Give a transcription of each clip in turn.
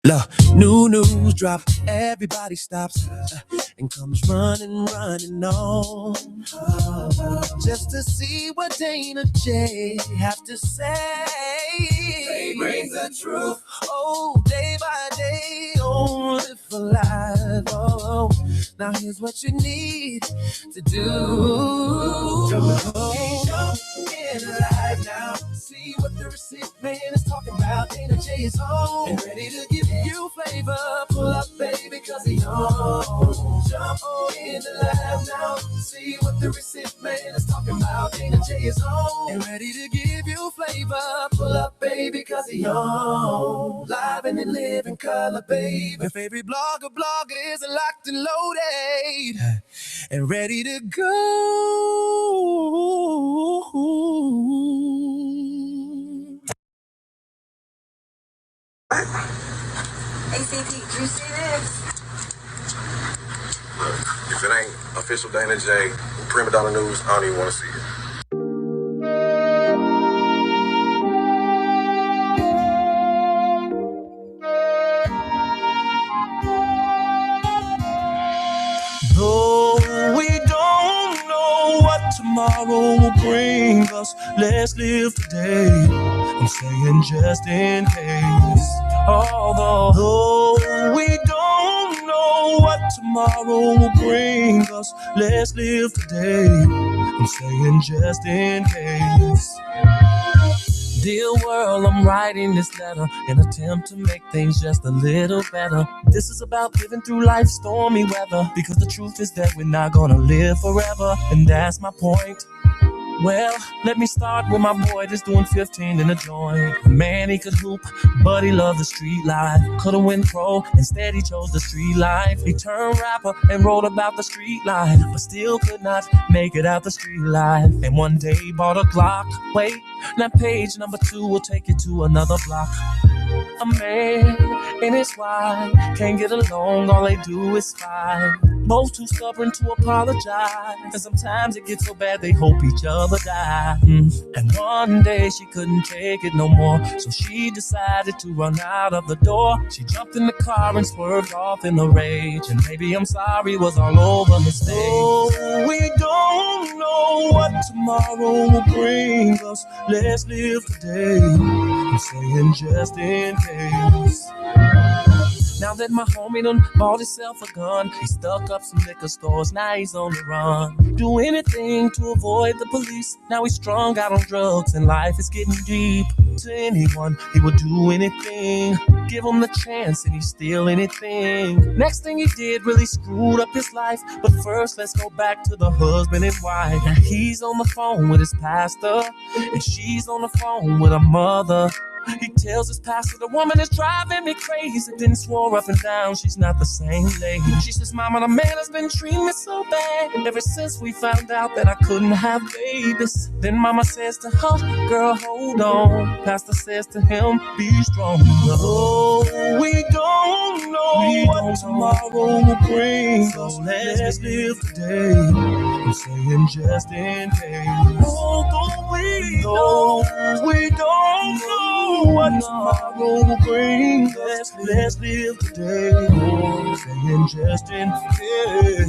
Look, new news drop, everybody stops and comes running on just to see what Dana J have to say. They bring the truth, oh, day by day, only for life. Oh, now here's what you need to do. Jump in live now, see what the receipt man is talking about. Dana J is home and ready to give you flavor. Pull up, baby, cause he on. Jump on in the live now. See what the receipt man is talking about. Dana J is on and ready to give you flavor. Pull up, baby, cause he on. Live and in living color, baby. Your favorite blogger is locked and loaded and ready to go. ACP, did you see this? If it ain't official Dana J, Prima Donna News, I don't even want to see it. Though we don't know what tomorrow will bring us, let's live today. I'm saying just in case. Although we don't know what tomorrow will bring us, let's live today. I'm saying just in case. Dear world, I'm writing this letter in an attempt to make things just a little better. This is about living through life's stormy weather, because the truth is that we're not gonna live forever, and that's my point. Well, let me start with my boy that's doing 15 in a joint. Man, he could hoop, but he loved the street life. Could've went pro, instead he chose the street life. He turned rapper and wrote about the street life, but still could not make it out the street life. And one day he bought a Glock. Wait, now page number 2 will take you to another block. A man and his wife can't get along, all they do is fight. Both too stubborn to apologize, and sometimes it gets so bad they hope each other die. And one day she couldn't take it no more, so she decided to run out of the door. She jumped in the car and swerved off in a rage, and baby, I'm sorry was all over his face. Oh, we don't know what tomorrow will bring us, let's live today. I'm saying just in case. Now that my homie done bought himself a gun, he stuck up some liquor stores, now he's on the run. Do anything to avoid the police. Now he's strung out on drugs and life is getting deep. To anyone, he would do anything. Give him the chance and he'd steal anything. Next thing he did really screwed up his life. But first, let's go back to the husband and wife. Now he's on the phone with his pastor, and she's on the phone with her mother. He tells his pastor the woman is driving me crazy, then swore up and down she's not the same lady. She says, Mama, the man has been treating me so bad ever since we found out that I couldn't have babies. Then Mama says to her, girl, hold on. Pastor says to him, be strong. Oh, we don't know what tomorrow will bring, so let's live today. I'm saying just in case. Although we don't know what tomorrow will bring, let's live today. Saying just in case.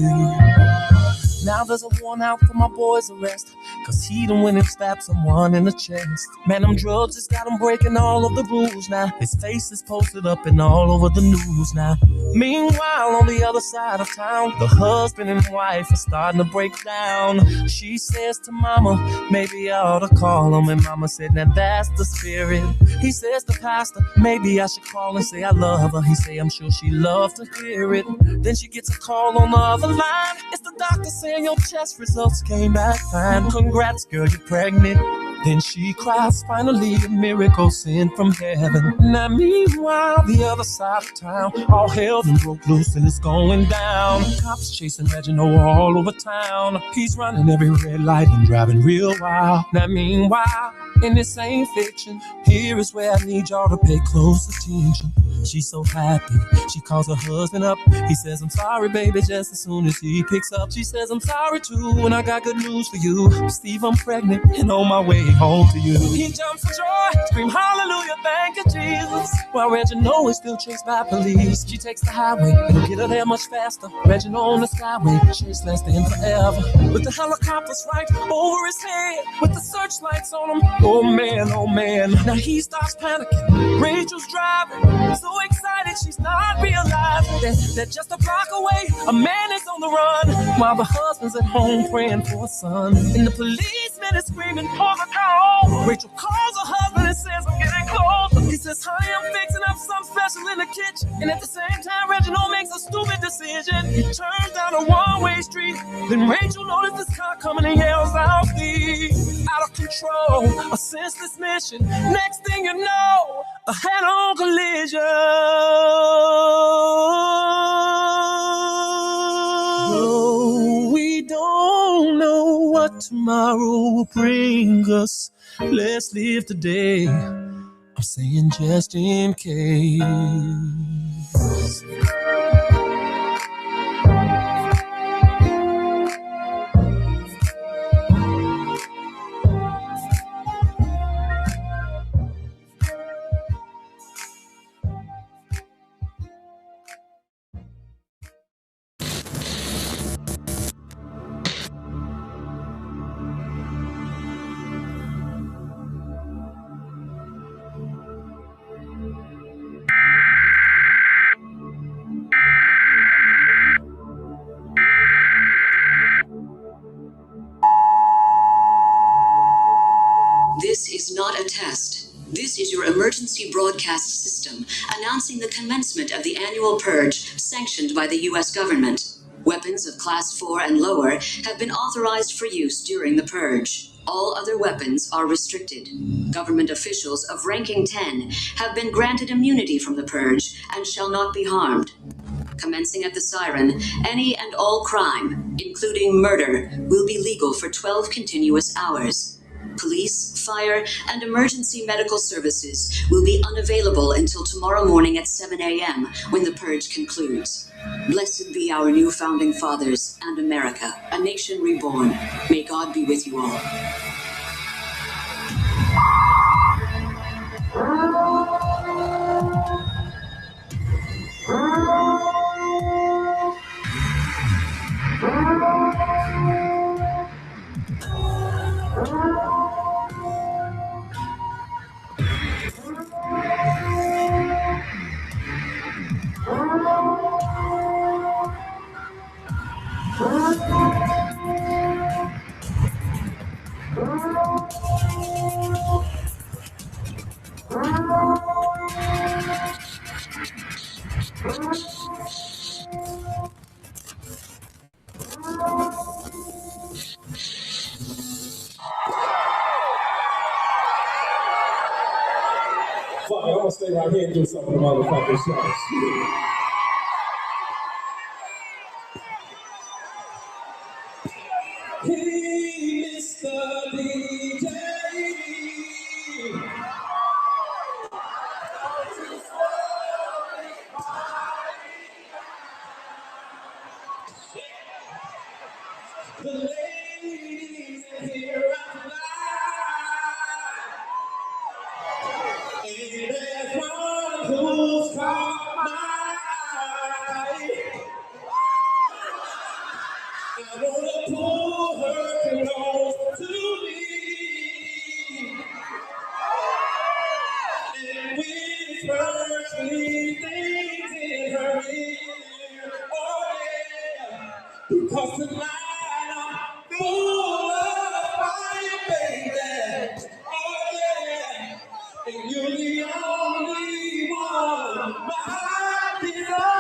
Now there's a warrant out for my boy's arrest, cause he done went and stabbed someone in the chest. Man, them drugs just got him breaking all of the rules now. His face is posted up and all over the news now. Meanwhile, on the other side of town, the husband and wife are starting to break down. She says to Mama, maybe I ought to call him. And Mama said, now that's the spirit. He says to Pastor, maybe I should call and say I love her. He say, I'm sure she loves to hear it. Then she gets a call on the other line. It's the doctor saying your test results came back fine. Congrats, girl, you're pregnant. Then she cries, finally a miracle sent from heaven. Now meanwhile, the other side of town, all hell done broke loose and it's going down. Cops chasing Reginald all over town. He's running every red light and driving real wild. Now meanwhile, and this ain't fiction, here is where I need y'all to pay close attention. She's so happy, she calls her husband up. He says, I'm sorry, baby, just as soon as he picks up. She says, I'm sorry too, and I got good news for you. Steve, I'm pregnant and on my way home to you. He jumps for joy, scream hallelujah. hallelujah, thank you, Jesus. While Reginald is still chased by police, she takes the highway, it'll get her there much faster. Reginald on the skyway, chase lasting forever. With the helicopters right over his head, with the searchlights on him, oh man, oh man. Now he starts panicking, Rachel's driving, so excited she's not realizing that just a block away, a man is on the run, while the husband's at home praying for a son. And the policeman is screaming, hold the car. Rachel calls her husband and says, I'm getting close. He says, honey, I'm fixing up something special in the kitchen. And at the same time, Reginald makes a stupid decision. He turns down a one-way street. Then Rachel notices this car coming and yells out, Steve, out of control, a senseless mission. Next thing you know, a head-on collision. Oh, we don't know what tomorrow will bring us. Let's live today. I'm saying just in case. This is not a test. This is your emergency broadcast system announcing the commencement of the annual purge sanctioned by the U.S. government. Weapons of Class 4 and lower have been authorized for use during the purge. All other weapons are restricted. Government officials of ranking 10 have been granted immunity from the purge and shall not be harmed. Commencing at the siren, any and all crime, including murder, will be legal for 12 continuous hours. Police, fire, and emergency medical services will be unavailable until tomorrow morning at 7 a.m. when the purge concludes. Blessed be our new founding fathers and America, a nation reborn. May God be with you all. Fuck it, I'm gonna stay right here and do some of the motherfucking show. Hey, Mr. DJ. The ladies in here are tonight. And there's one who's caught my eye. I wanna pull her close to me and whisper sweet things in her ear. Oh yeah, because tonight I'm full of fire, baby. Oh yeah, and you're the only one my heart desires.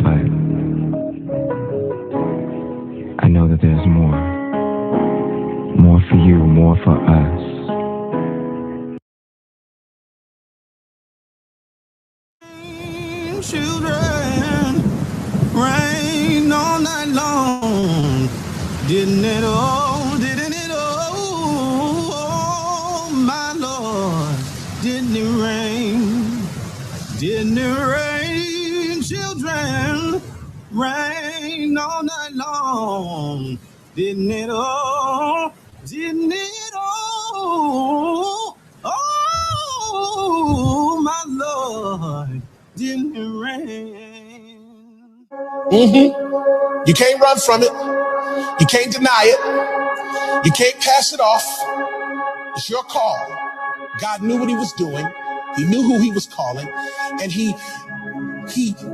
But I know that there's more. More for you, more for us. Children, rain all night long. Didn't it all, oh my Lord. Didn't it rain, children? Rain all night long. Didn't it all? Didn't it all? Oh, my Lord. Didn't it rain? You can't run from it. You can't deny it. You can't pass it off. It's your call. God knew what he was doing. He knew who he was calling. And he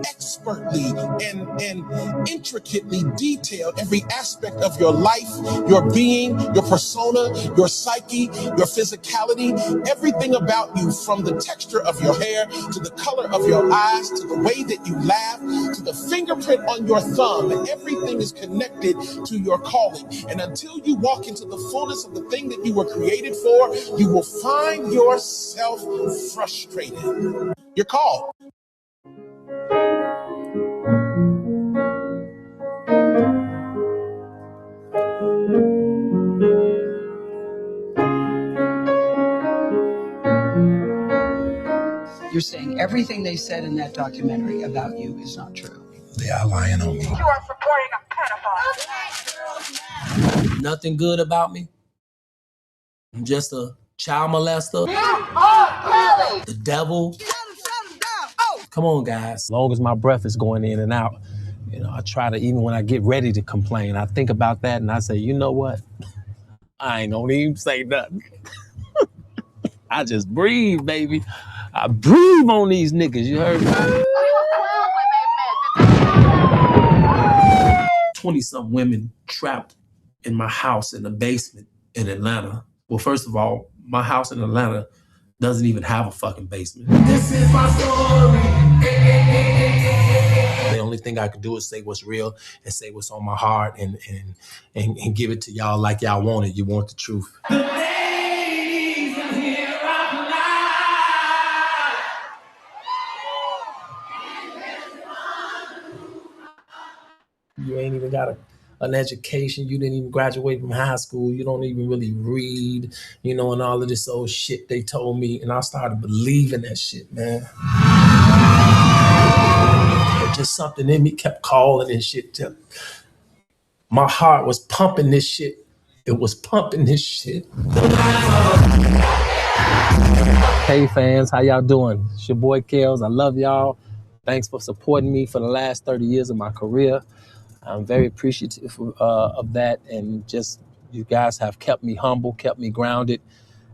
expertly and intricately detailed every aspect of your life, your being, your persona, your psyche, your physicality, everything about you, from the texture of your hair to the color of your eyes to the way that you laugh to the fingerprint on your thumb. Everything is connected to your calling. And until you walk into the fullness of the thing that you were created for, you will find yourself frustrated. You're called. You're saying everything they said in that documentary about you is not true. They are lying on me. You are supporting a pedophile. Nothing good about me. I'm just a child molester. The devil. Come on, guys. As long as my breath is going in and out, you know, I try to, even when I get ready to complain, I think about that and I say, you know what? I ain't gonna even say nothing. I just breathe, baby. I breathe on these niggas, you heard me? 20-some women trapped in my house in the basement in Atlanta. Well, first of all, my house in Atlanta doesn't even have a fucking basement. This is my story. The only thing I could do is say what's real and say what's on my heart and give it to y'all like y'all want it. You want the truth. The ladies are here right now. You ain't even got an education. You didn't even graduate from high school. You don't even really read, you know, and all of this old shit they told me. And I started believing that shit, man. But just something in me kept calling and shit. My heart was pumping this shit. It was pumping this shit. Hey fans, how y'all doing? It's your boy Kels. I love y'all. Thanks for supporting me for the last 30 years of my career. I'm very appreciative of that, and just you guys have kept me humble, kept me grounded,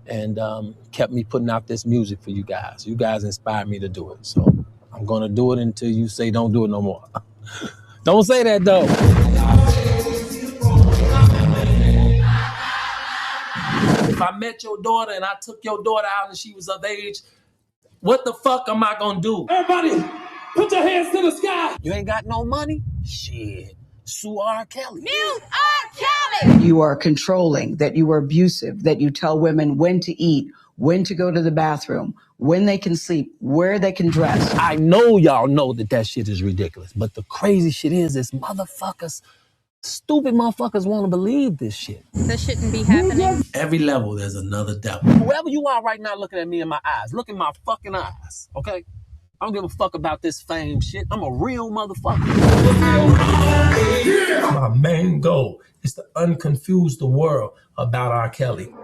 and kept me putting out this music for you guys. You guys inspired me to do it, so I'm gonna do it until you say don't do it no more. Don't say that though. If I met your daughter and I took your daughter out and she was of age, what the fuck am I gonna do? Everybody, put your hands to the sky. You ain't got no money? Shit. Sue R. Kelly. Mute R. Kelly. You are controlling, that you are abusive, that you tell women when to eat, when to go to the bathroom, when they can sleep, where they can dress. I know y'all know that shit is ridiculous, but the crazy shit is motherfuckers, stupid motherfuckers want to believe this shit. This shouldn't be happening. Every level, there's another devil. Whoever you are right now looking at me in my eyes, look in my fucking eyes, okay? I don't give a fuck about this fame shit. I'm a real motherfucker. My main goal is to unconfuse the world about R. Kelly.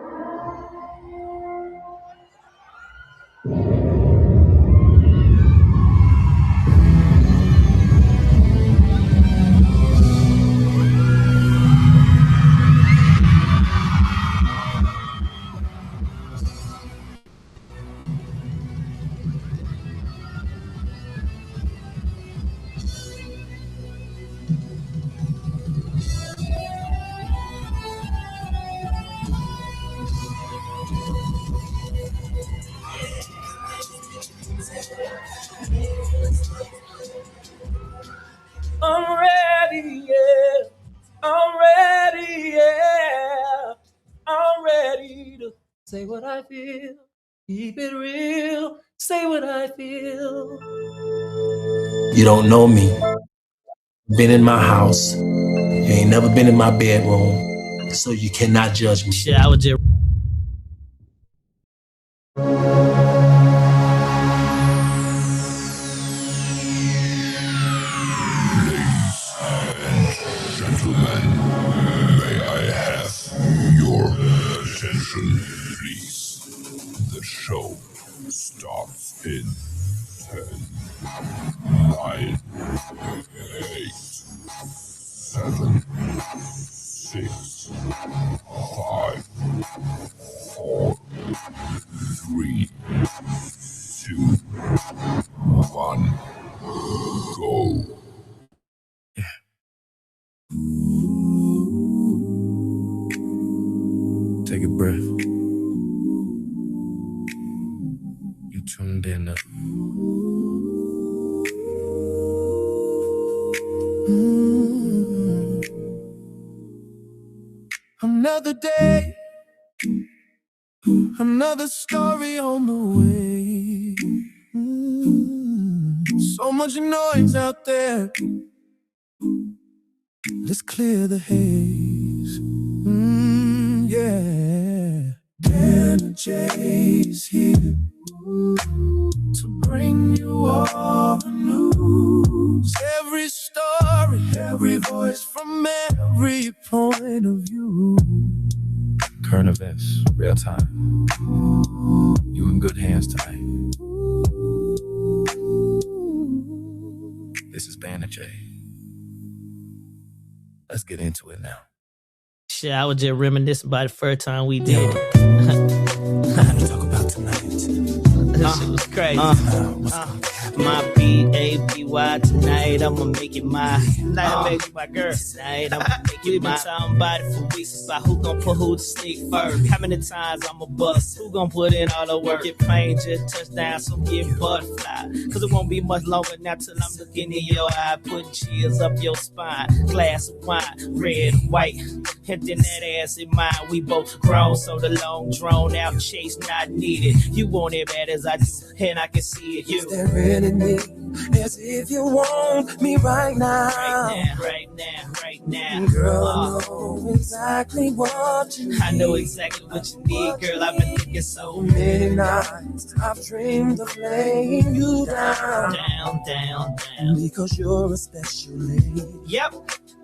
I'm ready, yeah. I'm ready, yeah. I'm ready to say what I feel. Keep it real. Say what I feel. You don't know me. Been in my house. You ain't never been in my bedroom. So you cannot judge me. Shit, I was just... 9, 8, 7, 6, 5, 4, 3, 2, 1, go. Take a breath. You tuned in up. Another day, another story on the way. So much noise out there. Let's clear the haze. Yeah. Dan and Jay's here to bring you all the news. Every story, every voice from every point of view. Current events, real time. You in good hands tonight. This is Dan and Jay. Let's get into it now. Shit, I was just reminiscing about the first time we did it. Talk about tonight. This shit was crazy. My B-A-B-Y tonight, I'ma make it my tonight, I'ma make it my girl. Tonight, I'ma make it my. Been talking about it for weeks about who gon' put who to sleep first. How many times I'ma bust? Who gon' put in all the work? Get plain, just touchdown, so get butterfly. Cause it won't be much longer now till I'm looking in your eye, putting chills up your spine. Glass of wine, red, white, and then that ass in mine. We both grown, so the long drawn out chase not needed. You want it bad as I do, and I can see it. You Staring at me as if you want me right now. Right now. Girl, I know exactly what you need. I know exactly what you need, girl. I've been thinking so many nights I've dreamed of laying you down. Down. Because you're a special lady. Yep.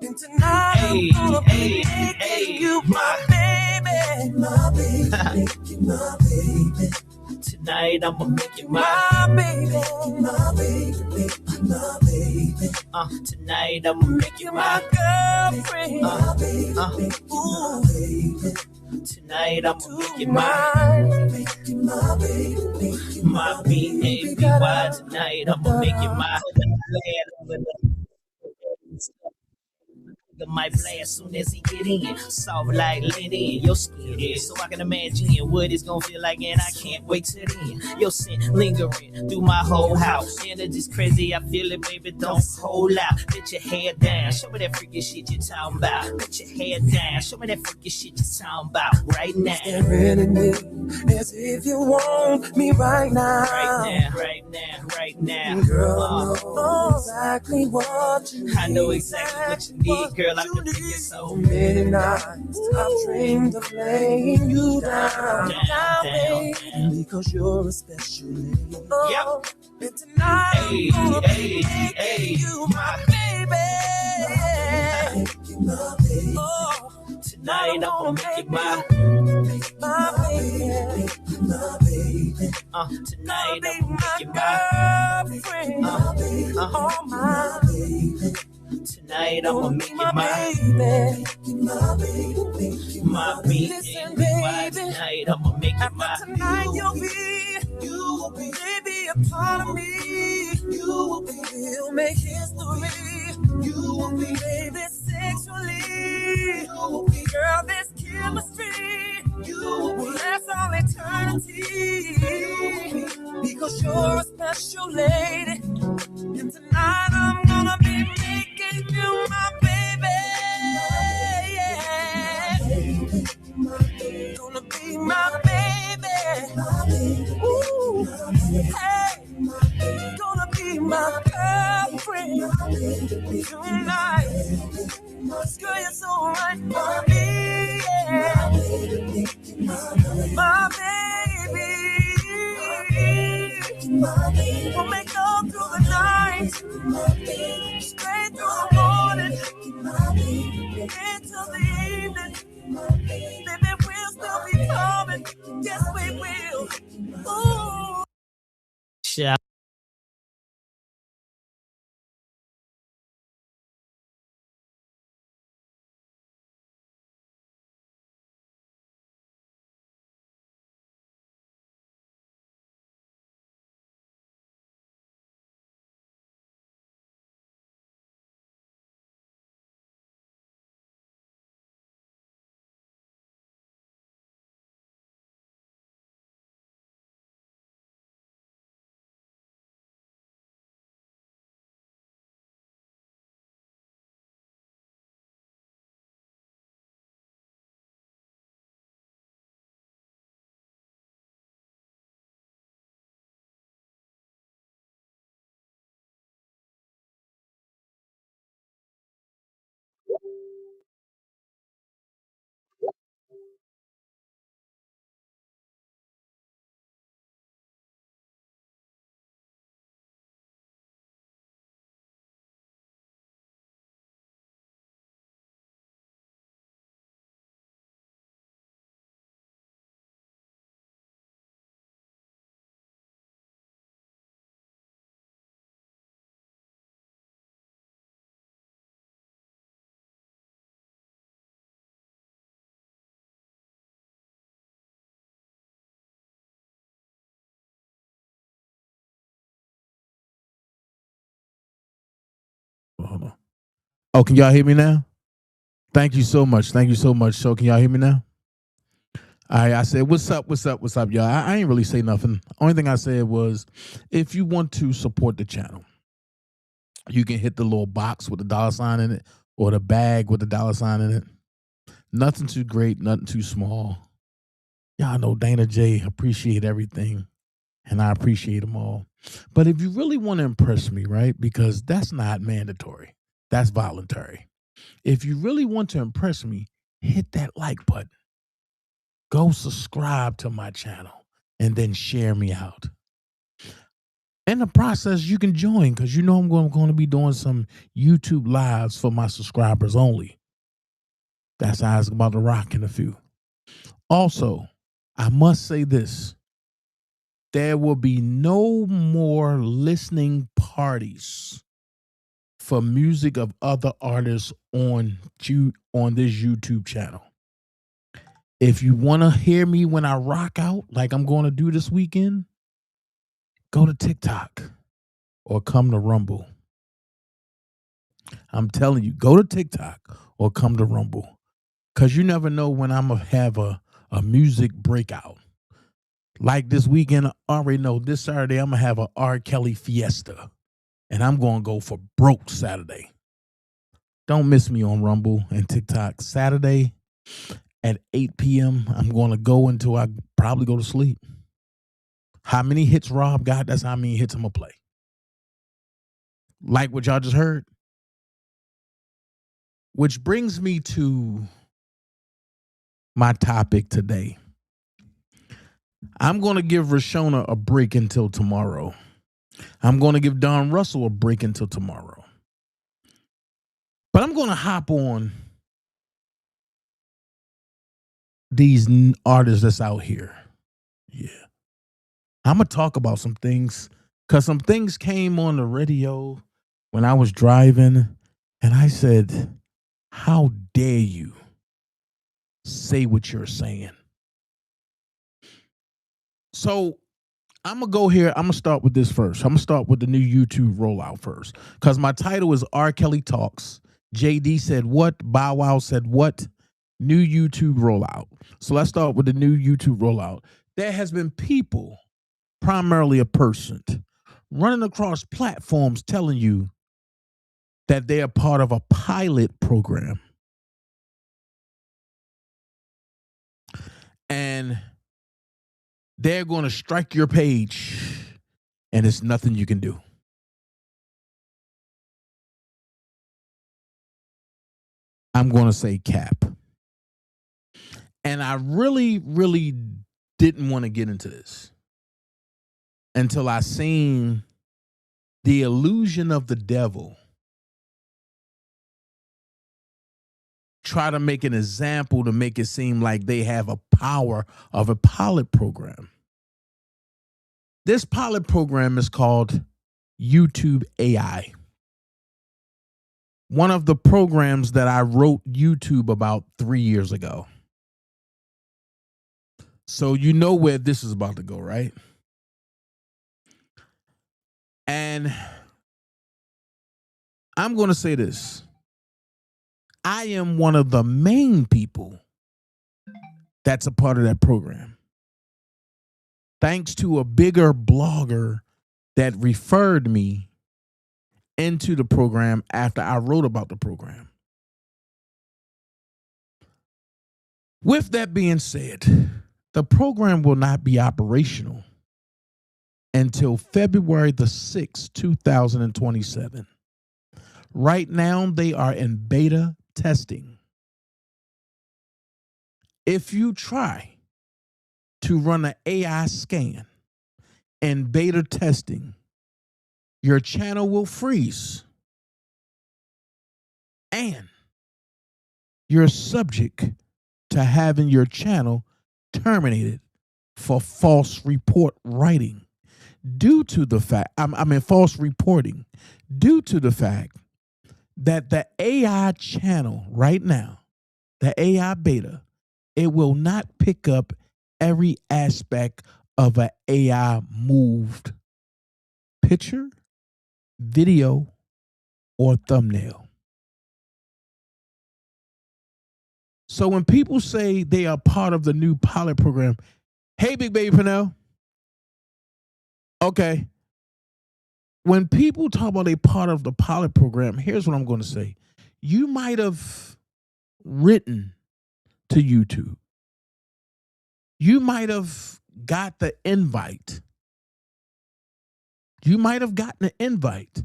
And tonight I'm gonna be making you my baby. My baby, make you my baby. Tonight I'ma make you my baby, my baby, my baby. Tonight I'ma make you my girlfriend, my baby, ooh, baby. Tonight I'ma make you my baby, my B-A-B-Y. Tonight I'ma make you my. Might blast soon as he get in. Soft like linen, your skin is. So I can imagine what it's gonna feel like, and I can't wait till then. Your scent lingering through my whole house. Energy's crazy, I feel it, baby. Don't hold out. Let your head down. Show me that freaky shit you're talking about. Let your head down. Show me that freaky shit you're talking about right now. Staring at me as if you want me right now. Right now. Girl, I know exactly what you need. I know exactly what you need, girl. I've been thinking so many nights I've dreamed of laying you down, baby, because you're a special lady. Yep. And tonight I'm gonna be making you my baby. My baby. Tonight I'ma make you my baby. My baby. Tonight I'ma make you my girlfriend. Oh my baby. Tonight I'ma make you my baby. My baby. Tonight I'ma make you my. Tonight you will be, baby, a part of me. You will be, we'll make history. You will be, baby, sexually. You will be, girl, this chemistry. You will be, that's all eternity. Because you're a special lady. And tonight I'm gonna be making you my baby. Yeah. Gonna be my baby. Ooh. Hey. Gonna be my girlfriend tonight. Girl, you're so right for me. Yeah. My baby. We'll make love through the night, straight through the morning, into the evening. Baby, we'll still be coming. Yes, we will. Ooh. Shit. Oh, can y'all hear me now? Thank you so much. Thank you so much. So can y'all hear me now? I said, what's up, y'all? I ain't really say nothing. Only thing I said was, if you want to support the channel, you can hit the little box with the $sign in it or the bag with the $sign in it. Nothing too great, nothing too small. Y'all know Dana J appreciate everything, and I appreciate them all. But if you really want to impress me, right, because that's not mandatory, that's voluntary. If you really want to impress me, hit that like button. Go subscribe to my channel and then share me out. In the process, you can join because you know I'm going to be doing some YouTube lives for my subscribers only. That's how it's about to rock in a few. Also, I must say this. There will be no more listening parties for music of other artists on this YouTube channel. If you want to hear me when I rock out, like I'm going to do this weekend, go to TikTok or come to Rumble. I'm telling you, go to TikTok or come to Rumble. Because you never know when I'm going to have a music breakout. Like this weekend, I already know this Saturday I'm going to have a R. Kelly fiesta. And I'm going to go for broke Saturday. Don't miss me on Rumble and TikTok. Saturday at 8 p.m., I'm going to go until I probably go to sleep. How many hits Rob got, that's how many hits I'm going to play. Like what y'all just heard? Which brings me to my topic today. I'm going to give Rashona a break until tomorrow. I'm going to give Don Russell a break until tomorrow. But I'm going to hop on these artists that's out here. Yeah. I'm going to talk about some things because some things came on the radio when I was driving, and I said, how dare you say what you're saying? So I'm going to go here. I'm going to start with this first. I'm going to start with the new YouTube rollout first because my title is R. Kelly Talks. JD said what? Bow Wow said what? New YouTube rollout. So let's start with the new YouTube rollout. There has been people, primarily a person, running across platforms telling you that they are part of a pilot program. And they're going to strike your page, and it's nothing you can do. I'm going to say cap. And I really, really didn't want to get into this until I seen the illusion of the devil try to make an example to make it seem like they have a power of a pilot program. This pilot program is called YouTube AI. One of the programs that I wrote YouTube about 3 years ago. So you know where this is about to go, right? And I'm going to say this. I am one of the main people that's a part of that program. Thanks to a bigger blogger that referred me into the program after I wrote about the program. With that being said, the program will not be operational until February the 6th, 2027. Right now, they are in beta testing. If you try to run an AI scan in beta testing, your channel will freeze. And you're subject to having your channel terminated for false report writing due to the fact, false reporting, due to the fact that the AI channel right now, the AI beta, it will not pick up every aspect of an AI moved picture, video, or thumbnail. So when people say they are part of the new pilot program, hey, Big Baby Pernell. Okay. When people talk about a part of the pilot program, here's what I'm going to say. You might have written to YouTube. You might have got the invite. You might have gotten an invite.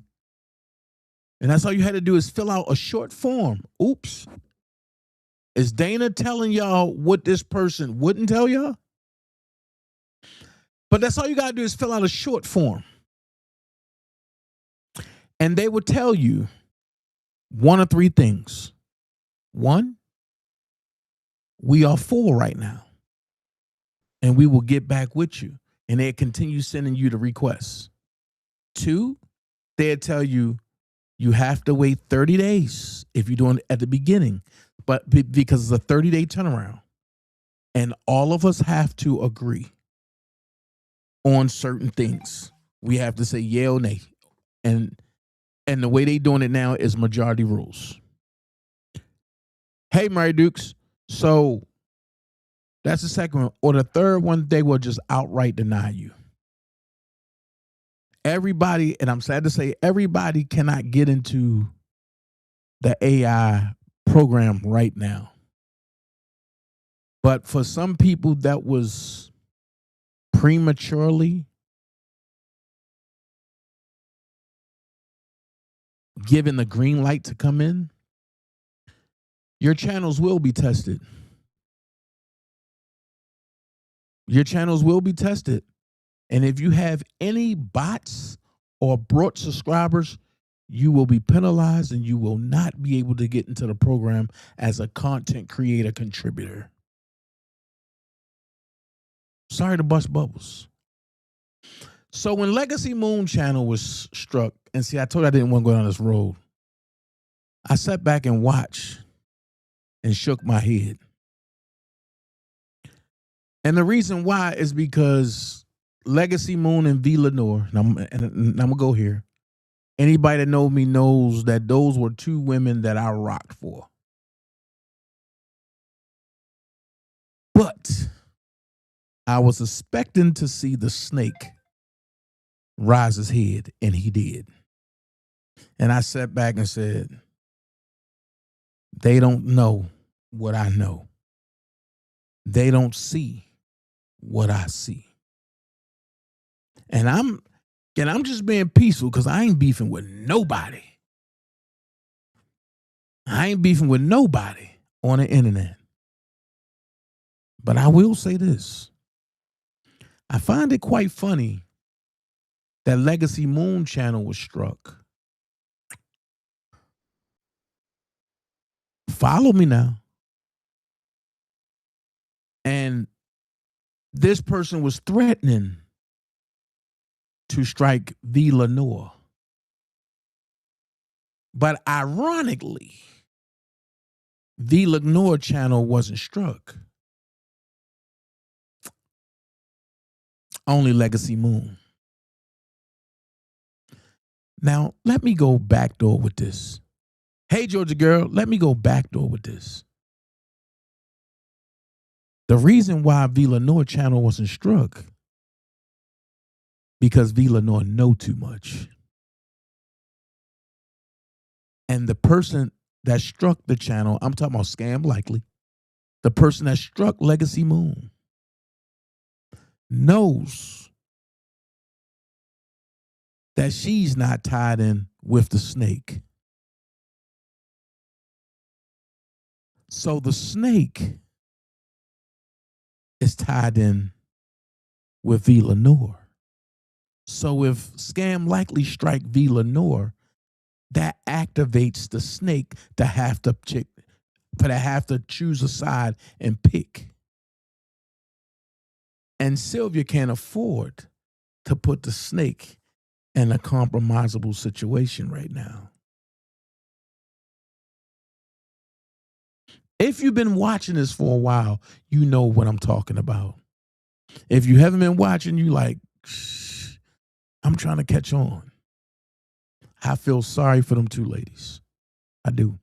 And that's all you had to do is fill out a short form. Oops. Is Dana telling y'all what this person wouldn't tell y'all? But that's all you got to do is fill out a short form. And they would tell you one of three things. One, we are full right now. And we will get back with you. And they'll continue sending you the requests. Two, they'll tell you you have to wait 30 days if you're doing it at the beginning. But because it's a 30-day turnaround. And all of us have to agree on certain things. We have to say yeah or nay. And the way they doing it now is majority rules. Hey, Mary Dukes. So that's the second one. Or the third one, they will just outright deny you. Everybody, and I'm sad to say, everybody cannot get into the AI program right now. But for some people that was prematurely given the green light to come in, your channels will be tested. Your channels will be tested. And if you have any bots or brought subscribers, you will be penalized and you will not be able to get into the program as a content creator contributor. Sorry to bust bubbles. So when Legacy Moon channel was struck, and see, I told you I didn't want to go down this road. I sat back and watched and shook my head. And the reason why is because Legacy Moon and V. Lenore, and I'm going to go here. Anybody that knows me knows that those were two women that I rocked for. But I was expecting to see the snake rise his head, and he did. And I sat back and said, they don't know what I know. They don't see what I see. And I'm just being peaceful because I ain't beefing with nobody. I ain't beefing with nobody on the internet. But I will say this. I find it quite funny that Legacy Moon channel was struck. Follow me now. And this person was threatening to strike V. Lenore. But ironically, V. Lenore channel wasn't struck. Only Legacy Moon. Now, let me go backdoor with this. Hey, Georgia girl, let me go backdoor with this. The reason why V. Lenore channel wasn't struck, because V. Lenore know too much. And the person that struck the channel, I'm talking about Scam Likely, the person that struck Legacy Moon knows that she's not tied in with the snake. So the snake is tied in with V. Lenore. So if Scam Likely strike V. Lenore, that activates the snake to have to choose a side and pick. And Sylvia can't afford to put the snake in a compromisable situation right now. If you've been watching this for a while, you know what I'm talking about. If you haven't been watching, you like, I'm trying to catch on. I feel sorry for them two ladies. I do.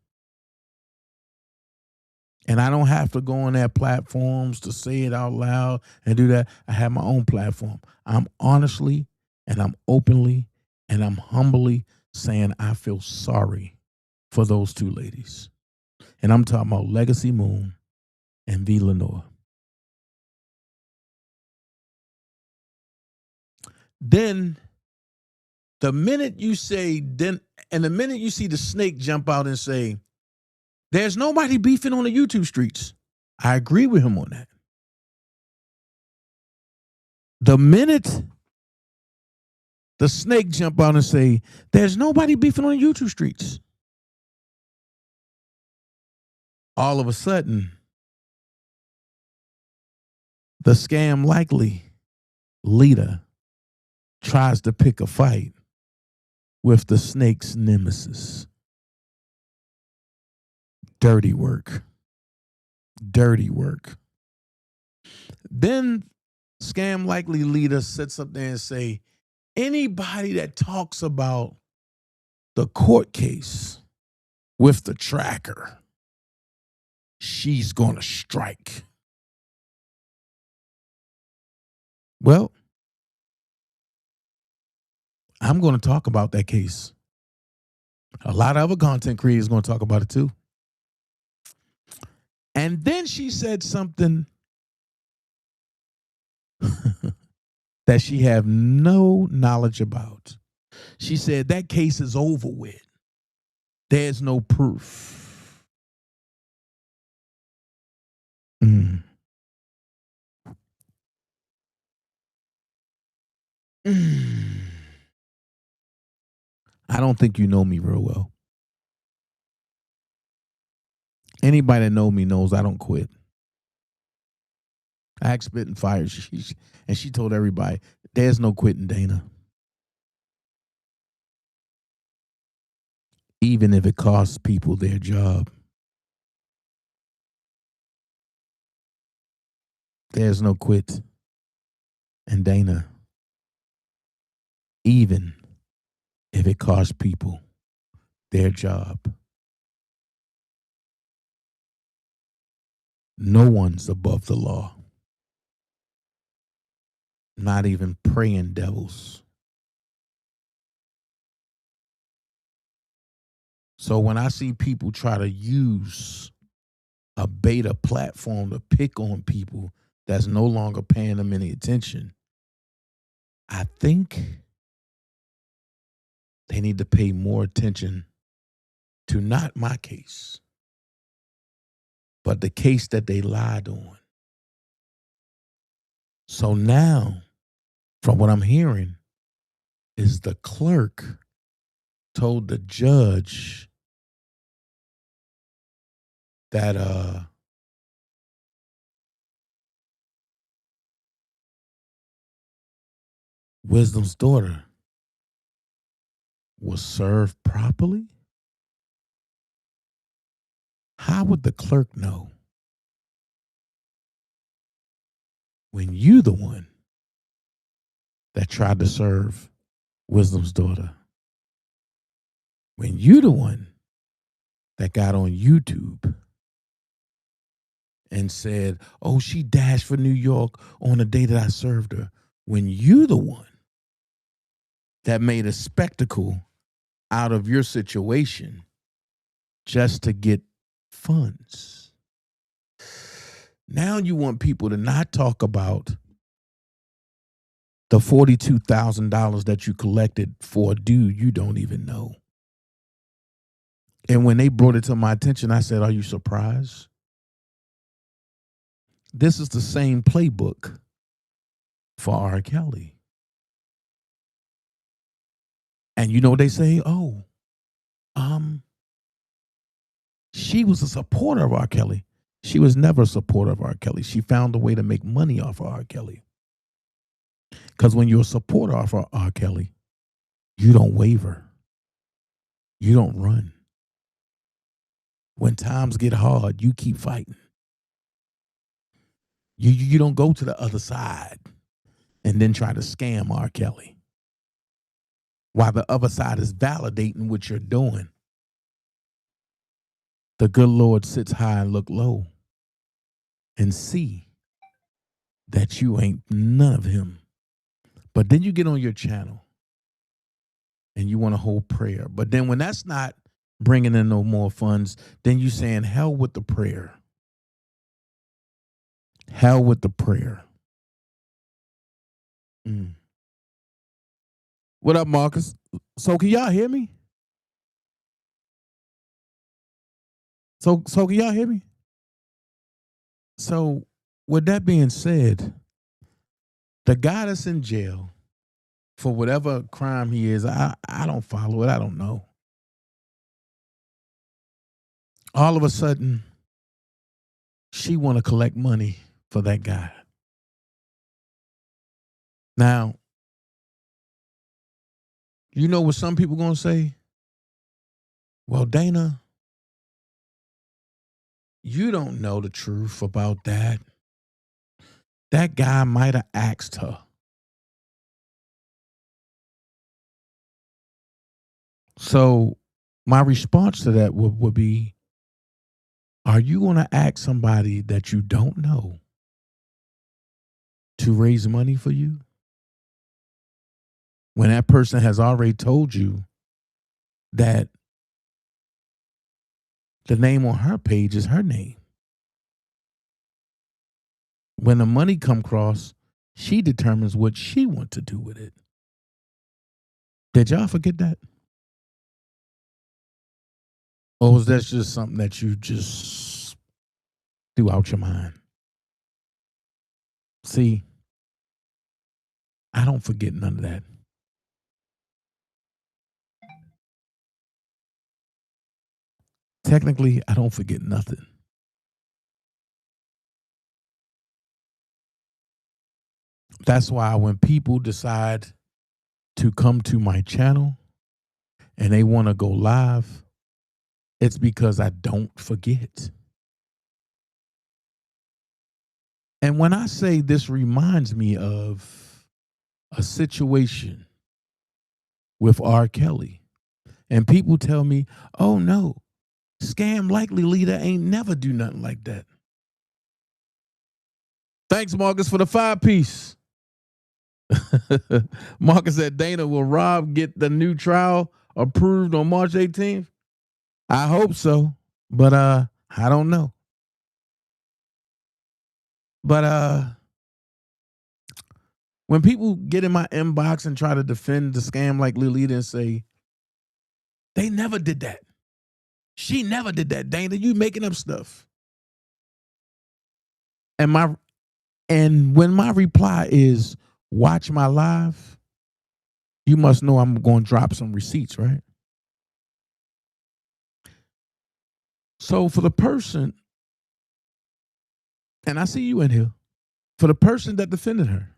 And I don't have to go on their platforms to say it out loud and do that. I have my own platform. I'm honestly and I'm openly and I'm humbly saying I feel sorry for those two ladies. And I'm talking about Legacy Moon and V. Lenore. Then the minute you say, the minute you see the snake jump out and say, there's nobody beefing on the YouTube streets. I agree with him on that. The minute the snake jump out and say, there's nobody beefing on the YouTube streets, all of a sudden, the scam likely leader tries to pick a fight with the snake's nemesis. Dirty work. Dirty work. Then scam likely leader sits up there and say, anybody that talks about the court case with the tracker, she's going to strike. Well, I'm going to talk about that case. A lot of other content creators are going to talk about it too. And then she said something that she have no knowledge about. She said that case is over with. There's no proof. I don't think you know me real well. Anybody that knows me knows I don't quit. I act, spit, and fire. And she told everybody, there's no quitting, Dana. Even if it costs people their job. There's no quit. And Dana, even if it costs people their job. No one's above the law. Not even praying devils. So when I see people try to use a beta platform to pick on people that's no longer paying them any attention, I think they need to pay more attention to not my case, but the case that they lied on. So now, from what I'm hearing, is the clerk told the judge that Wisdom's daughter was served properly? How would the clerk know when you the one that tried to serve Wisdom's daughter? When you the one that got on YouTube and said, oh, she dashed for New York on the day that I served her. When you the one that made a spectacle out of your situation just to get funds. Now you want people to not talk about the $42,000 that you collected for a dude you don't even know. And when they brought it to my attention, I said, are you surprised? This is the same playbook for R. Kelly. And you know what they say? Oh, she was a supporter of R. Kelly. She was never a supporter of R. Kelly. She found a way to make money off of R. Kelly. Because when you're a supporter of R. Kelly, you don't waver. You don't run. When times get hard, you keep fighting. You don't go to the other side and then try to scam R. Kelly while the other side is validating what you're doing. The good Lord sits high and look low. and see that you ain't none of him. But then you get on your channel and you want to hold prayer. But then when that's not bringing in no more funds, then you saying hell with the prayer. Hell with the prayer. What up, Marcus? So can y'all hear me? So can y'all hear me? So with that being said, the guy that's in jail for whatever crime he is, I don't follow it. I don't know. All of a sudden, she want to collect money for that guy. Now, you know what some people going to say? Well, Dana, you don't know the truth about that. That guy might have asked her. So my response to that would be, are you going to ask somebody that you don't know to raise money for you when that person has already told you that the name on her page is her name? When the money come across, she determines what she wants to do with it. Did y'all forget that? Or was that just something that you just threw out your mind? See, I don't forget none of that. Technically, I don't forget nothing. That's why when people decide to come to my channel and they want to go live, it's because I don't forget. And when I say this reminds me of a situation with R. Kelly, and people tell me, oh no, Scam Likely Leader ain't never do nothing like that. Thanks, Marcus, for the 5-piece. Marcus said, Dana, will Rob get the new trial approved on March 18th? I hope so, but I don't know. But when people get in my inbox and try to defend the Scam Likely Leader and say, they never did that. She never did that, Dana. You making up stuff. And when my reply is, watch my live, you must know I'm going to drop some receipts, right? So for the person, and I see you in here, for the person that defended her,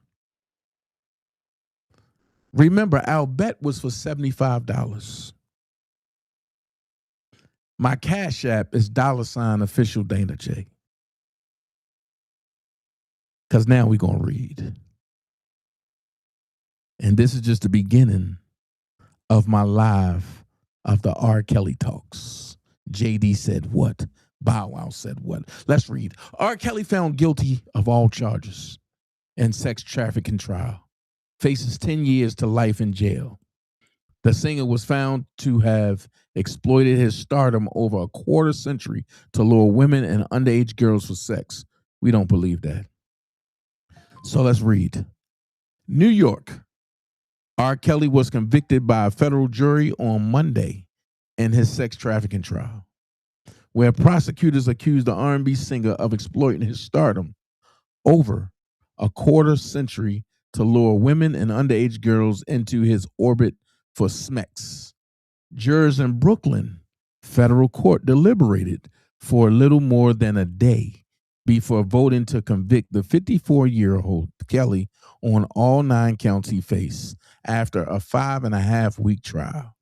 remember, our bet was for $75. My Cash App is $official Dana J. Because now we're going to read. And this is just the beginning of my live of the R. Kelly talks. JD said what? Bow Wow said what? Let's read. R. Kelly found guilty of all charges in sex trafficking trial. Faces 10 years to life in jail. The singer was found to have exploited his stardom over a quarter century to lure women and underage girls for sex. We don't believe that. So let's read. New York. R. Kelly was convicted by a federal jury on Monday in his sex trafficking trial, where prosecutors accused the R&B singer of exploiting his stardom over a quarter century to lure women and underage girls into his orbit for smex. Jurors in Brooklyn federal court deliberated for a little more than a day before voting to convict the 54-year-old Kelly on all 9 counts he faced after a 5.5-week trial.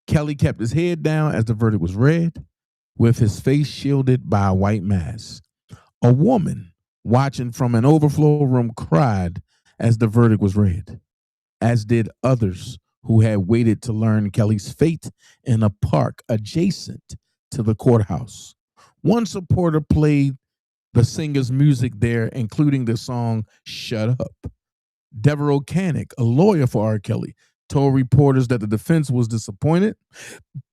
Kelly kept his head down as the verdict was read, with his face shielded by a white mask. A woman watching from an overflow room cried as the verdict was read, as did others who had waited to learn Kelly's fate in a park adjacent to the courthouse. One supporter played the singer's music there, including the song Shut Up. Devereaux Canick, a lawyer for R. Kelly, told reporters that the defense was disappointed.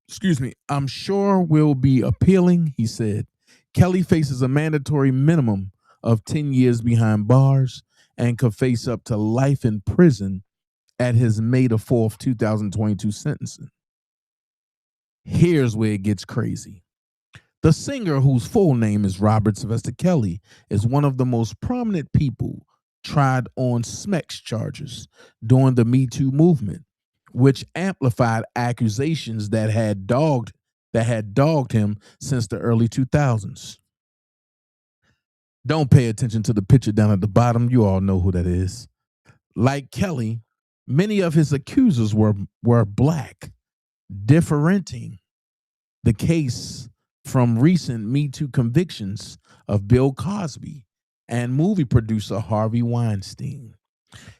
Excuse me, I'm sure we'll be appealing, he said. Kelly faces a mandatory minimum of 10 years behind bars and could face up to life in prison at his May the 4th, 2022 sentencing. Here's where it gets crazy. The singer, whose full name is Robert Sylvester Kelly, is one of the most prominent people tried on SMEX charges during the Me Too movement, which amplified accusations that had dogged him since the early 2000s. Don't pay attention to the picture down at the bottom. You all know who that is. Like Kelly, many of his accusers were black, differentiating the case from recent Me Too convictions of Bill Cosby and movie producer Harvey Weinstein.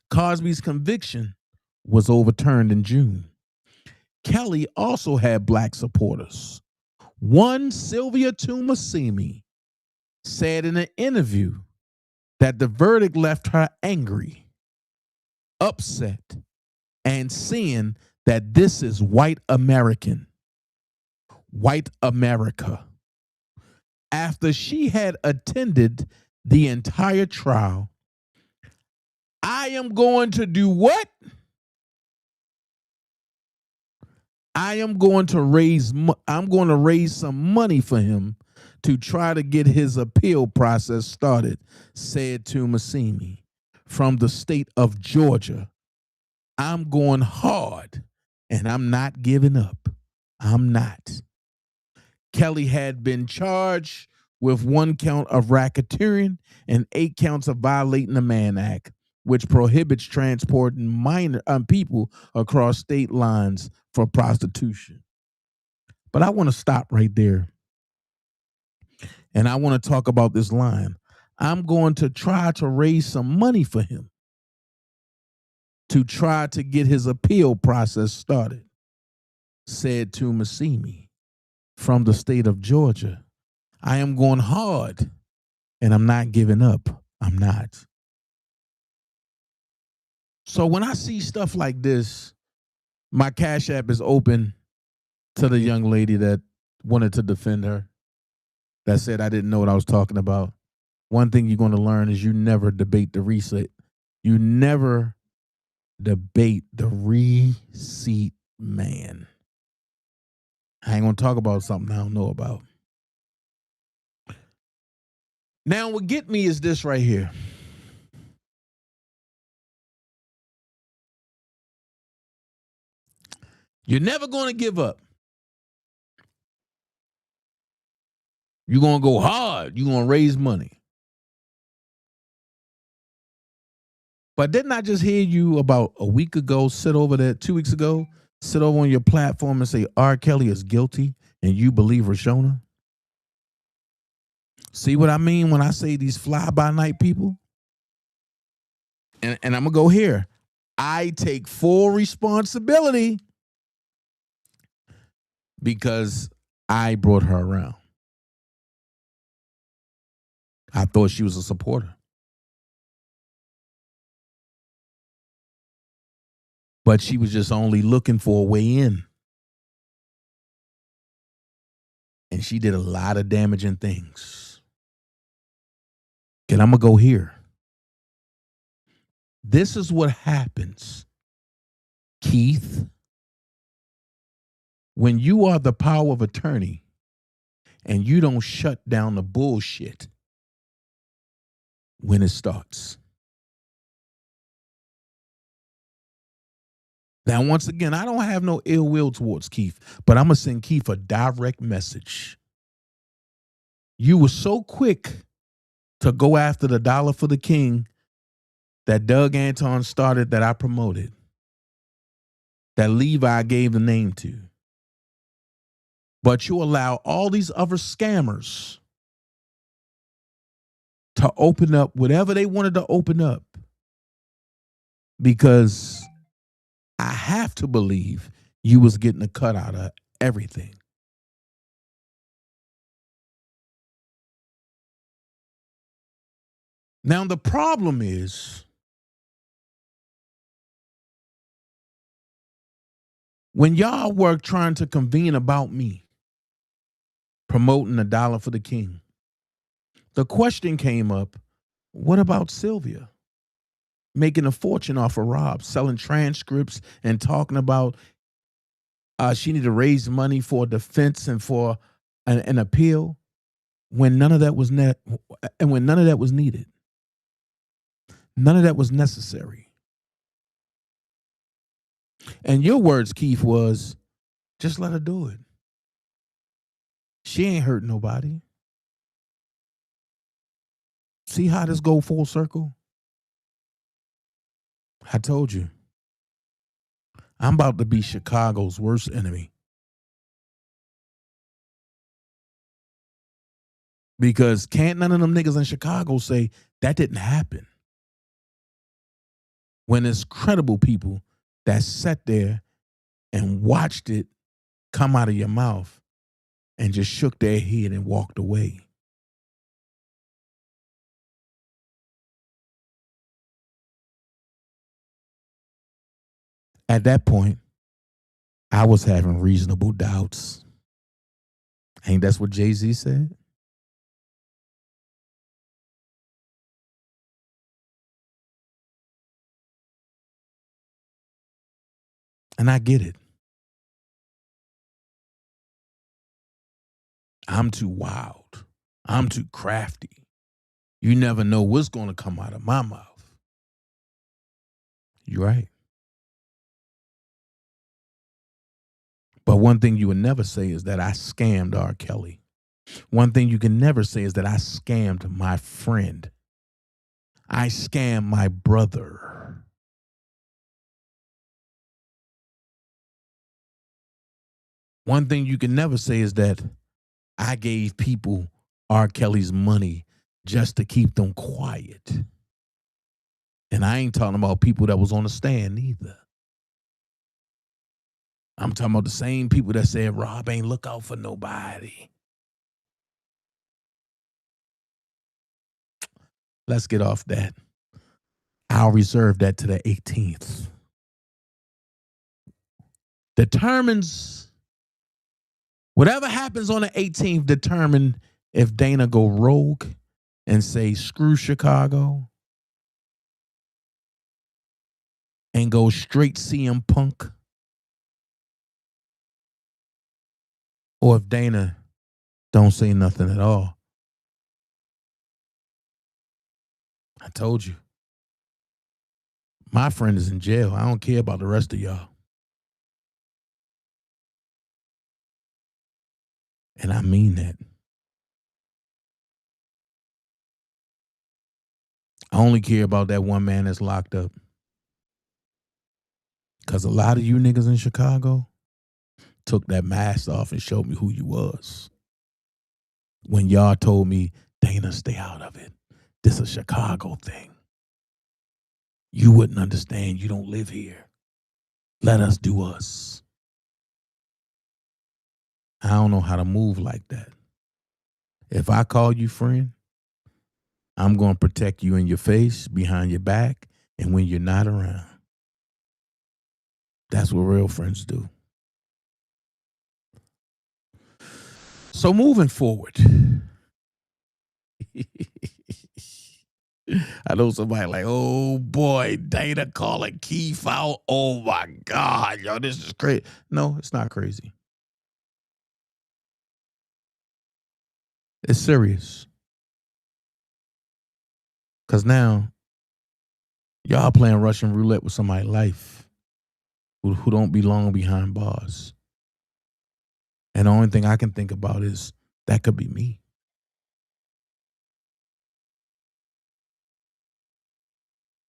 Cosby's conviction was overturned in June. Kelly also had black supporters. One, Sylvia Tumasimi, said in an interview that the verdict left her angry, upset, and seeing that this is white America. After she had attended the entire trial, I am going to do what? I'm going to raise some money for him to try to get his appeal process started, said Tumasimi from the state of Georgia. I'm going hard and I'm not giving up. I'm not. Kelly had been charged with 1 count of racketeering and 8 counts of violating the Mann Act, which prohibits transporting minor people across state lines for prostitution. But I want to stop right there. And I want to talk about this line. I'm going to try to raise some money for him to try to get his appeal process started, said Tumasimi from the state of Georgia. I am going hard and I'm not giving up. I'm not. So when I see stuff like this, my Cash App is open to the young lady that wanted to defend her, that said I didn't know what I was talking about. One thing you're going to learn is you never debate the receipt. You never debate the receipt man. I ain't going to talk about something I don't know about. Now, what get me is this right here. You're never going to give up. You're going to go hard. You're going to raise money. But didn't I just hear you about a week ago, 2 weeks ago, sit over on your platform and say R. Kelly is guilty and you believe Rashona? See what I mean when I say these fly-by-night people? And I'm going to go here. I take full responsibility because I brought her around. I thought she was a supporter. But she was just only looking for a way in. And she did a lot of damaging things. And I'm going to go here. This is what happens, Keith, when you are the power of attorney and you don't shut down the bullshit when it starts. Now, once again, I don't have no ill will towards Keith, but I'm going to send Keith a direct message. You were so quick to go after the dollar for the king that Doug Anton started, that I promoted, that Levi gave the name to. But you allow all these other scammers to open up whatever they wanted to open up, because I have to believe you was getting a cut out of everything. Now, the problem is when y'all were trying to convene about me promoting $1 for the king, the question came up, what about Sylvia? Making a fortune off of Rob, selling transcripts and talking about she needed to raise money for defense and for an appeal when none of that was and when none of that was needed. None of that was necessary. And your words, Keith, was just let her do it. She ain't hurt nobody. See how this go full circle? I told you. I'm about to be Chicago's worst enemy. Because can't none of them niggas in Chicago say that didn't happen. When there's credible people that sat there and watched it come out of your mouth and just shook their head and walked away. At that point, I was having reasonable doubts. Ain't that's what Jay-Z said? And I get it. I'm too wild. I'm too crafty. You never know what's going to come out of my mouth. You're right. But one thing you would never say is that I scammed R. Kelly. One thing you can never say is that I scammed my friend. I scammed my brother. One thing you can never say is that I gave people R. Kelly's money just to keep them quiet. And I ain't talking about people that was on the stand either. I'm talking about the same people that said Rob ain't look out for nobody. Let's get off that. I'll reserve that to the 18th. Determines, whatever happens on the 18th, determine if Dana go rogue and say screw Chicago and go straight CM Punk, or if Dana don't say nothing at all. I told you. My friend is in jail. I don't care about the rest of y'all. And I mean that. I only care about that one man that's locked up. Because a lot of you niggas in Chicago took that mask off and showed me who you was. When y'all told me, Dana, stay out of it. This is a Chicago thing. You wouldn't understand. You don't live here. Let us do us. I don't know how to move like that. If I call you friend, I'm going to protect you in your face, behind your back, and when you're not around. That's what real friends do. So moving forward, I know somebody like, oh boy, Dana calling Keith out. Oh my God, yo, this is crazy. No, it's not crazy. It's serious. Because now, y'all playing Russian roulette with somebody's life who don't belong behind bars. And the only thing I can think about is that could be me.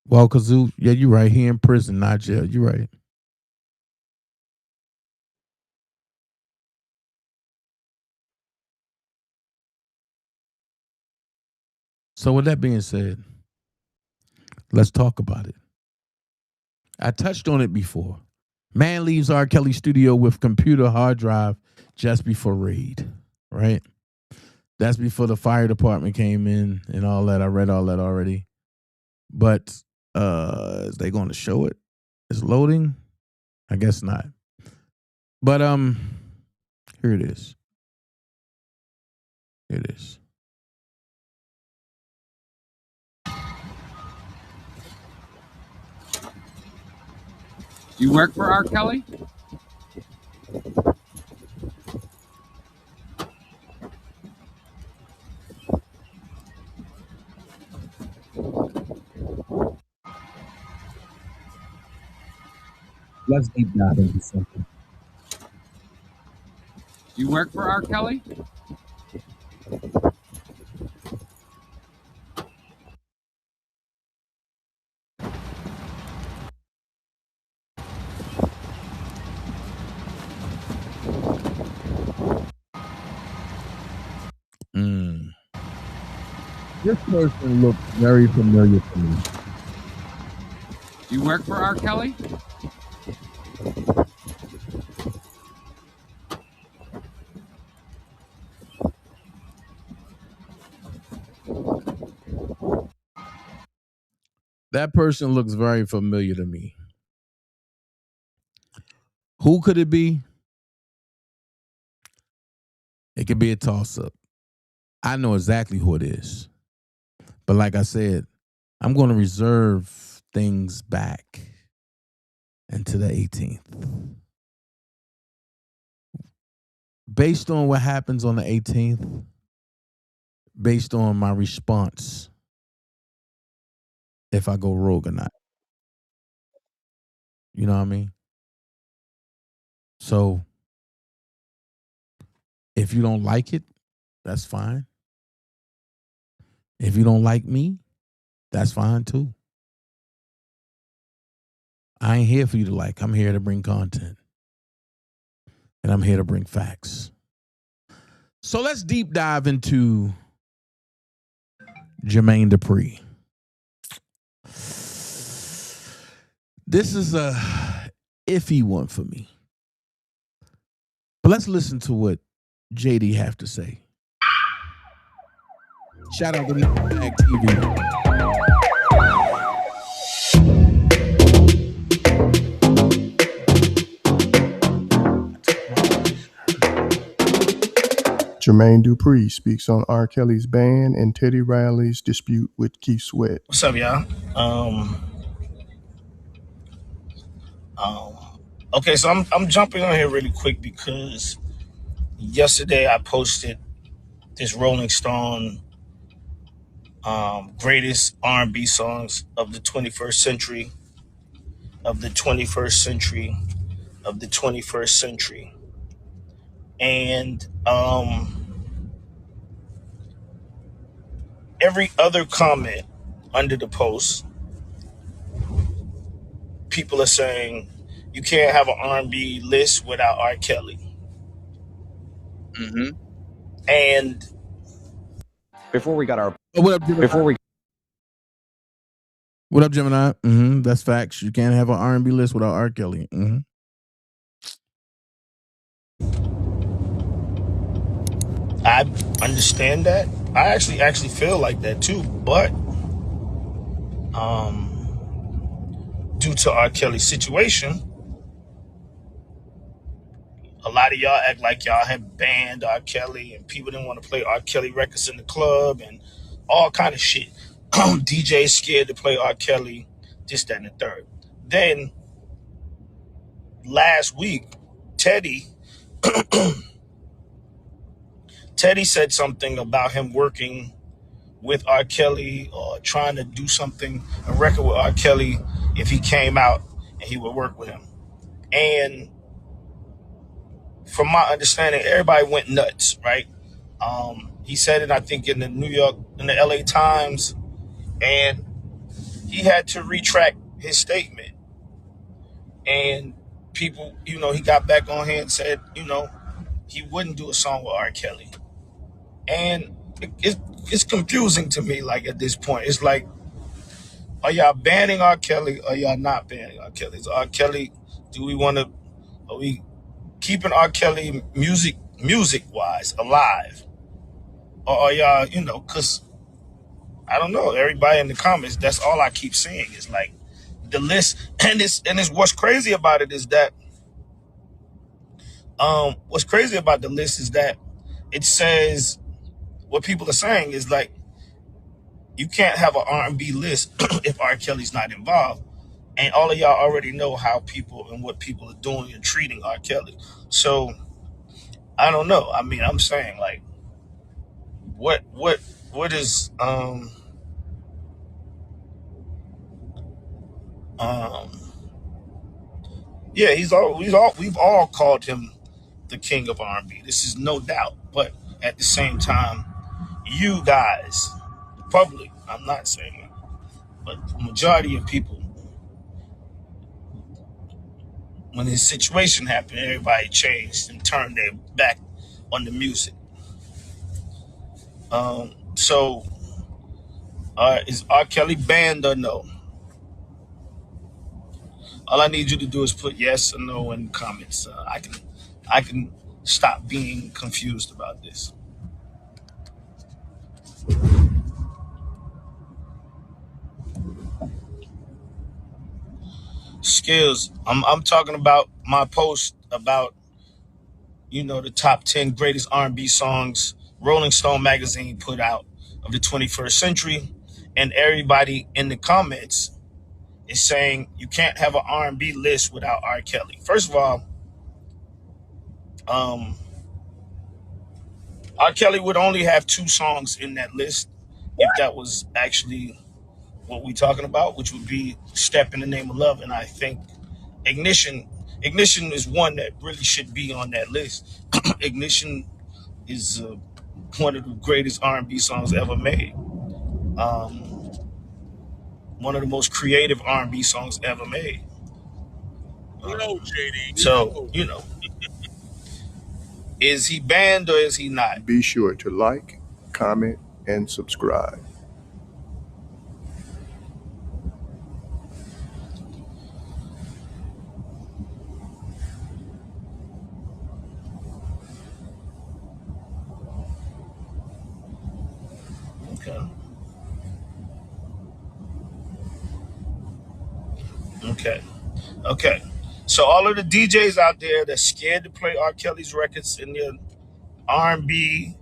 Well, Kazoo, yeah, you're right. He in prison, not jail. You're right. So with that being said, let's talk about it. I touched on it before. Man leaves R. Kelly studio with computer hard drive just before raid, right? That's before the fire department came in and all that. I read all that already. But is they going to show it? It's loading? I guess not. But here it is. Here it is. You work for R. Kelly? Let's deep dive into something. You work for R. Kelly? This person looks very familiar to me. You work for R. Kelly? That person looks very familiar to me. Who could it be? It could be a toss-up. I know exactly who it is. But like I said, I'm going to reserve things back until the 18th. Based on what happens on the 18th, based on my response, if I go rogue or not. You know what I mean? So if you don't like it, that's fine. If you don't like me, that's fine too. I ain't here for you to like. I'm here to bring content. And I'm here to bring facts. So let's deep dive into Jermaine Dupri. This is a iffy one for me. But let's listen to what JD have to say. Shout out to Mag TV. Jermaine Dupri speaks on R. Kelly's ban and Teddy Riley's dispute with Keith Sweat. What's up, y'all? Okay, so I'm jumping on here really quick because yesterday I posted this Rolling Stone greatest R&B songs of the 21st century, and every other comment under the post, people are saying you can't have an R&B list without R. Kelly. Mm-hmm. And Before we got our what up, Gemini? What up, Gemini? Mm-hmm. That's facts. You can't have an R&B list without R. Kelly. Mm-hmm. I understand that. I actually feel like that too, but due to R. Kelly's situation, a lot of y'all act like y'all had banned R. Kelly and people didn't want to play R. Kelly records in the club and all kind of shit. DJs scared to play R. Kelly, this, that, and the third. Then last week, Teddy said something about him working with R. Kelly or trying to do something, a record with R. Kelly, if he came out and he would work with him. And from my understanding, everybody went nuts, right? He said it, I think, in the LA Times, and he had to retract his statement. And people, he got back on here and said, he wouldn't do a song with R. Kelly. And it's confusing to me, like, at this point. It's like, are y'all banning R. Kelly or y'all not banning R. Kelly? Is R. Kelly, are we keeping R. Kelly music-wise alive? Or are y'all, you know, because I don't know, everybody in the comments, that's all I keep seeing is like the list. And it's what's crazy about it is that what's crazy about the list is that it says what people are saying is like you can't have an R&B list if R. Kelly's not involved. And all of y'all already know how people and what people are doing and treating R. Kelly. So I don't know. I mean, I'm saying like what is um yeah, we've all called him the king of R&B. This is no doubt. But at the same time, you guys, the public, I'm not saying that, but the majority of people, when his situation happened, everybody changed and turned their back on the music. So is R. Kelly banned or no? All I need you to do is put yes or no in the comments. I can stop being confused about this. Skills. I'm talking about my post about, you know, the top 10 greatest R&B songs Rolling Stone magazine put out of the 21st century, and everybody in the comments is saying you can't have an R&B list without R. Kelly. First of all, R. Kelly would only have 2 songs in that list if that was actually what we're talking about, which would be Step in the Name of Love, and I think Ignition. Ignition is one that really should be on that list. Ignition is one of the greatest R&B songs ever made. One of the most creative R&B songs ever made. So, you know, is he banned or is he not? Be sure to like, comment, and subscribe. Okay. Okay. Okay. So all of the DJs out there that's scared to play R. Kelly's records in their R&B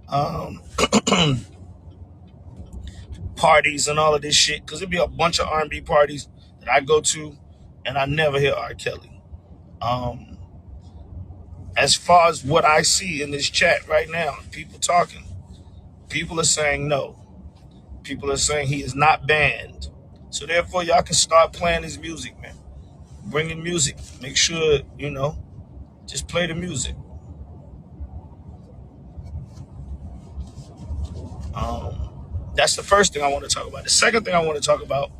um, parties and all of this shit, because there'd be a bunch of R&B parties that I go to, and I never hear R. Kelly. As far as what I see in this chat right now, people talking, people are saying no. People are saying he is not banned. So therefore, y'all can start playing his music, man. Bring in music. Make sure, you know, just play the music. That's the first thing I want to talk about. The second thing I want to talk about.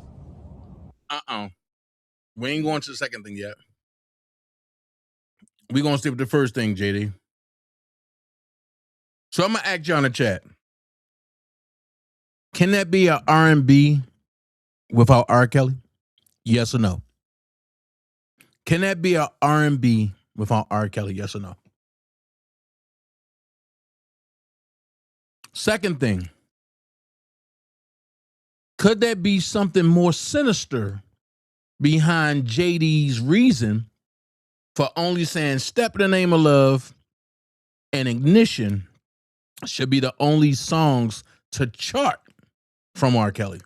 We ain't going to the second thing yet. We're going to stick with the first thing, JD. So I'm going to ask you on the chat. Can that be an R&B without R. Kelly? Yes or no? Can that be an R&B without R. Kelly? Yes or no? Second thing. Could there be something more sinister behind JD's reason for only saying Step in the Name of Love and Ignition should be the only songs to chart from R. Kelly?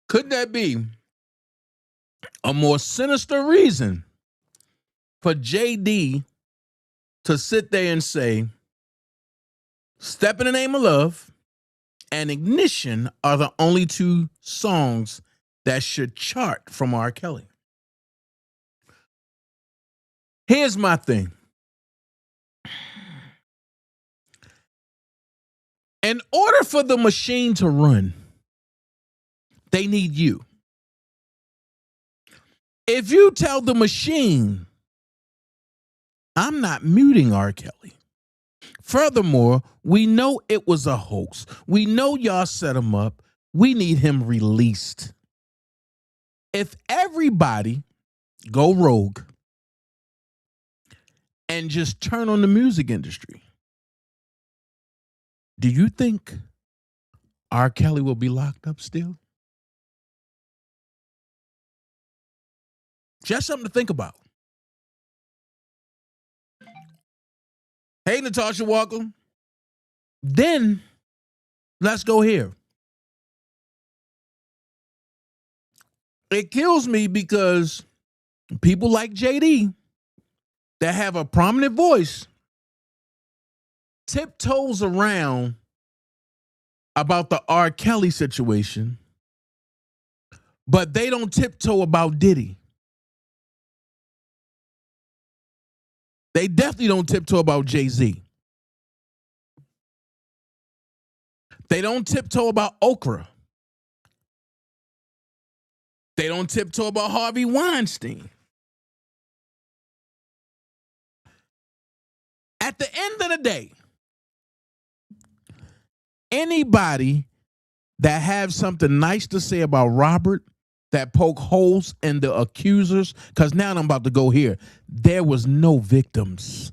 Could that be a more sinister reason for JD to sit there and say Step in the Name of Love and Ignition are the only 2 songs that should chart from R. Kelly? Here's my thing. In order for the machine to run, they need you. If you tell the machine, I'm not muting R. Kelly. Furthermore, we know it was a hoax. We know y'all set him up. We need him released. If everybody go rogue and just turn on the music industry, do you think R. Kelly will be locked up still? Just something to think about. Hey, Natasha Walker. Then let's go here. It kills me because people like JD that have a prominent voice tiptoes around about the R. Kelly situation, but they don't tiptoe about Diddy. They definitely don't tiptoe about Jay-Z. They don't tiptoe about Okra. They don't tiptoe about Harvey Weinstein. At the end of the day, anybody that have something nice to say about Robert, that poke holes in the accusers, because now I'm about to go here. There was no victims.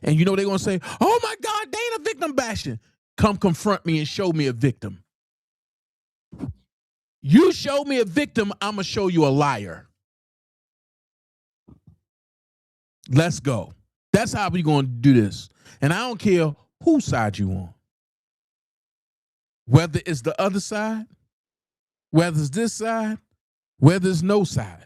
And you know they're going to say, oh my God, they ain't a victim bashing. Come confront me and show me a victim. You show me a victim, I'm going to show you a liar. Let's go. That's how we're going to do this. And I don't care whose side you on. Whether it's the other side, whether it's this side, whether it's no side.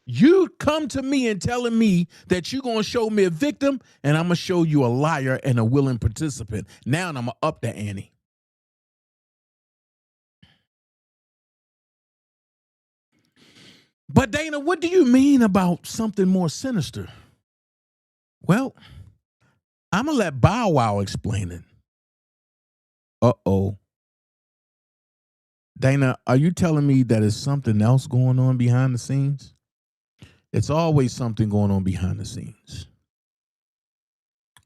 You come to me and telling me that you're going to show me a victim, and I'm going to show you a liar and a willing participant. Now I'm going to up the ante. But Dana, what do you mean about something more sinister? Well, I'm going to let Bow Wow explain it. Uh-oh. Dana, are you telling me that there's something else going on behind the scenes? It's always something going on behind the scenes.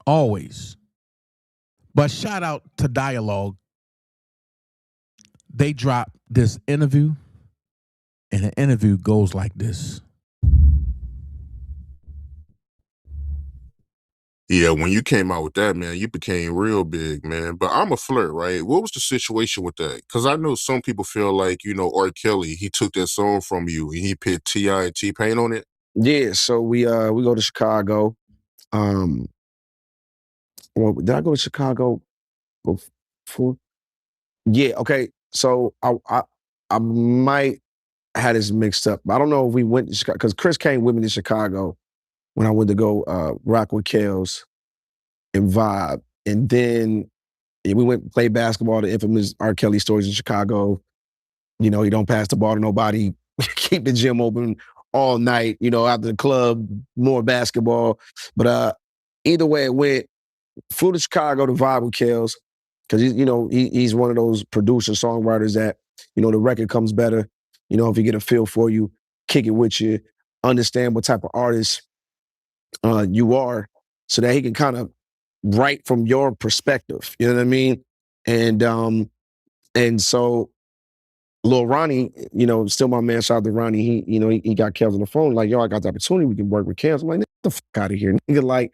Always. But shout out to Dialogue. They dropped this interview, and the interview goes like this. Yeah, when you came out with that, man, you became real big, man. But I'm a flirt, right? What was the situation with that? Because I know some people feel like, R. Kelly, he took that song from you and he put T.I. and T-Pain on it. Yeah, so we go to Chicago. Well, did I go to Chicago before? Yeah, okay. So I might have this mixed up. I don't know if we went to Chicago because Chris came with me to Chicago when I went to go rock with Kels and vibe. And then we went and played basketball, the infamous R. Kelly stories in Chicago. He don't pass the ball to nobody, keep the gym open all night, after the club, more basketball. But either way it went, flew to Chicago to vibe with Kels because he's one of those producer songwriters that, the record comes better, if you get a feel for you, kick it with you, understand what type of artist you are so that he can kind of write from your perspective. You know what I mean? And so Lil Ronnie, still my man, shout out to Ronnie. He got Kels on the phone, like, yo, I got the opportunity. We can work with Kels. I'm like, get the fuck out of here. Nigga, like,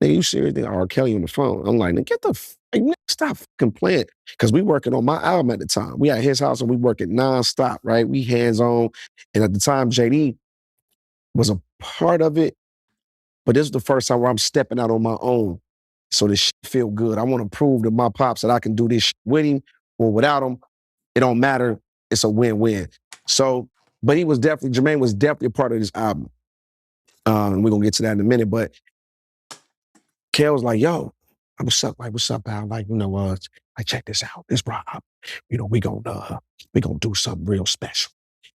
nigga, you serious? Nigga, R. Kelly on the phone. I'm like, get the nigga, stop fucking playing. Because we working on my album at the time. We at his house and we working nonstop, right? We hands on. And at the time, JD was a part of it. But this is the first time where I'm stepping out on my own. So this shit feel good. I want to prove to my pops that I can do this shit with him or without him. It don't matter. It's a win-win. So, but Jermaine was definitely a part of this album. And we're going to get to that in a minute. But Kel was like, yo, what's up? Like, what's up, Al? Like, like, check this out. This Rob, we gonna do something real special.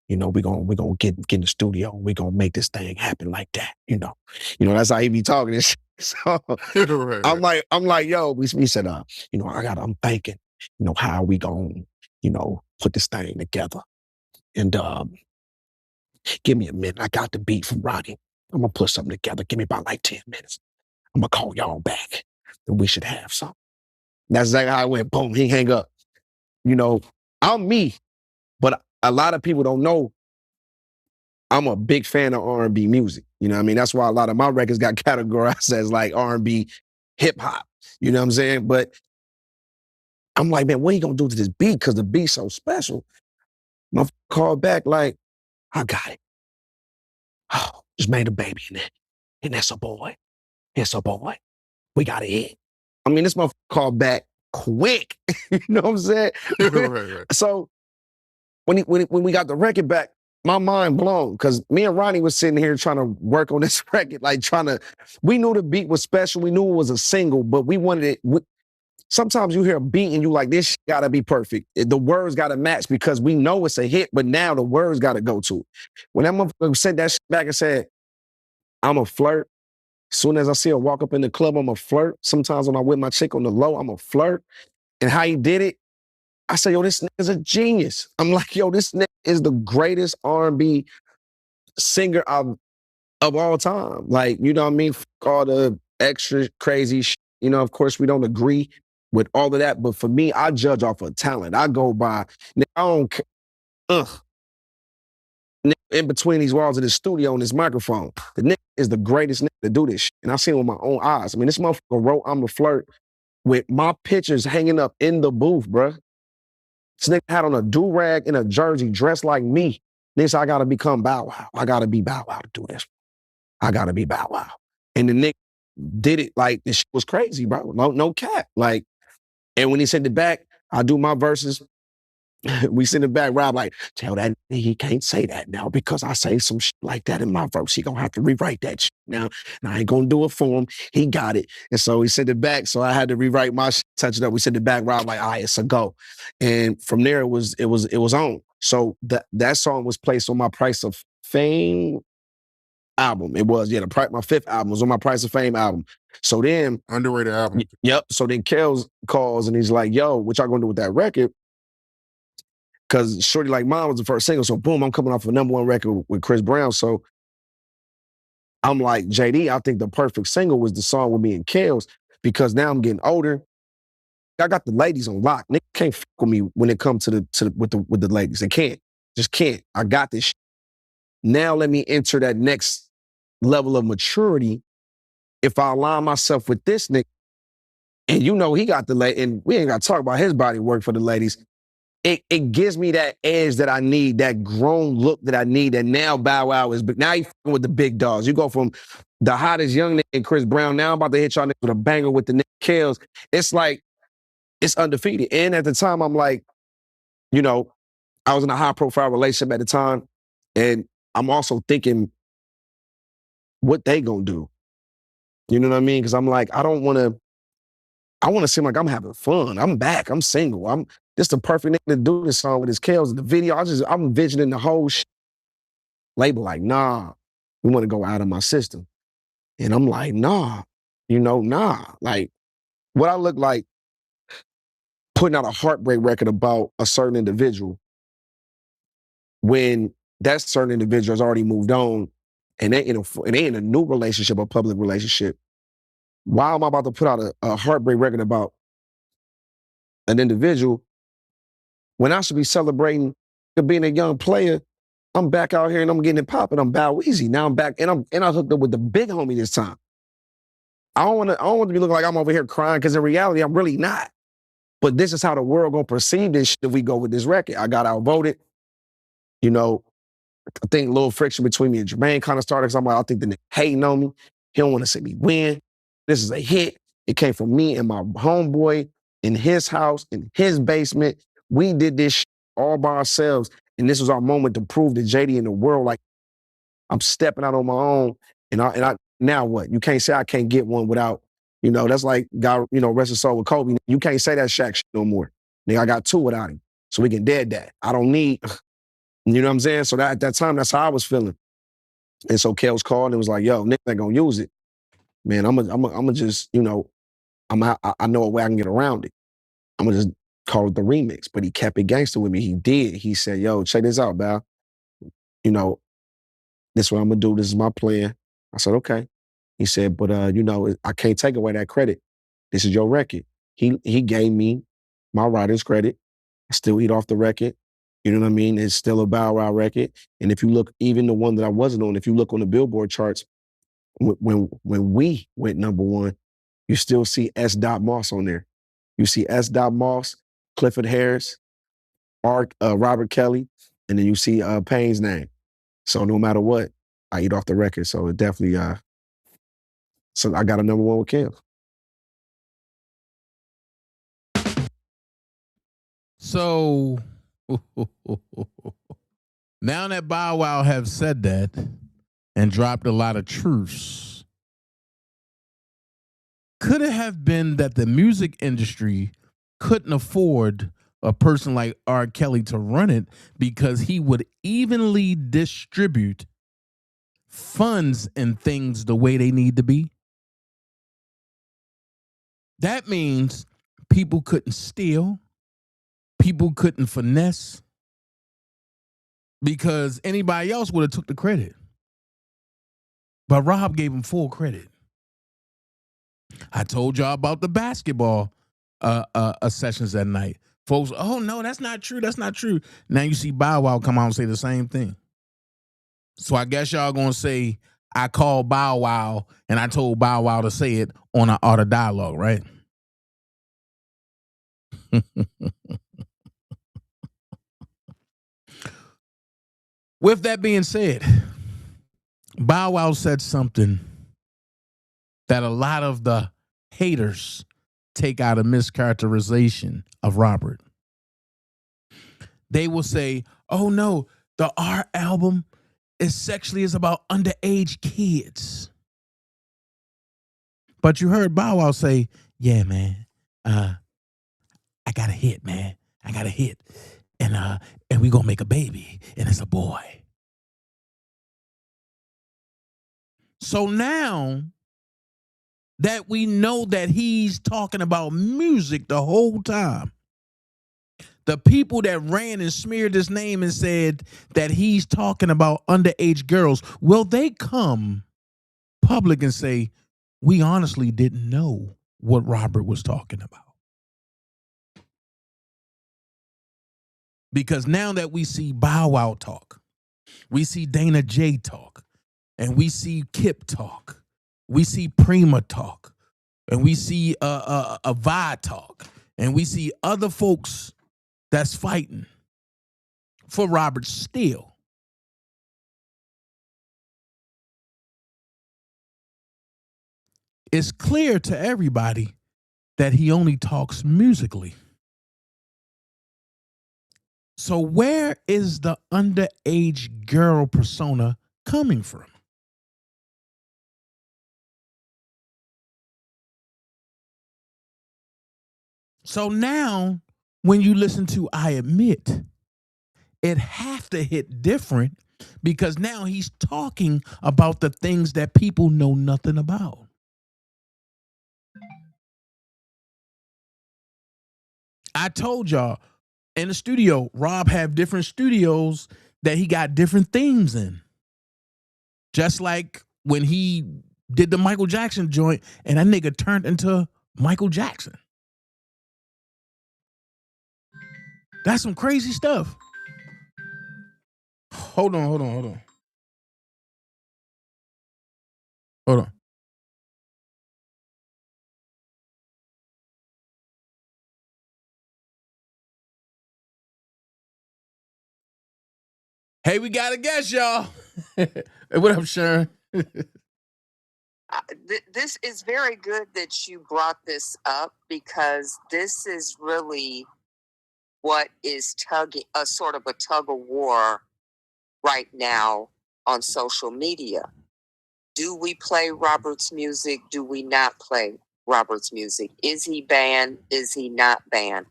We gonna get in the studio. We gonna make this thing happen like that. That's how he be talking this shit. So Right. I'm like, yo, we said, I'm thinking, how we gonna, put this thing together. And give me a minute. I got the beat from Ronnie. I'm gonna put something together. Give me about like 10 minutes. I'm gonna call y'all back. And we should have something. That's exactly how it went. Boom, he hang up. I'm me, but a lot of people don't know I'm a big fan of R&B music. You know what I mean? That's why a lot of my records got categorized as like R&B, hip hop. You know what I'm saying? But I'm like, man, what are you gonna do to this beat? Because the beat's so special. My called back like, I got it. Oh, just made a baby in it. And that's a boy. It's a boy. We got it hit. I mean, this motherfucker called back quick. You know what I'm saying? Right. So when we got the record back, my mind blown, because me and Ronnie was sitting here trying to work on this record, like we knew the beat was special, we knew it was a single, but we wanted it. Sometimes you hear a beat and you like, this shit gotta be perfect. The words gotta match because we know it's a hit, but now the words gotta go to it. When that motherfucker sent that shit back and said, I'm a flirt. As soon as I see her walk up in the club, I'm a flirt. Sometimes when I with my chick on the low, I'm a flirt. And how he did it, I say, yo, this nigga's a genius. I'm like, yo, this nigga is the greatest R&B singer of all time. Like, you know what I mean? Fuck all the extra crazy shit. You know, of course, we don't agree with all of that. But for me, I judge off of talent. I go by, I don't care. In between these walls of this studio and this microphone, the nigga is the greatest nigga to do this shit. And I've seen it with my own eyes. I mean, this motherfucker wrote I'm a Flirt with my pictures hanging up in the booth, bruh. This nigga had on a do-rag and a jersey dressed like me. This, I gotta become Bow Wow. I gotta be Bow Wow to do this. I gotta be Bow Wow. And the nigga did it like this shit was crazy, bro. No cap. Like, and when he sent it back, I do my verses. We send it back, Rob, like, tell that he can't say that now because I say some shit like that in my verse. He gonna have to rewrite that shit now. And I ain't gonna do it for him. He got it. And so he sent it back. So I had to rewrite my shit, touch it up. We sent it back, Rob, like, all right, it's a go. And from there, it was on. So that song was placed on my Price of Fame album. It was, yeah, my fifth album was on my Price of Fame album. So then, underrated album. Yep. So then Kels calls and he's like, yo, what y'all gonna do with that record? Because Shorty Like Mine was the first single. So boom, I'm coming off a #1 record with Chris Brown. So I'm like, JD, I think the perfect single was the song with me and Kels because now I'm getting older. I got the ladies on lock. Nigga can't fuck with me when it comes with the ladies. They can't. Just can't. I got this shit. Now let me enter that next level of maturity. If I align myself with this nigga, and you know he got the lady, and we ain't got to talk about his body work for the ladies. It gives me that edge that I need, that grown look that I need, and now Bow Wow is, but now you fucking with the big dogs. You go from the hottest young nigga and Chris Brown, now I'm about to hit y'all niggas with a banger with the Nick Kills. It's like, it's undefeated. And at the time, I'm like, you know, I was in a high profile relationship at the time, and I'm also thinking what they gonna do. You know what I mean? Because I'm like, I want to seem like I'm having fun. I'm back. I'm single. This the perfect nigga to do this song with his Kels. The video, I'm envisioning the whole label like, nah, we want to go out of my system. And I'm like, nah, nah. Like, what I look like putting out a heartbreak record about a certain individual when that certain individual has already moved on and they in a new relationship, a public relationship. Why am I about to put out a heartbreak record about an individual when I should be celebrating being a young player? I'm back out here and I'm getting it popping. I'm Bow Weezy. Now I'm back and I hooked up with the big homie this time. I don't want to be looking like I'm over here crying because in reality, I'm really not. But this is how the world gonna perceive this shit if we go with this record. I got outvoted. You know, I think a little friction between me and Jermaine kind of started because I'm like, I think the nigga hating on me. He don't want to see me win. This is a hit. It came from me and my homeboy in his house, in his basement. We did this shit all by ourselves. And this was our moment to prove to JD in the world, like, I'm stepping out on my own. And I now what? You can't say I can't get one without, that's like God, rest his soul with Kobe. You can't say that Shaq shit no more. Nigga, I got 2 without him. So we can dead that. I don't need, you know what I'm saying? So at that time, that's how I was feeling. And so Kels called and was like, yo, Nick ain't gonna use it. Man, I'm gonna just, I know a way I can get around it. I'm gonna just call it the remix. But he kept it gangster with me. He did. He said, yo, check this out, Val. This is what I'm gonna do. This is my plan. I said, okay. He said, but I can't take away that credit. This is your record. He gave me my writer's credit. I still eat off the record. You know what I mean? It's still a Bow Wow record. And if you look, even the one that I wasn't on, if you look on the Billboard charts, when we went number one, you still see S. Moss on there. You see S. Moss, Clifford Harris, Robert Kelly, and then you see Payne's name. So no matter what, I eat off the record. So it definitely, so I got a number one with Kev. So now that Bow Wow have said that and dropped a lot of truths, could it have been that the music industry couldn't afford a person like R. Kelly to run it because he would evenly distribute funds and things the way they need to be? That means people couldn't steal, people couldn't finesse, because anybody else would have took the credit. But Rob gave him full credit. I told y'all about the basketball sessions that night. Folks, oh no, that's not true. That's not true. Now you see Bow Wow come out and say the same thing. So I guess y'all gonna say I called Bow Wow and I told Bow Wow to say it on our Art of Dialogue, right? With that being said, Bow Wow said something that a lot of the haters take out a mischaracterization of Robert. They will say, oh no, the R album is about underage kids. But you heard Bow Wow say, yeah, man, I got a hit, man. I got a hit. And we gonna make a baby, and it's a boy. So now that we know that he's talking about music the whole time, the people that ran and smeared his name and said that he's talking about underage girls, will they come public and say, we honestly didn't know what Robert was talking about? Because now that we see Bow Wow talk, we see Dana J talk, and we see Kip talk, we see Prima talk, and we see Avad talk, and we see other folks that's fighting for Robert still. It's clear to everybody that he only talks musically. So where is the underage girl persona coming from? So now when you listen to I Admit, it have to hit different because now he's talking about the things that people know nothing about. I told y'all in the studio, Rob have different studios that he got different themes in. Just like when he did the Michael Jackson joint and that nigga turned into Michael Jackson. That's some crazy stuff. Hold on. Hold on. Hey, we got a guest, y'all. Hey, what up, Sharon? This is very good that you brought this up because this is really what is a sort of a tug of war right now on social media. Do we play Robert's music? Do we not play Robert's music? Is he banned? Is he not banned?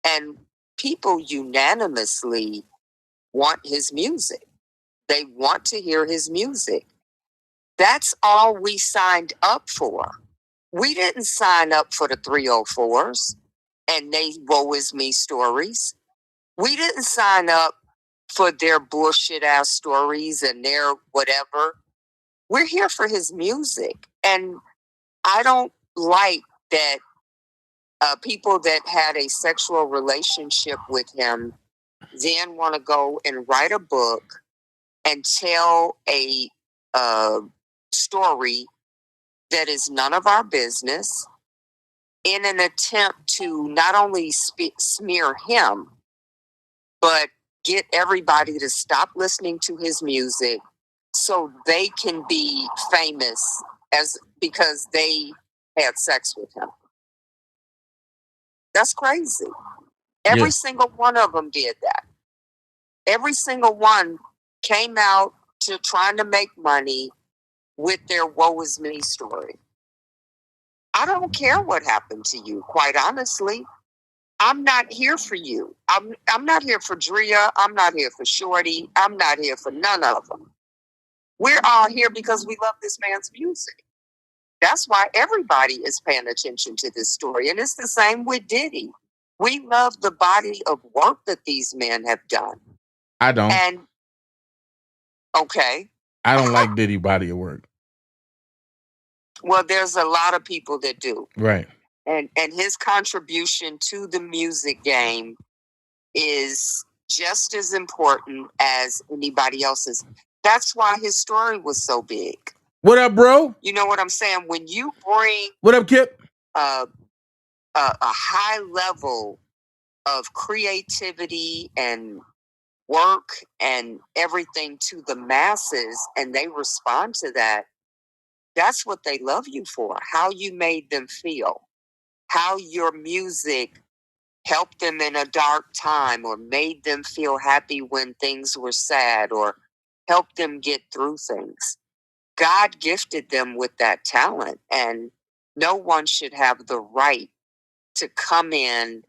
And people unanimously want his music. They want to hear his music. That's all we signed up for. We didn't sign up for the 304s and they woe is me stories. We didn't sign up for their bullshit ass stories and their whatever. We're here for his music. And I don't like that people that had a sexual relationship with him then want to go and write a book and tell a story that is none of our business in an attempt to not only smear him, but get everybody to stop listening to his music so they can be famous because they had sex with him. That's crazy. Every single one of them did that. Every single one came out to trying to make money with their woe is me story. I don't care what happened to you, quite honestly. I'm not here for you. I'm not here for Drea. I'm not here for Shorty. I'm not here for none of them. We're all here because we love this man's music. That's why everybody is paying attention to this story. And it's the same with Diddy. We love the body of work that these men have done. I don't. And okay. I don't like Diddy body of work. Well, there's a lot of people that do. Right. And his contribution to the music game is just as important as anybody else's. That's why his story was so big. What up, bro? You know what I'm saying? When you bring what up, Kip? A high level of creativity and work and everything to the masses, and they respond to that, that's what they love you for. How you made them feel, how your music helped them in a dark time or made them feel happy when things were sad or helped them get through things. God gifted them with that talent, and no one should have the right to come in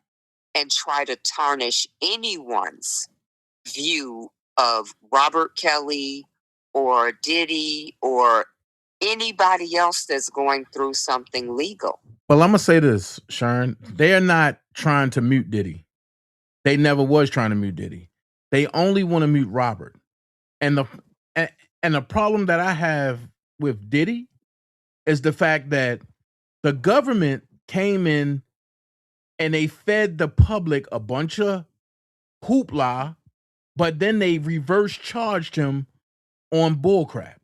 and try to tarnish anyone's view of Robert Kelly or Diddy or anybody else that's going through something legal. Well, I'm going to say this, Sharon. They're not trying to mute Diddy. They never was trying to mute Diddy. They only want to mute Robert. And the problem that I have with Diddy is the fact that the government came in and they fed the public a bunch of hoopla, but then they reverse charged him on bullcrap.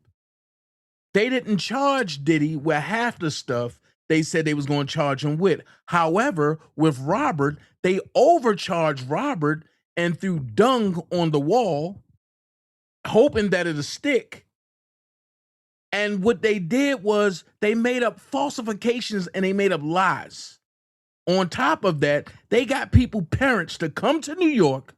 They didn't charge Diddy with half the stuff they said they was going to charge him with. However, with Robert, they overcharged Robert and threw dung on the wall, hoping that it'll stick. And what they did was they made up falsifications and they made up lies. On top of that, they got parents to come to New York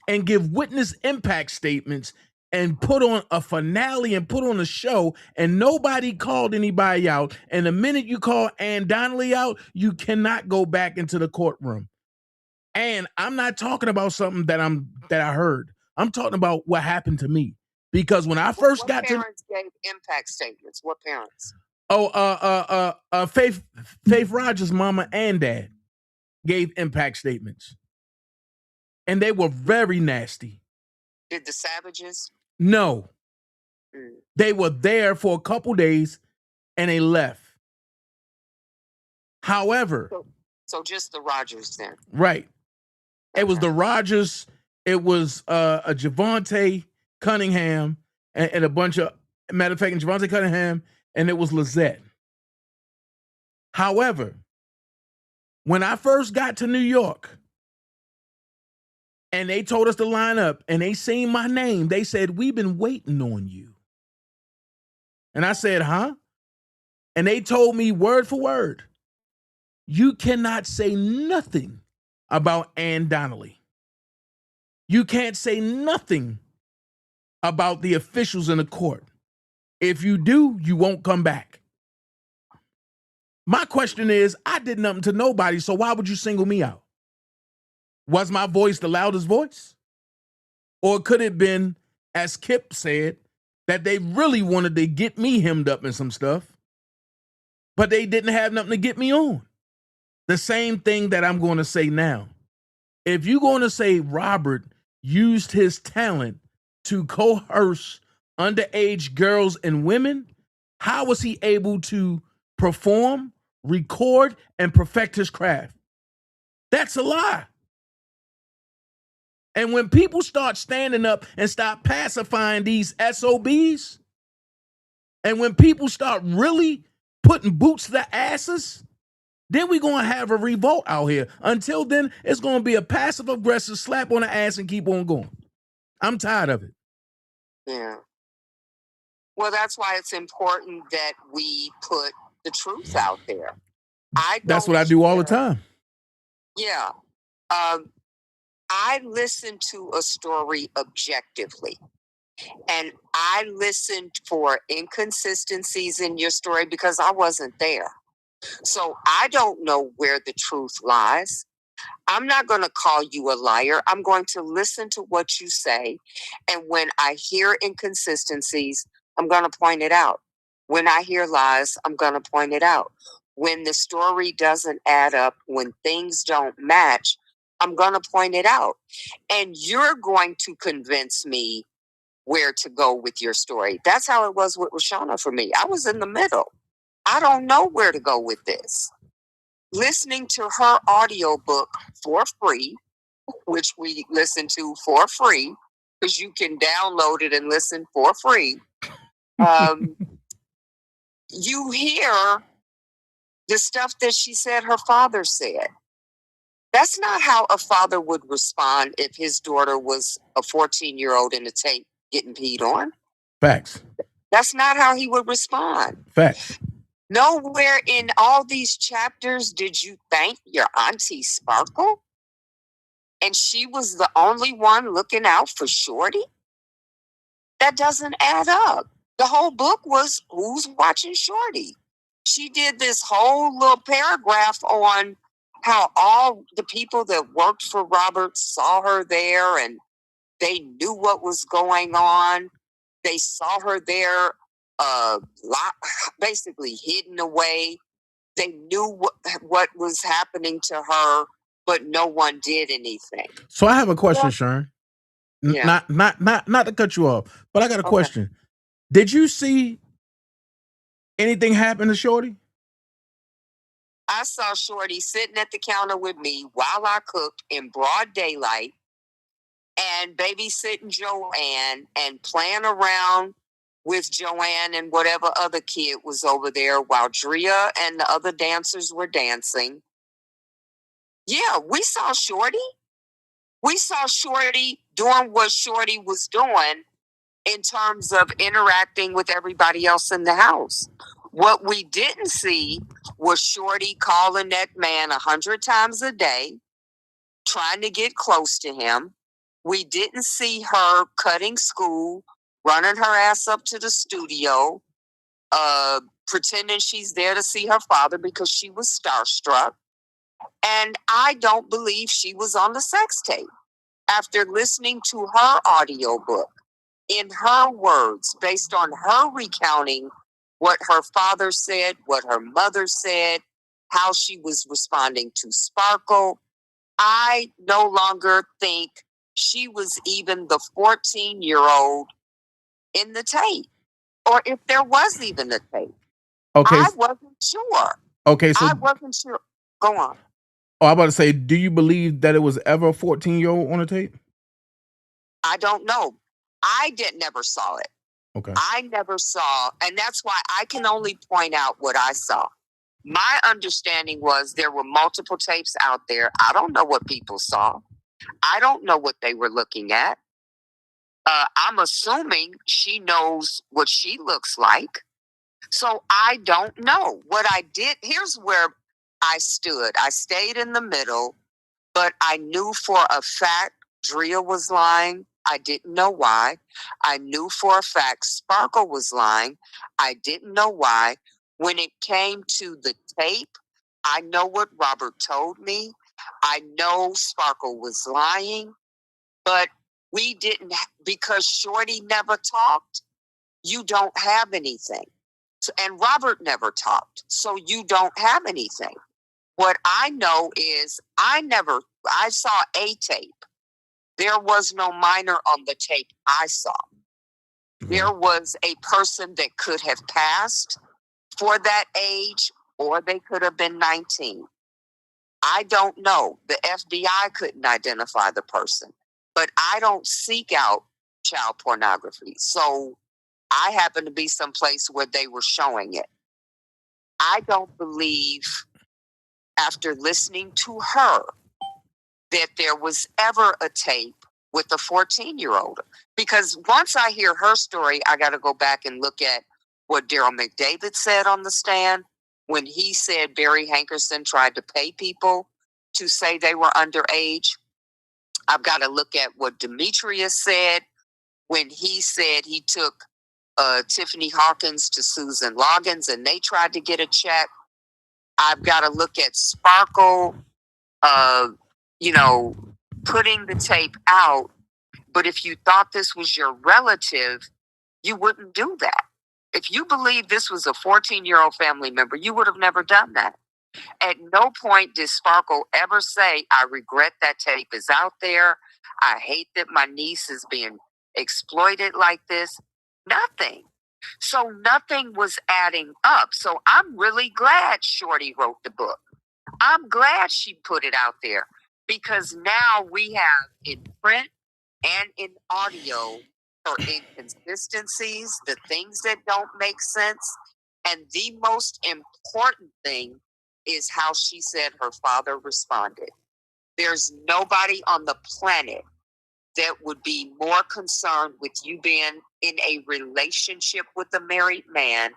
and give witness impact statements and put on a finale and put on a show, and nobody called anybody out. And the minute you call Ann Donnelly out, you cannot go back into the courtroom. And I'm not talking about something that I heard. I'm talking about what happened to me. Because when I first got to— What parents gave impact statements? What parents? Faith Rogers' mama and dad gave impact statements. And they were very nasty. Did the Savages? No. They were there for a couple days and they left. However. So just the Rogers then. Right. It was the Rogers. It was a Javante Cunningham and a bunch of, matter of fact, Javante Cunningham, and it was Lizette. However, when I first got to New York and they told us to line up and they seen my name, they said, "We've been waiting on you." And I said, "Huh?" And they told me word for word, "You cannot say nothing about Ann Donnelly. You can't say nothing about the officials in the court. If you do, you won't come back." My question is, I did nothing to nobody, so why would you single me out? Was my voice the loudest voice? Or could it have been, as Kip said, that they really wanted to get me hemmed up in some stuff, but they didn't have nothing to get me on? The same thing that I'm going to say now. If you're going to say Robert used his talent to coerce underage girls and women, how was he able to perform, record, and perfect his craft? That's a lie. And when people start standing up and start pacifying these SOBs, and when people start really putting boots to the asses, then we're going to have a revolt out here. Until then, it's going to be a passive-aggressive slap on the ass and keep on going. I'm tired of it. Yeah. Well, that's why it's important that we put the truth out there. That's what I do all the time. Yeah. I listen to a story objectively. And I listened for inconsistencies in your story because I wasn't there. So I don't know where the truth lies. I'm not going to call you a liar. I'm going to listen to what you say. And when I hear inconsistencies, I'm going to point it out. When I hear lies, I'm going to point it out. When the story doesn't add up, when things don't match, I'm going to point it out. And you're going to convince me where to go with your story. That's how it was with Rashana for me. I was in the middle. I don't know where to go with this. Listening to her audiobook for free, which we listen to for free, because you can download it and listen for free. You hear the stuff that she said her father said. That's not how a father would respond if his daughter was a 14-year-old in a tape getting peed on. Facts. That's not how he would respond. Facts. Nowhere in all these chapters did you thank your auntie Sparkle? And she was the only one looking out for Shorty? That doesn't add up. The whole book was who's watching Shorty? She did this whole little paragraph on how all the people that worked for Robert saw her there and they knew what was going on. They saw her there basically hidden away. They knew what was happening to her, but no one did anything. So I have a question, Sharon. Yeah. Not to cut you off, but I got a question. Did you see anything happen to Shorty? I saw Shorty sitting at the counter with me while I cooked in broad daylight and babysitting Joanne and playing around with Joanne and whatever other kid was over there while Drea and the other dancers were dancing. Yeah, we saw Shorty. We saw Shorty doing what Shorty was doing in terms of interacting with everybody else in the house. What we didn't see was Shorty calling that man 100 times a day, trying to get close to him. We didn't see her cutting school, running her ass up to the studio, pretending she's there to see her father because she was starstruck. And I don't believe she was on the sex tape. After listening to her audiobook, in her words, based on her recounting what her father said, what her mother said, how she was responding to Sparkle, I no longer think she was even the 14-year-old in the tape, or if there was even a tape. Okay. I wasn't sure. Okay, so I wasn't sure. Go on. Oh, I'm about to say, do you believe that it was ever a 14-year-old on the tape? I don't know. Never saw it. Okay. I never saw, and that's why I can only point out what I saw. My understanding was there were multiple tapes out there. I don't know what people saw. I don't know what they were looking at. I'm assuming she knows what she looks like. So I don't know. What I did, here's where I stood. I stayed in the middle, but I knew for a fact Drea was lying. I didn't know why. I knew for a fact Sparkle was lying. I didn't know why. When it came to the tape, I know what Robert told me. I know Sparkle was lying, but we didn't, because Shorty never talked, you don't have anything. And Robert never talked, so you don't have anything. What I know is I saw a tape. There was no minor on the tape I saw. There was a person that could have passed for that age, or they could have been 19. I don't know. The FBI couldn't identify the person. but I don't seek out child pornography. So I happen to be someplace where they were showing it. I don't believe, after listening to her, that there was ever a tape with a 14-year-old. Because once I hear her story, I got to go back and look at what Daryl McDavid said on the stand when he said Barry Hankerson tried to pay people to say they were underage. I've got to look at what Demetrius said when he said he took Tiffany Hawkins to Susan Loggins and they tried to get a check. I've got to look at Sparkle, putting the tape out. But if you thought this was your relative, you wouldn't do that. If you believe this was a 14-year-old family member, you would have never done that. At no point did Sparkle ever say, I regret that tape is out there. I hate that my niece is being exploited like this. Nothing. So nothing was adding up. So I'm really glad Shorty wrote the book. I'm glad she put it out there because now we have in print and in audio her inconsistencies, the things that don't make sense. And the most important thing is how she said her father responded. There's nobody on the planet that would be more concerned with you being in a relationship with a married man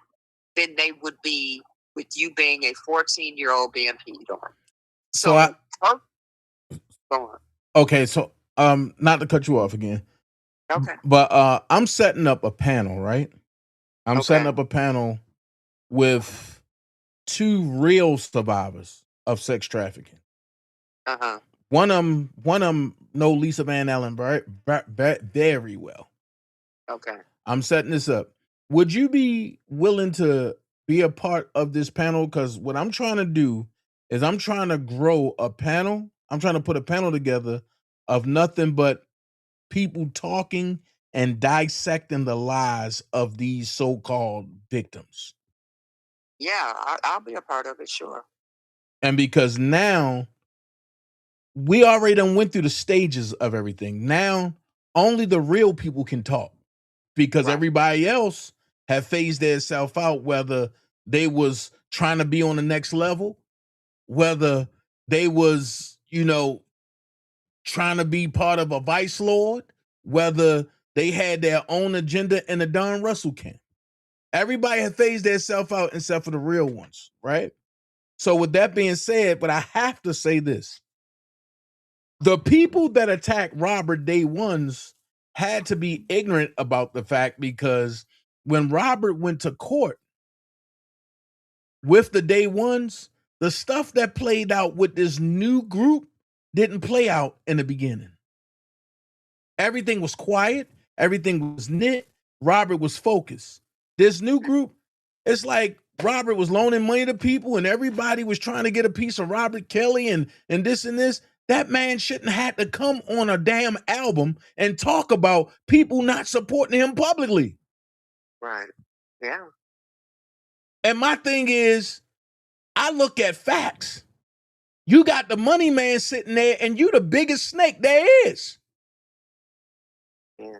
than they would be with you being a 14-year-old being peed on. So, go on. Okay, so not to cut you off again. Okay. But I'm setting up a panel, right? I'm setting up a panel with 2 real survivors of sex trafficking. Uh-huh. One of them know Lisa Van Allen very well. Okay. I'm setting this up. Would you be willing to be a part of this panel? Because what I'm trying to do is I'm trying to grow a panel. I'm trying to put a panel together of nothing but people talking and dissecting the lies of these so-called victims. Yeah, I'll be a part of it, sure. And because now we already done went through the stages of everything. Now only the real people can talk because everybody else have phased themselves out, whether they was trying to be on the next level, whether they was, trying to be part of a vice lord, whether they had their own agenda in the Don Russell camp. Everybody had phased themselves out except for the real ones, right? So with that being said, but I have to say this. The people that attacked Robert day ones had to be ignorant about the fact because when Robert went to court with the day ones, the stuff that played out with this new group didn't play out in the beginning. Everything was quiet. Everything was knit. Robert was focused. This new group, it's like Robert was loaning money to people and everybody was trying to get a piece of Robert Kelly and this and this. That man shouldn't have to come on a damn album and talk about people not supporting him publicly. Right. Yeah. And my thing is, I look at facts. You got the money man sitting there and you the biggest snake there is. Yeah.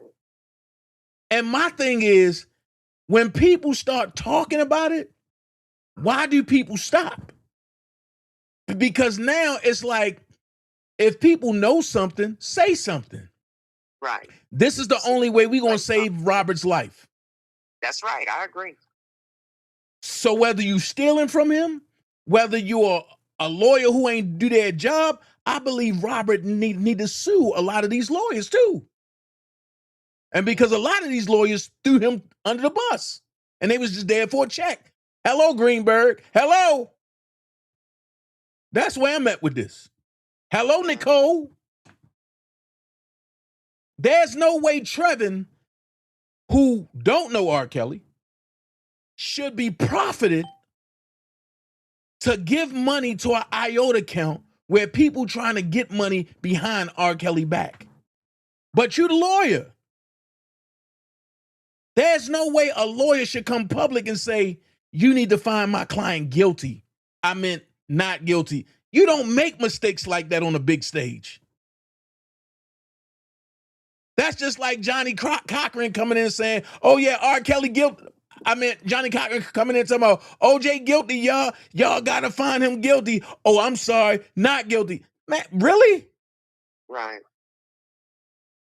And my thing is, when people start talking about it, why do people stop? Because now it's like, if people know something, say something. Right. This is the only way we're going to save Robert's life. That's right. I agree. So whether you stealing from him, whether you're a lawyer who ain't do their job, I believe Robert need to sue a lot of these lawyers too. And because a lot of these lawyers threw him under the bus and they was just there for a check. Hello, Greenberg. Hello. That's where I'm at with this. Hello, Nicole. There's no way Trevin, who don't know R. Kelly, should be profited to give money to an IOTA account where people trying to get money behind R. Kelly back. But you the lawyer. There's no way a lawyer should come public and say, you need to find my client guilty. I meant not guilty. You don't make mistakes like that on a big stage. That's just like Johnny Cochran coming in and saying, "Oh yeah, R. Kelly guilty." I mean, Johnny Cochran coming in talking about OJ guilty, y'all. Y'all gotta find him guilty. Oh, I'm sorry, not guilty. Man, really? Right.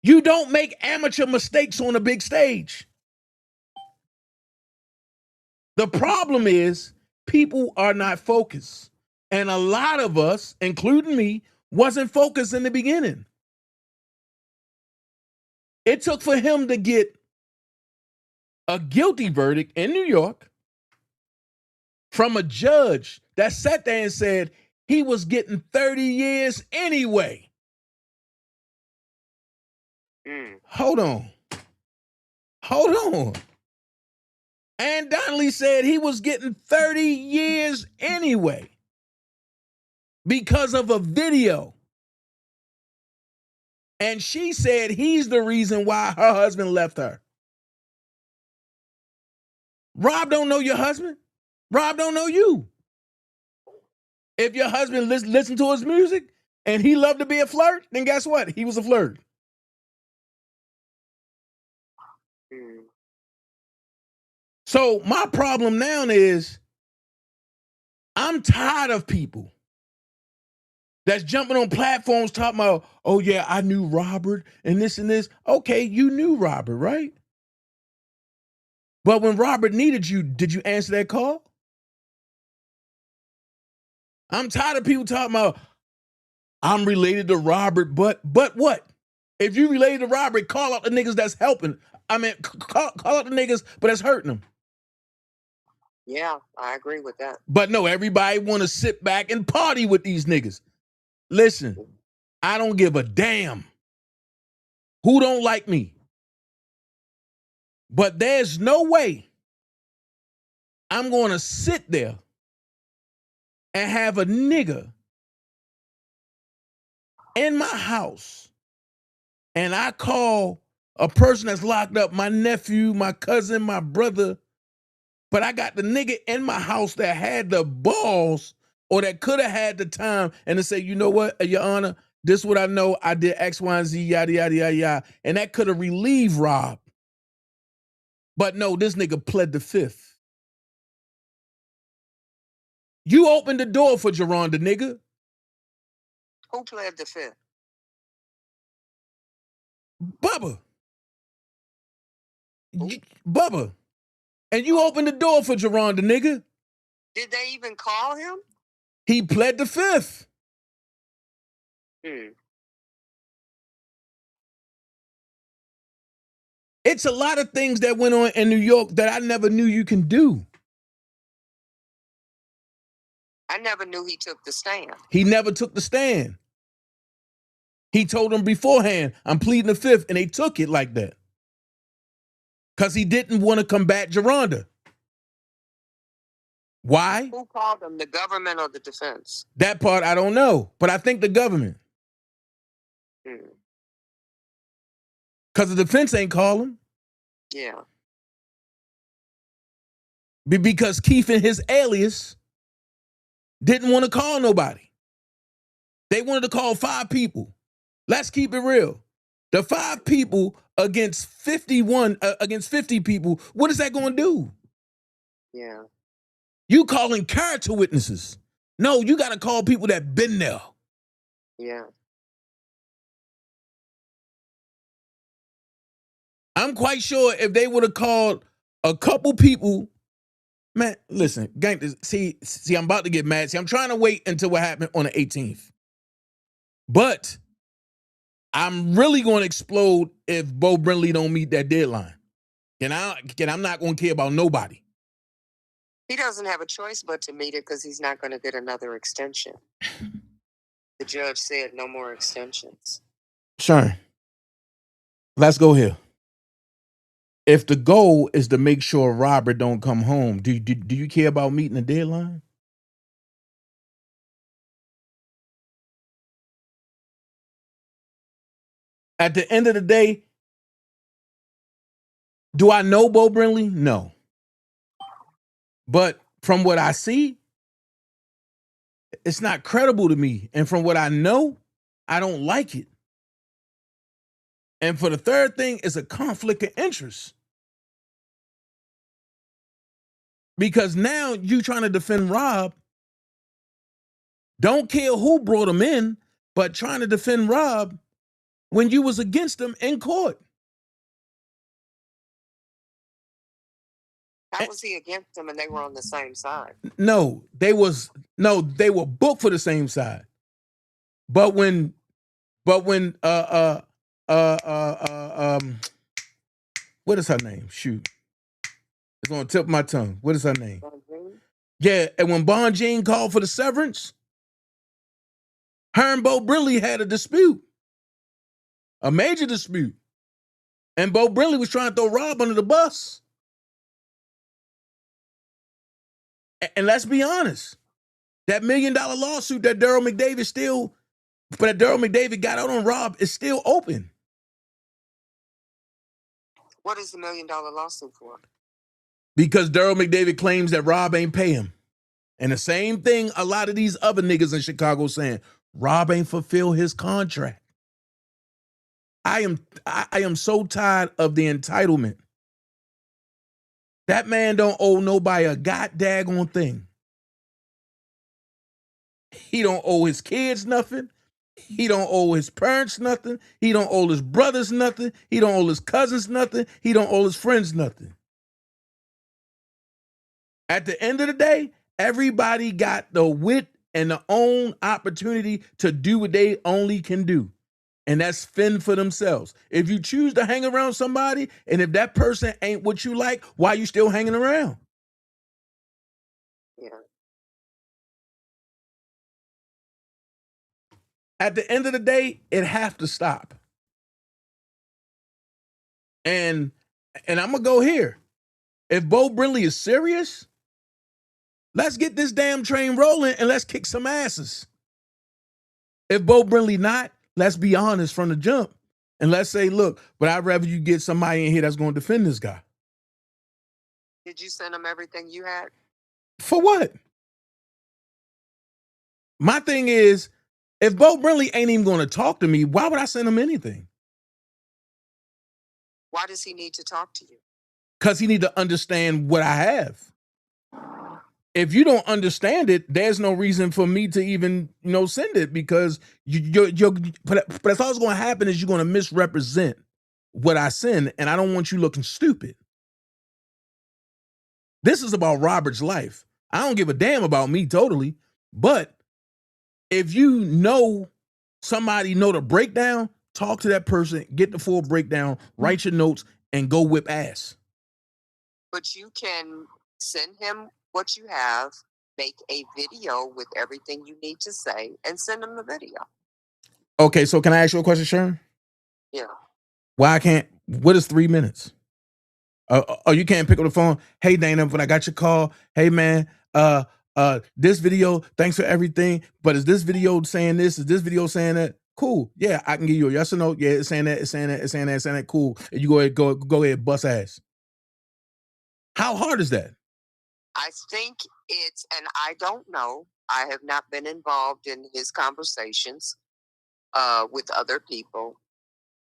You don't make amateur mistakes on a big stage. The problem is people are not focused. And a lot of us, including me, wasn't focused in the beginning. It took for him to get a guilty verdict in New York from a judge that sat there and said he was getting 30 years anyway. Hold on. Ann Donnelly said he was getting 30 years anyway because of a video. And she said he's the reason why her husband left her. Rob don't know your husband. Rob don't know you. If your husband listened to his music and he loved to be a flirt, then guess what? He was a flirt. So my problem now is I'm tired of people that's jumping on platforms talking about, oh yeah, I knew Robert and this and this. Okay, you knew Robert, right? But when Robert needed you, did you answer that call? I'm tired of people talking about, I'm related to Robert, but what? If you related to Robert, call out the niggas that's helping. I mean, call out the niggas, but that's hurting them. Yeah, I agree with that. But no, everybody want to sit back and party with these niggas. Listen, I don't give a damn who don't like me. But there's no way I'm going to sit there and have a nigga in my house and I call a person that's locked up my nephew, my cousin, my brother, but I got the nigga in my house that had the balls or that could have had the time and to say, you know what, Your Honor, this is what I know. I did X, Y, and Z, yada, yada, yada, yada. And that could have relieved Rob. But no, this nigga pled the fifth. You opened the door for Geronda, nigga. Who pled the fifth? Bubba. Bubba. And you opened the door for Geronda, nigga. Did they even call him? He pled the fifth. It's a lot of things that went on in New York that I never knew you can do. I never knew he took the stand. He never took the stand. He told them beforehand, I'm pleading the fifth, and they took it like that. Because he didn't want to combat Geronda. Why? Who called him, the government or the defense? That part I don't know, but I think the government. Because the defense ain't call him. Yeah. Because Keith and his alias didn't want to call nobody. They wanted to call 5 people. Let's keep it real. The 5 people against 50 people, what is that going to do? Yeah. You calling character witnesses. No, you got to call people that been there. Yeah. I'm quite sure if they would have called a couple people, man, listen, gang, see, I'm about to get mad. See, I'm trying to wait until what happened on the 18th. But I'm really going to explode if Bo Brinley don't meet that deadline. I'm not going to care about nobody. He doesn't have a choice but to meet it because he's not going to get another extension. The judge said no more extensions. Sure. Let's go here. If the goal is to make sure Robert don't come home, do you care about meeting the deadline? At the end of the day, do I know Bo Brinley? No. But from what I see, it's not credible to me. And from what I know, I don't like it. And for the third thing is a conflict of interest. Because now you trying to defend Rob. Don't care who brought him in, but trying to defend Rob when you was against him in court. How was he against them and they were on the same side? No, they were booked for the same side. But when what is her name? Shoot. It's on the tip of my tongue. What is her name? Yeah, and when Bon Jean called for the severance, her and Bo Briley had a dispute. A major dispute. And Bo Briley was trying to throw Rob under the bus. And let's be honest, that $1 million lawsuit that Daryl McDavid got out on Rob is still open. What is the $1 million lawsuit for? Because Daryl McDavid claims that Rob ain't pay him. And the same thing a lot of these other niggas in Chicago saying, Rob ain't fulfill his contract. I am so tired of the entitlement. That man don't owe nobody a god-daggone thing. He don't owe his kids nothing. He don't owe his parents nothing. He don't owe his brothers nothing. He don't owe his cousins nothing. He don't owe his friends nothing. At the end of the day, everybody got the wit and the own opportunity to do what they only can do. And that's fend for themselves. If you choose to hang around somebody, and if that person ain't what you like, why are you still hanging around? Yeah. At the end of the day, it have to stop. And I'm gonna go here. If Bo Briley is serious, let's get this damn train rolling and let's kick some asses. If Bo Briley not, let's be honest from the jump. And let's say, look, but I'd rather you get somebody in here that's going to defend this guy. Did you send him everything you had? For what? My thing is, if Bo Briley ain't even going to talk to me, why would I send him anything? Why does he need to talk to you? Because he need to understand what I have. If you don't understand it, there's no reason for me to even, send it, because but that's all that's going to happen is you're going to misrepresent what I send, and I don't want you looking stupid. This is about Robert's life. I don't give a damn about me totally, but if you know somebody know the breakdown, talk to that person, get the full breakdown, write your notes, and go whip ass. But you can send him what you have, make a video with everything you need to say, and send him the video. Okay, so can I ask you a question, Sharon? Yeah. Why I can't? What is 3 minutes? You can't pick up the phone. Hey, Dana, when I got your call, hey man, this video, thanks for everything. But is this video saying this? Is this video saying that? Cool. Yeah, I can give you a yes or no. Yeah, it's saying that, it's saying that, it's saying that, it's saying that. Cool. And you go ahead, bust ass. How hard is that? I think it's, and I don't know, I have not been involved in his conversations with other people.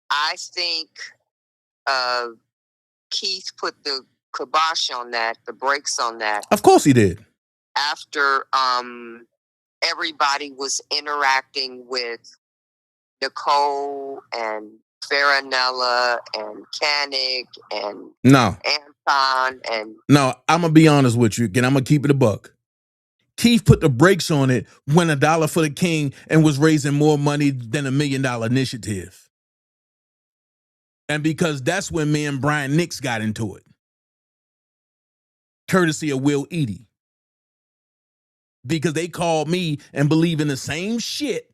I think Keith put the kibosh on that, the brakes on that. Of course he did. After everybody was interacting with Nicole and Farinella and Kanik and Anton and... No, I'm going to be honest with you. Again, I'm going to keep it a buck. Keith put the brakes on it when $1 for the King and was raising more money than $1 million initiative. And because that's when me and Brian Nix got into it. Courtesy of Will Eady. Because they called me and believe in the same shit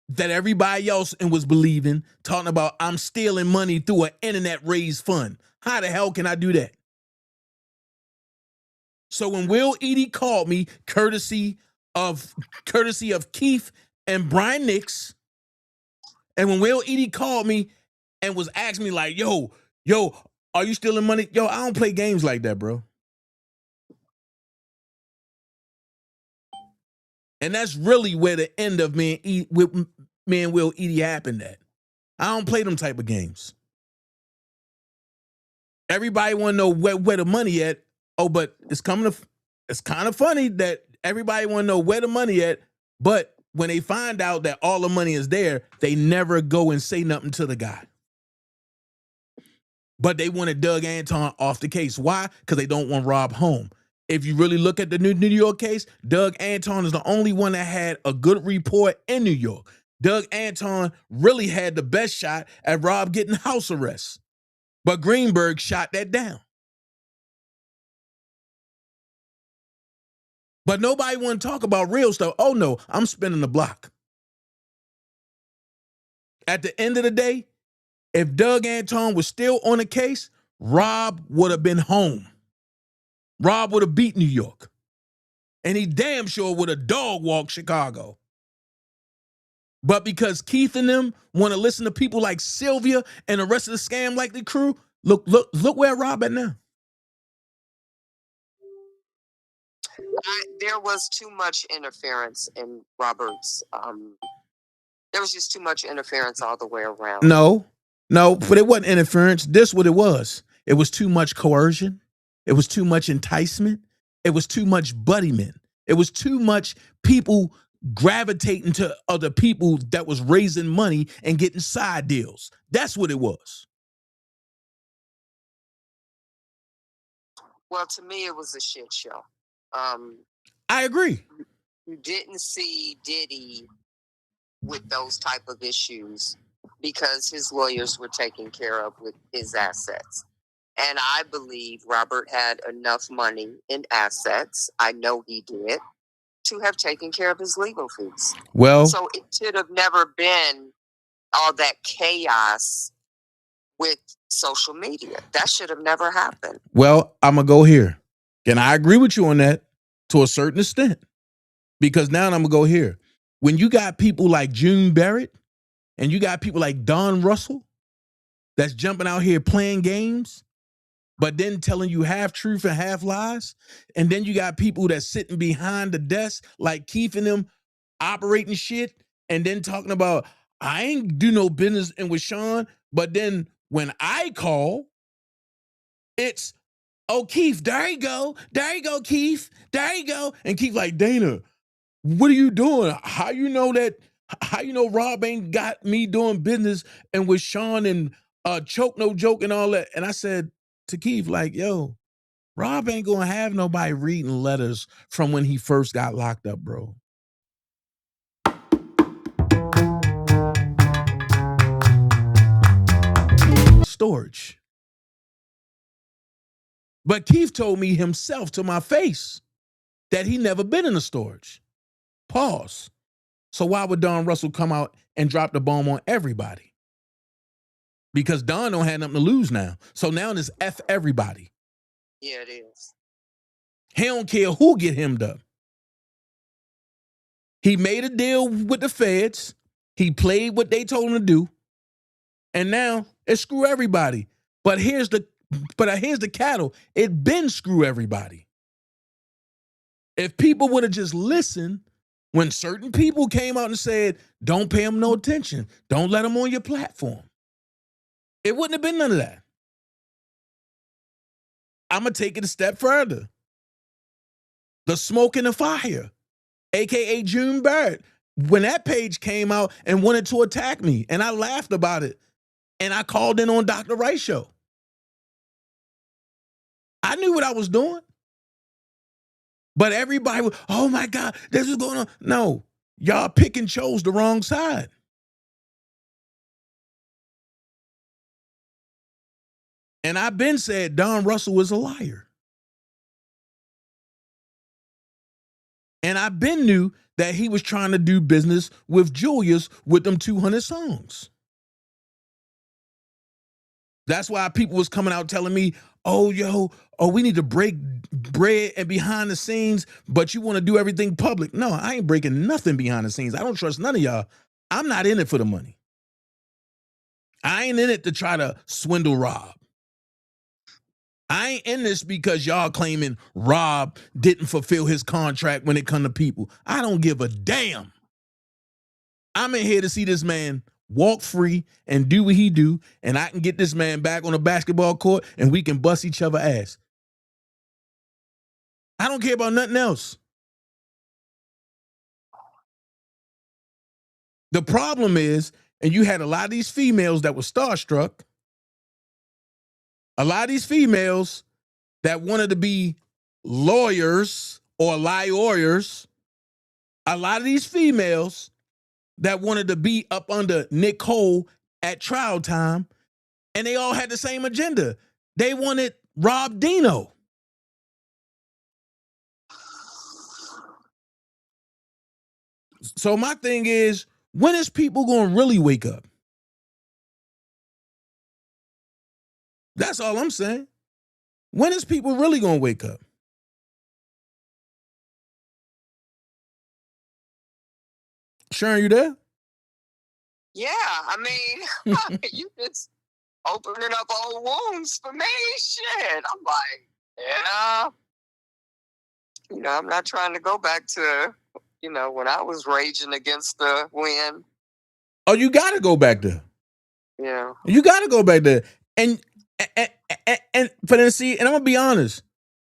that everybody else was believing, talking about I'm stealing money through an internet raised fund. How the hell can I do that? So when Will Eady called me, courtesy of Keith and Brian Nix, and when Will Eady called me and was asking me like, yo, are you stealing money? Yo, I don't play games like that, bro. And that's really where the end of me and Will Eady happened at. I don't play them type of games. Everybody want to know where the money at. Oh, but it's kind of funny that everybody want to know where the money at, but when they find out that all the money is there, they never go and say nothing to the guy. But they wanted Doug Anton off the case. Why? Because they don't want Rob home. If you really look at the New York case, Doug Anton is the only one that had a good report in New York. Doug Anton really had the best shot at Rob getting house arrest. But Greenberg shot that down. But nobody want to talk about real stuff. Oh, no, I'm spinning the block. At the end of the day, if Doug Anton was still on the case, Rob would have been home. Rob would have beat New York. And he damn sure would have dog walked Chicago. But because Keith and them want to listen to people like Sylvia and the rest of the Scam Likely crew, look where Rob at now. There was too much interference in Robert's. There was just too much interference all the way around. No, but it wasn't interference. This what it was. It was too much coercion. It was too much enticement. It was too much buddyment. It was too much people gravitating to other people that was raising money and getting side deals. That's what it was. Well, to me, it was a shit show. I agree. You didn't see Diddy with those type of issues because his lawyers were taken care of with his assets. And I believe Robert had enough money in assets, I know he did, to have taken care of his legal fees. Well, so it should have never been all that chaos with social media. That should have never happened. Well, I'm going to go here. And I agree with you on that to a certain extent. Because now I'm going to go here. When you got people like June Barrett and you got people like Don Russell that's jumping out here playing games, but then telling you half truth and half lies, and then you got people that's sitting behind the desk like Keith and them operating shit, and then talking about, I ain't do no business and with Sean, but then when I call, it's, oh, Keith, there you go, Keith, there you go. And Keith like, Dana, what are you doing? How you know Rob ain't got me doing business and with Sean and Choke No Joke and all that? And I said to Keith, like, yo, Rob ain't gonna have nobody reading letters from when he first got locked up, bro. Storage. But Keith told me himself to my face that he never been in a storage. Pause. So why would Don Russell come out and drop the bomb on everybody? Because Don don't have nothing to lose now. So now it's F everybody. Yeah, it is. He don't care who get him up. He made a deal with the feds. He played what they told him to do. And now it's screw everybody. But here's the cattle. It been screw everybody. If people would have just listened when certain people came out and said, don't pay him no attention. Don't let him on your platform. It wouldn't have been none of that. I'm going to take it a step further. The Smoke and the Fire, a.k.a. June Barrett, when that page came out and wanted to attack me, and I laughed about it, and I called in on Dr. Wright's show. I knew what I was doing. But everybody was, oh my God, this is going on. No, y'all pick and chose the wrong side. And I've been said Don Russell was a liar. And I've been knew that he was trying to do business with Julius with them 200 songs. That's why people was coming out telling me, we need to break bread and behind the scenes, but you want to do everything public. No, I ain't breaking nothing behind the scenes. I don't trust none of y'all. I'm not in it for the money. I ain't in it to try to swindle Rob. I ain't in this because y'all claiming Rob didn't fulfill his contract when it come to people. I don't give a damn. I'm in here to see this man walk free and do what he do, and I can get this man back on the basketball court and we can bust each other ass. I don't care about nothing else. The problem is, and you had a lot of these females that were starstruck, a lot of these females that wanted to be lawyers or lawyers, a lot of these females that wanted to be up under Nick Cole at trial time, and they all had the same agenda. They wanted Rob Dino. So my thing is, when is people going to really wake up? That's all I'm saying. When is people really going to wake up? Sharon, you there? Yeah, I mean, you just opening up old wounds for me. Shit, I'm like, yeah. You know, I'm not trying to go back to, you know, when I was raging against the wind. Oh, you got to go back there. Yeah. You got to go back there. And but then see, and I'm going to be honest.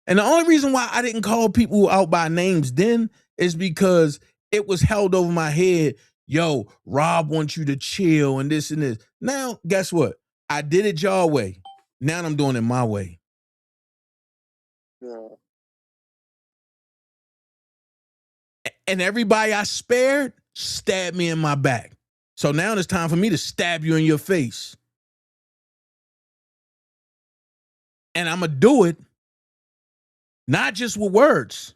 And the only reason why I didn't call people out by names then is because it was held over my head. Yo, Rob wants you to chill and this and this. Now, guess what? I did it your way. Now I'm doing it my way. Yeah. And everybody I spared stabbed me in my back. So now it's time for me to stab you in your face. And I'm going to do it not just with words,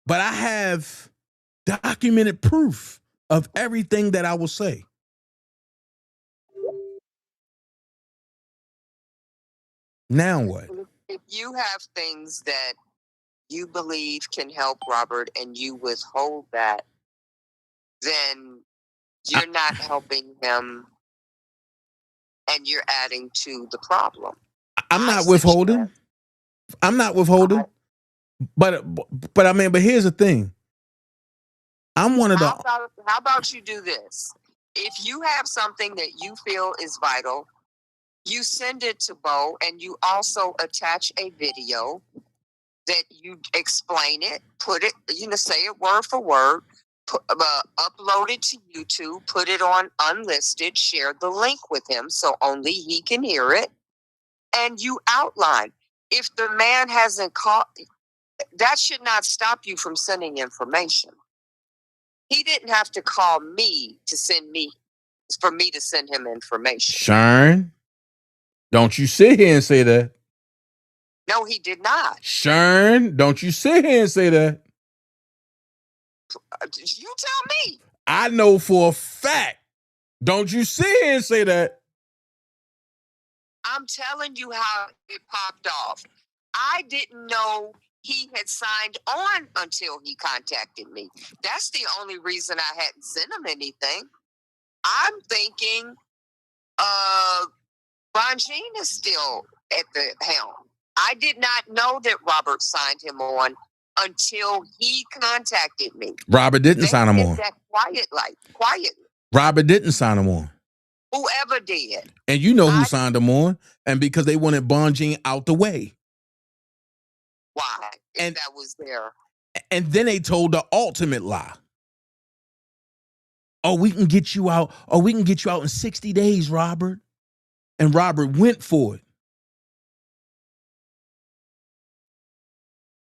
but I have documented proof of everything that I will say. Now what? If you have things that you believe can help Robert and you withhold that, then you're not helping him and you're adding to the problem. I'm not withholding. I'm not withholding. But I mean, but here's the thing. I'm one of the. How about you do this? If you have something that you feel is vital, you send it to Bo, and you also attach a video that you explain it, put it, you know, say it word for word, upload it to YouTube, put it on unlisted, share the link with him so only he can hear it, and you outline. If the man hasn't called, that should not stop you from sending information. He didn't have to call me to send me, for me to send him information. Sharon, don't you sit here and say that. No, he did not. Sharon, don't you sit here and say that. You tell me. I know for a fact. Don't you sit here and say that. I'm telling you how it popped off. I didn't know he had signed on until he contacted me. That's the only reason I hadn't sent him anything. I'm thinking Bonjean is still at the helm. I did not know that Robert signed him on until he contacted me. Robert didn't sign him on. That quietly. Robert didn't sign him on. Whoever did. And you know who signed him on. And because they wanted Bonjean out the way. Why? If that was there. And then they told the ultimate lie. Oh, we can get you out. Oh, we can get you out in 60 days, Robert. And Robert went for it.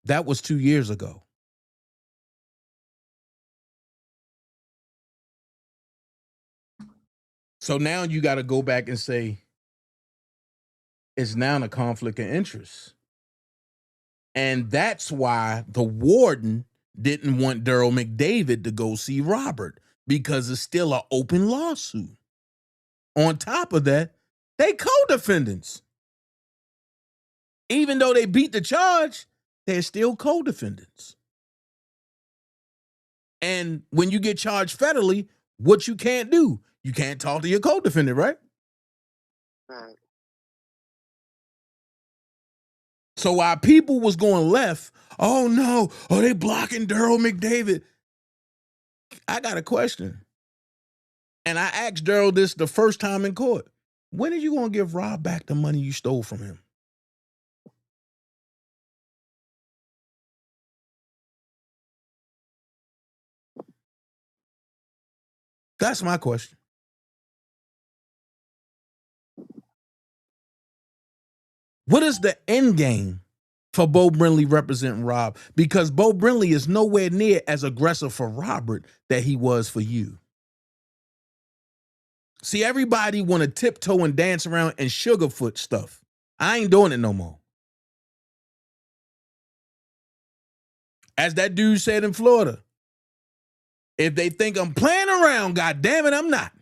That was 2 years ago. So now you got to go back and say, it's now a conflict of interest. And that's why the warden didn't want Daryl McDavid to go see Robert, because it's still an open lawsuit. On top of that, they co-defendants. Even though they beat the charge, they're still co-defendants. And when you get charged federally, what you can't do, you can't talk to your co-defendant, right? Right. So while people was going left, oh no, oh they blocking Daryl McDavid. I got a question. And I asked Daryl this the first time in court. When are you going to give Rob back the money you stole from him? That's my question. What is the end game for Bo Brinley representing Rob? Because Bo Brinley is nowhere near as aggressive for Robert that he was for you. See, everybody want to tiptoe and dance around and sugarfoot stuff. I ain't doing it no more. As that dude said in Florida, if they think I'm playing around, God damn it, I'm not.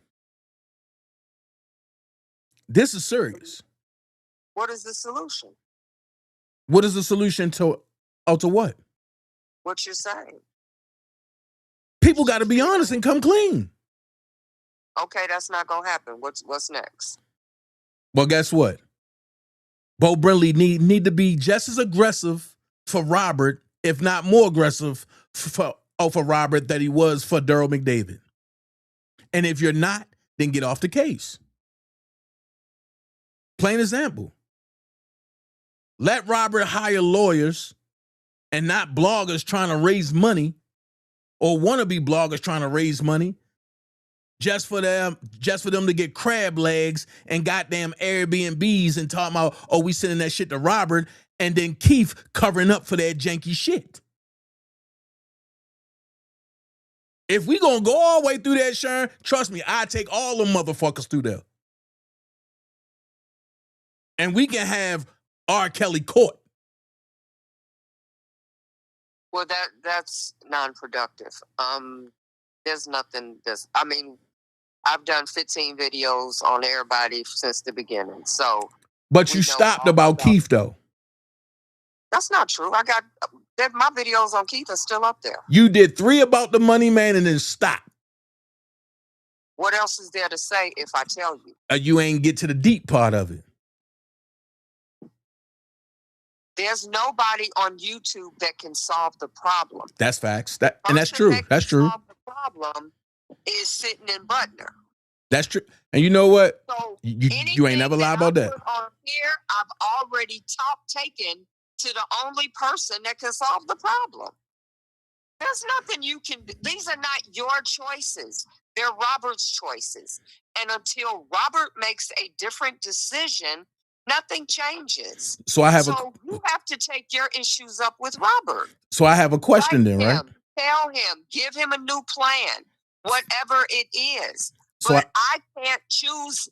This is serious. What is the solution? What is the solution to what? What you're saying? People got to be honest and come clean. Okay, that's not gonna happen. What's next? Well, guess what? Bo Brinley need to be just as aggressive for Robert, if not more aggressive for Robert than he was for Daryl McDavid. And if you're not, then get off the case. Plain example. Let Robert hire lawyers and not bloggers trying to raise money or wannabe bloggers trying to raise money just for them to get crab legs and goddamn Airbnbs and talking about, oh, we sending that shit to Robert, and then Keith covering up for that janky shit. If we gonna go all the way through that, Sharon, trust me, I take all them motherfuckers through there. And we can have R. Kelly court. Well, that's non-productive. There's nothing. I've done 15 videos on everybody since the beginning. So, but you stopped about Keith though. That's not true. I got my videos on Keith are still up there. You did 3 about the money man and then stopped. What else is there to say if I tell you? You ain't get to the deep part of it. There's nobody on YouTube that can solve the problem. That's facts. And that's true. That's true. Solve the problem is sitting in Butner. That's true. And you know what? So you ain't never lie about that. On here, I've already taken to the only person that can solve the problem. There's nothing you can do. These are not your choices. They're Robert's choices. And until Robert makes a different decision, nothing changes. So you have to take your issues up with Robert. So I have a question then, right? Tell him, give him a new plan, whatever it is. So but I can't choose.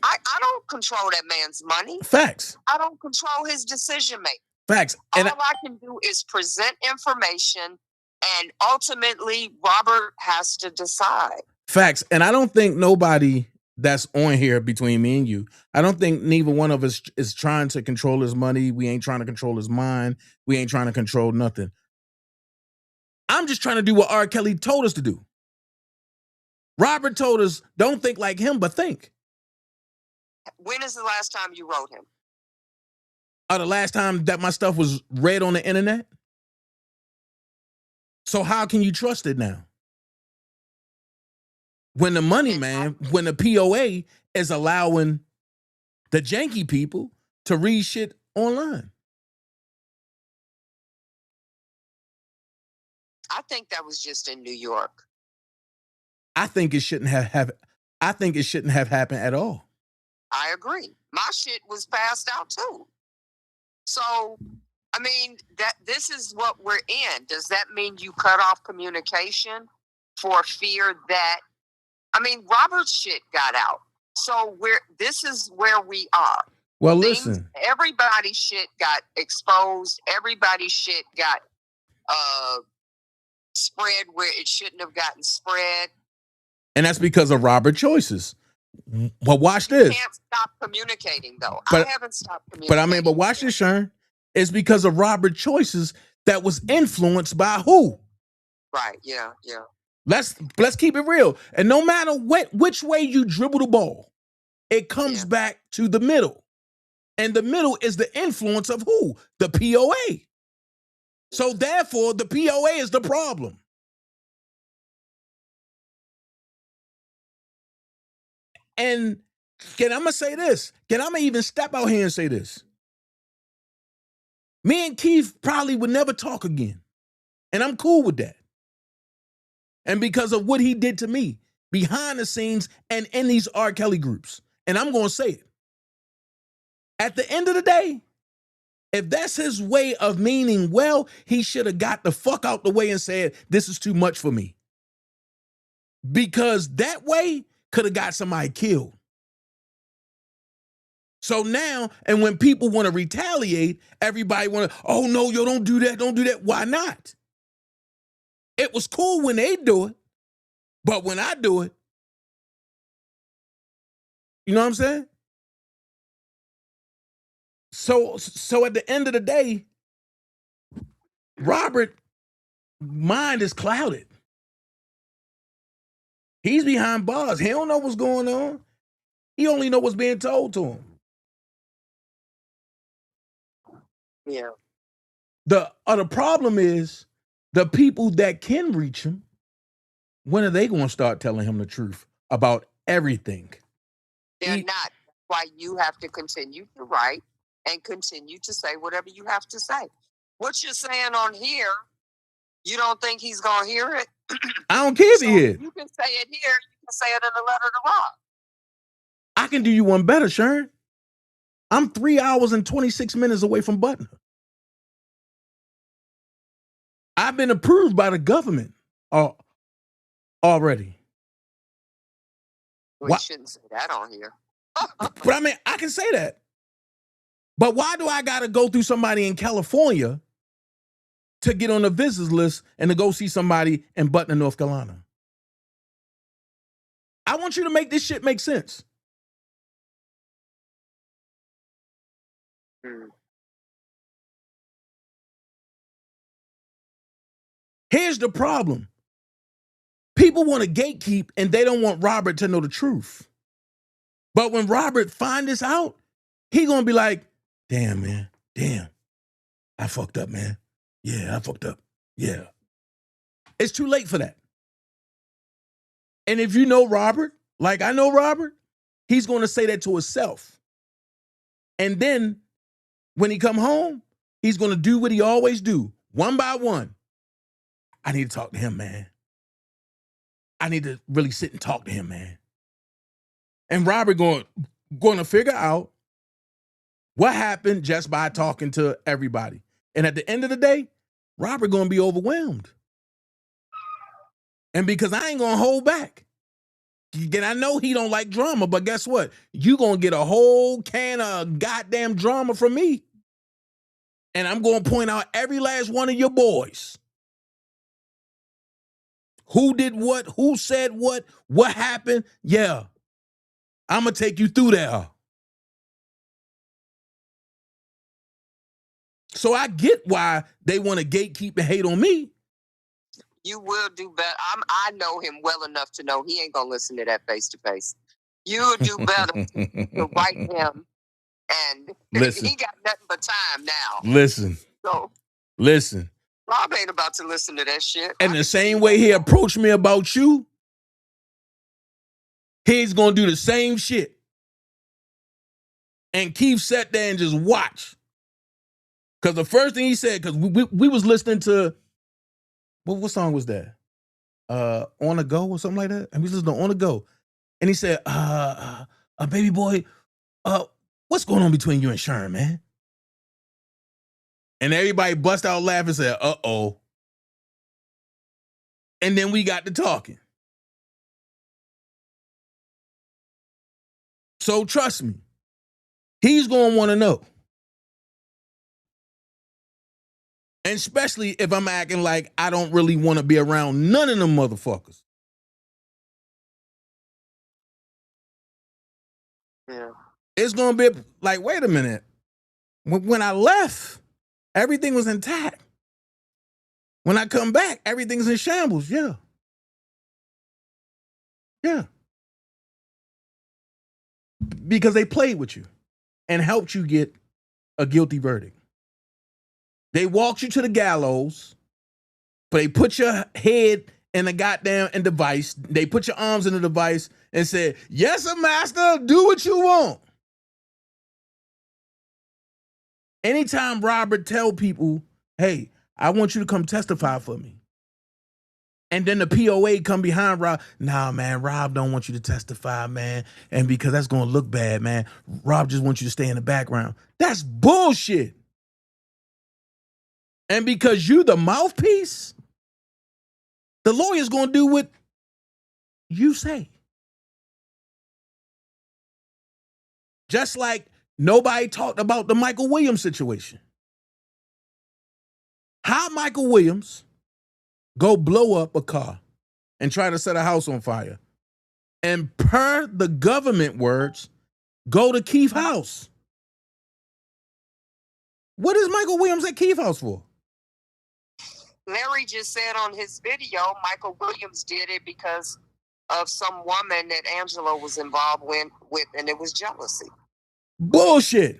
I don't control that man's money. Facts. I don't control his decision making. Facts. All I can do is present information, and ultimately Robert has to decide. Facts. And I don't think nobody that's on here between me and you, I don't think neither one of us is trying to control his money. We ain't trying to control his mind. We ain't trying to control nothing. I'm just trying to do what R. Kelly told us to do. Robert told us, don't think like him, but think. When is the last time you wrote him? The last time that my stuff was read on the internet? So how can you trust it now? When the money man, when the POA is allowing the janky people to read shit online. I think that was just in New York. I think it shouldn't have happened at all. I agree. My shit was passed out too. So, I mean, this is what we're in. Does that mean you cut off communication for fear that, Robert's shit got out. So this is where we are. Well, listen. Everybody's shit got exposed. Everybody's shit got spread where it shouldn't have gotten spread. And that's because of Robert's choices. Well, watch this. You can't stop communicating, though. I haven't stopped communicating. But watch this, Sharon. It's because of Robert's choices that was influenced by who? Right, yeah. Let's keep it real. And no matter which way you dribble the ball, it comes back to the middle. And the middle is the influence of who? The POA. So therefore, the POA is the problem. And I'm gonna say this. I'm gonna even step out here and say this. Me and Keith probably would never talk again. And I'm cool with that. And because of what he did to me behind the scenes and in these R. Kelly groups. And I'm gonna say it. At the end of the day, if that's his way of meaning well, he should have got the fuck out the way and said, this is too much for me. Because that way could have got somebody killed. So now, and when people want to retaliate, everybody want to, oh no, yo, don't do that, don't do that. Why not? It was cool when they do it, but when I do it, you know what I'm saying? So at the end of the day, Robert mind is clouded. He's behind bars. He don't know what's going on. He only know what's being told to him. Yeah. The problem is the people that can reach him, when are they going to start telling him the truth about everything? They're not. Why you have to continue to write and continue to say whatever you have to say. What you're saying on here, you don't think he's going to hear it? I don't care if he hear it. You can say it here. You can say it in the letter to Rob. I can do you one better, Sharon. I'm 3 hours and 26 minutes away from Butner. I've been approved by the government already. We shouldn't say that on here. But I mean, I can say that. But why do I got to go through somebody in California to get on the visitors list and to go see somebody in Butner, North Carolina? I want you to make this shit make sense. Here's the problem. People want to gatekeep and they don't want Robert to know the truth. But when Robert find this out, he gonna be like, damn, man, damn. I fucked up, man. Yeah, I fucked up. Yeah. It's too late for that. And if you know Robert, like I know Robert, he's gonna say that to himself. And then when he come home, he's gonna do what he always do, one by one. I need to talk to him, man. I need to really sit and talk to him, man. And Robert going to figure out what happened just by talking to everybody. And at the end of the day, Robert going to be overwhelmed. And because I ain't going to hold back. And I know he don't like drama, but guess what? You going to get a whole can of goddamn drama from me. And I'm going to point out every last one of your boys. Who did what? Who said what? What happened? Yeah. I'm going to take you through there. So I get why they want to gatekeep and hate on me. You will do better. I know him well enough to know he ain't going to listen to that face-to-face. You'll do better to write him. And listen, he got nothing but time now. Listen. So, listen. Rob ain't about to listen to that shit. And the same way he approached me about you, he's going to do the same shit. And Keith sat there and just watched. Because the first thing he said, because we was listening to, what song was that? On the Go or something like that? And we was listening to On the Go. And he said, baby boy, what's going on between you and Sharon, man? And everybody bust out laughing and said, uh-oh. And then we got to talking. So trust me, he's going to want to know. And especially if I'm acting like I don't really want to be around none of them motherfuckers. Yeah. It's going to be like, wait a minute. When I left, everything was intact. When I come back, everything's in shambles. Yeah. Yeah. Because they played with you and helped you get a guilty verdict. They walked you to the gallows, but they put your head in a goddamn device. They put your arms in the device and said, yes, sir, master, do what you want. Anytime Robert tell people, hey, I want you to come testify for me. And then the POA come behind Rob. Nah, man, Rob don't want you to testify, man. And because that's going to look bad, man. Rob just wants you to stay in the background. That's bullshit. And because you the mouthpiece, the lawyer's going to do what you say. Just like nobody talked about the Michael Williams situation. How Michael Williams go blow up a car and try to set a house on fire. And per the government words, go to Keith's house. What is Michael Williams at Keith's house for? Larry just said on his video, Michael Williams did it because of some woman that Angelo was involved with, and it was jealousy. Bullshit.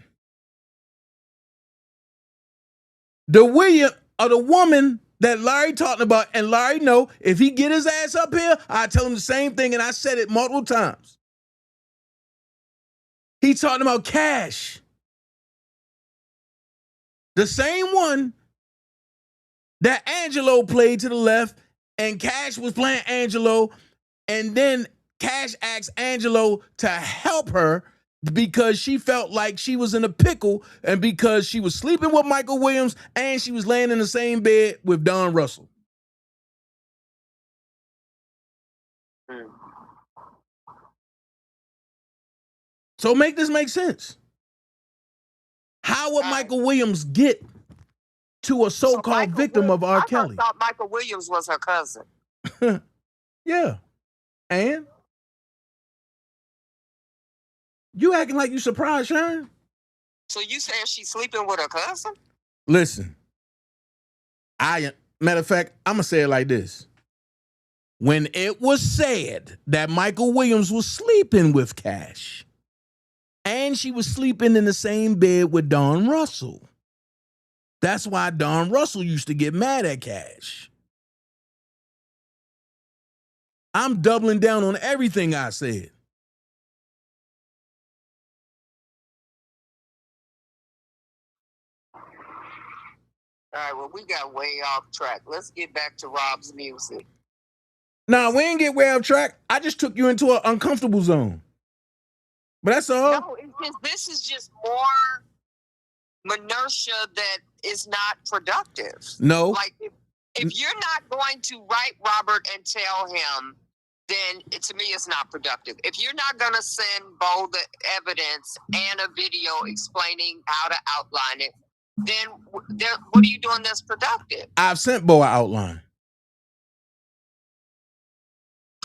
The woman that Larry talking about, and Larry know, if he get his ass up here, I tell him the same thing, and I said it multiple times. He talking about Cash. The same one that Angelo played to the left, and Cash was playing Angelo, and then Cash asked Angelo to help her because she felt like she was in a pickle, and because she was sleeping with Michael Williams and she was laying in the same bed with Don Russell. So make this make sense. How would Michael Williams get to a so-called victim of R. Kelly? I thought Michael Williams was her cousin. Yeah. And? You acting like you surprised, Sharon? So you saying she's sleeping with her cousin? Listen. Matter of fact, I'm going to say it like this. When it was said that Michael Williams was sleeping with Cash, and she was sleeping in the same bed with Don Russell, that's why Don Russell used to get mad at Cash. I'm doubling down on everything I said. All right, well, we got way off track. Let's get back to Rob's music. Nah, we ain't get way off track. I just took you into an uncomfortable zone. But that's all. No, this is just more minutia that is not productive. No. Like, if you're not going to write Robert and tell him, then to me it's not productive. If you're not going to send Bo the evidence and a video explaining how to outline it, then what are you doing that's productive? I've sent Bo an outline.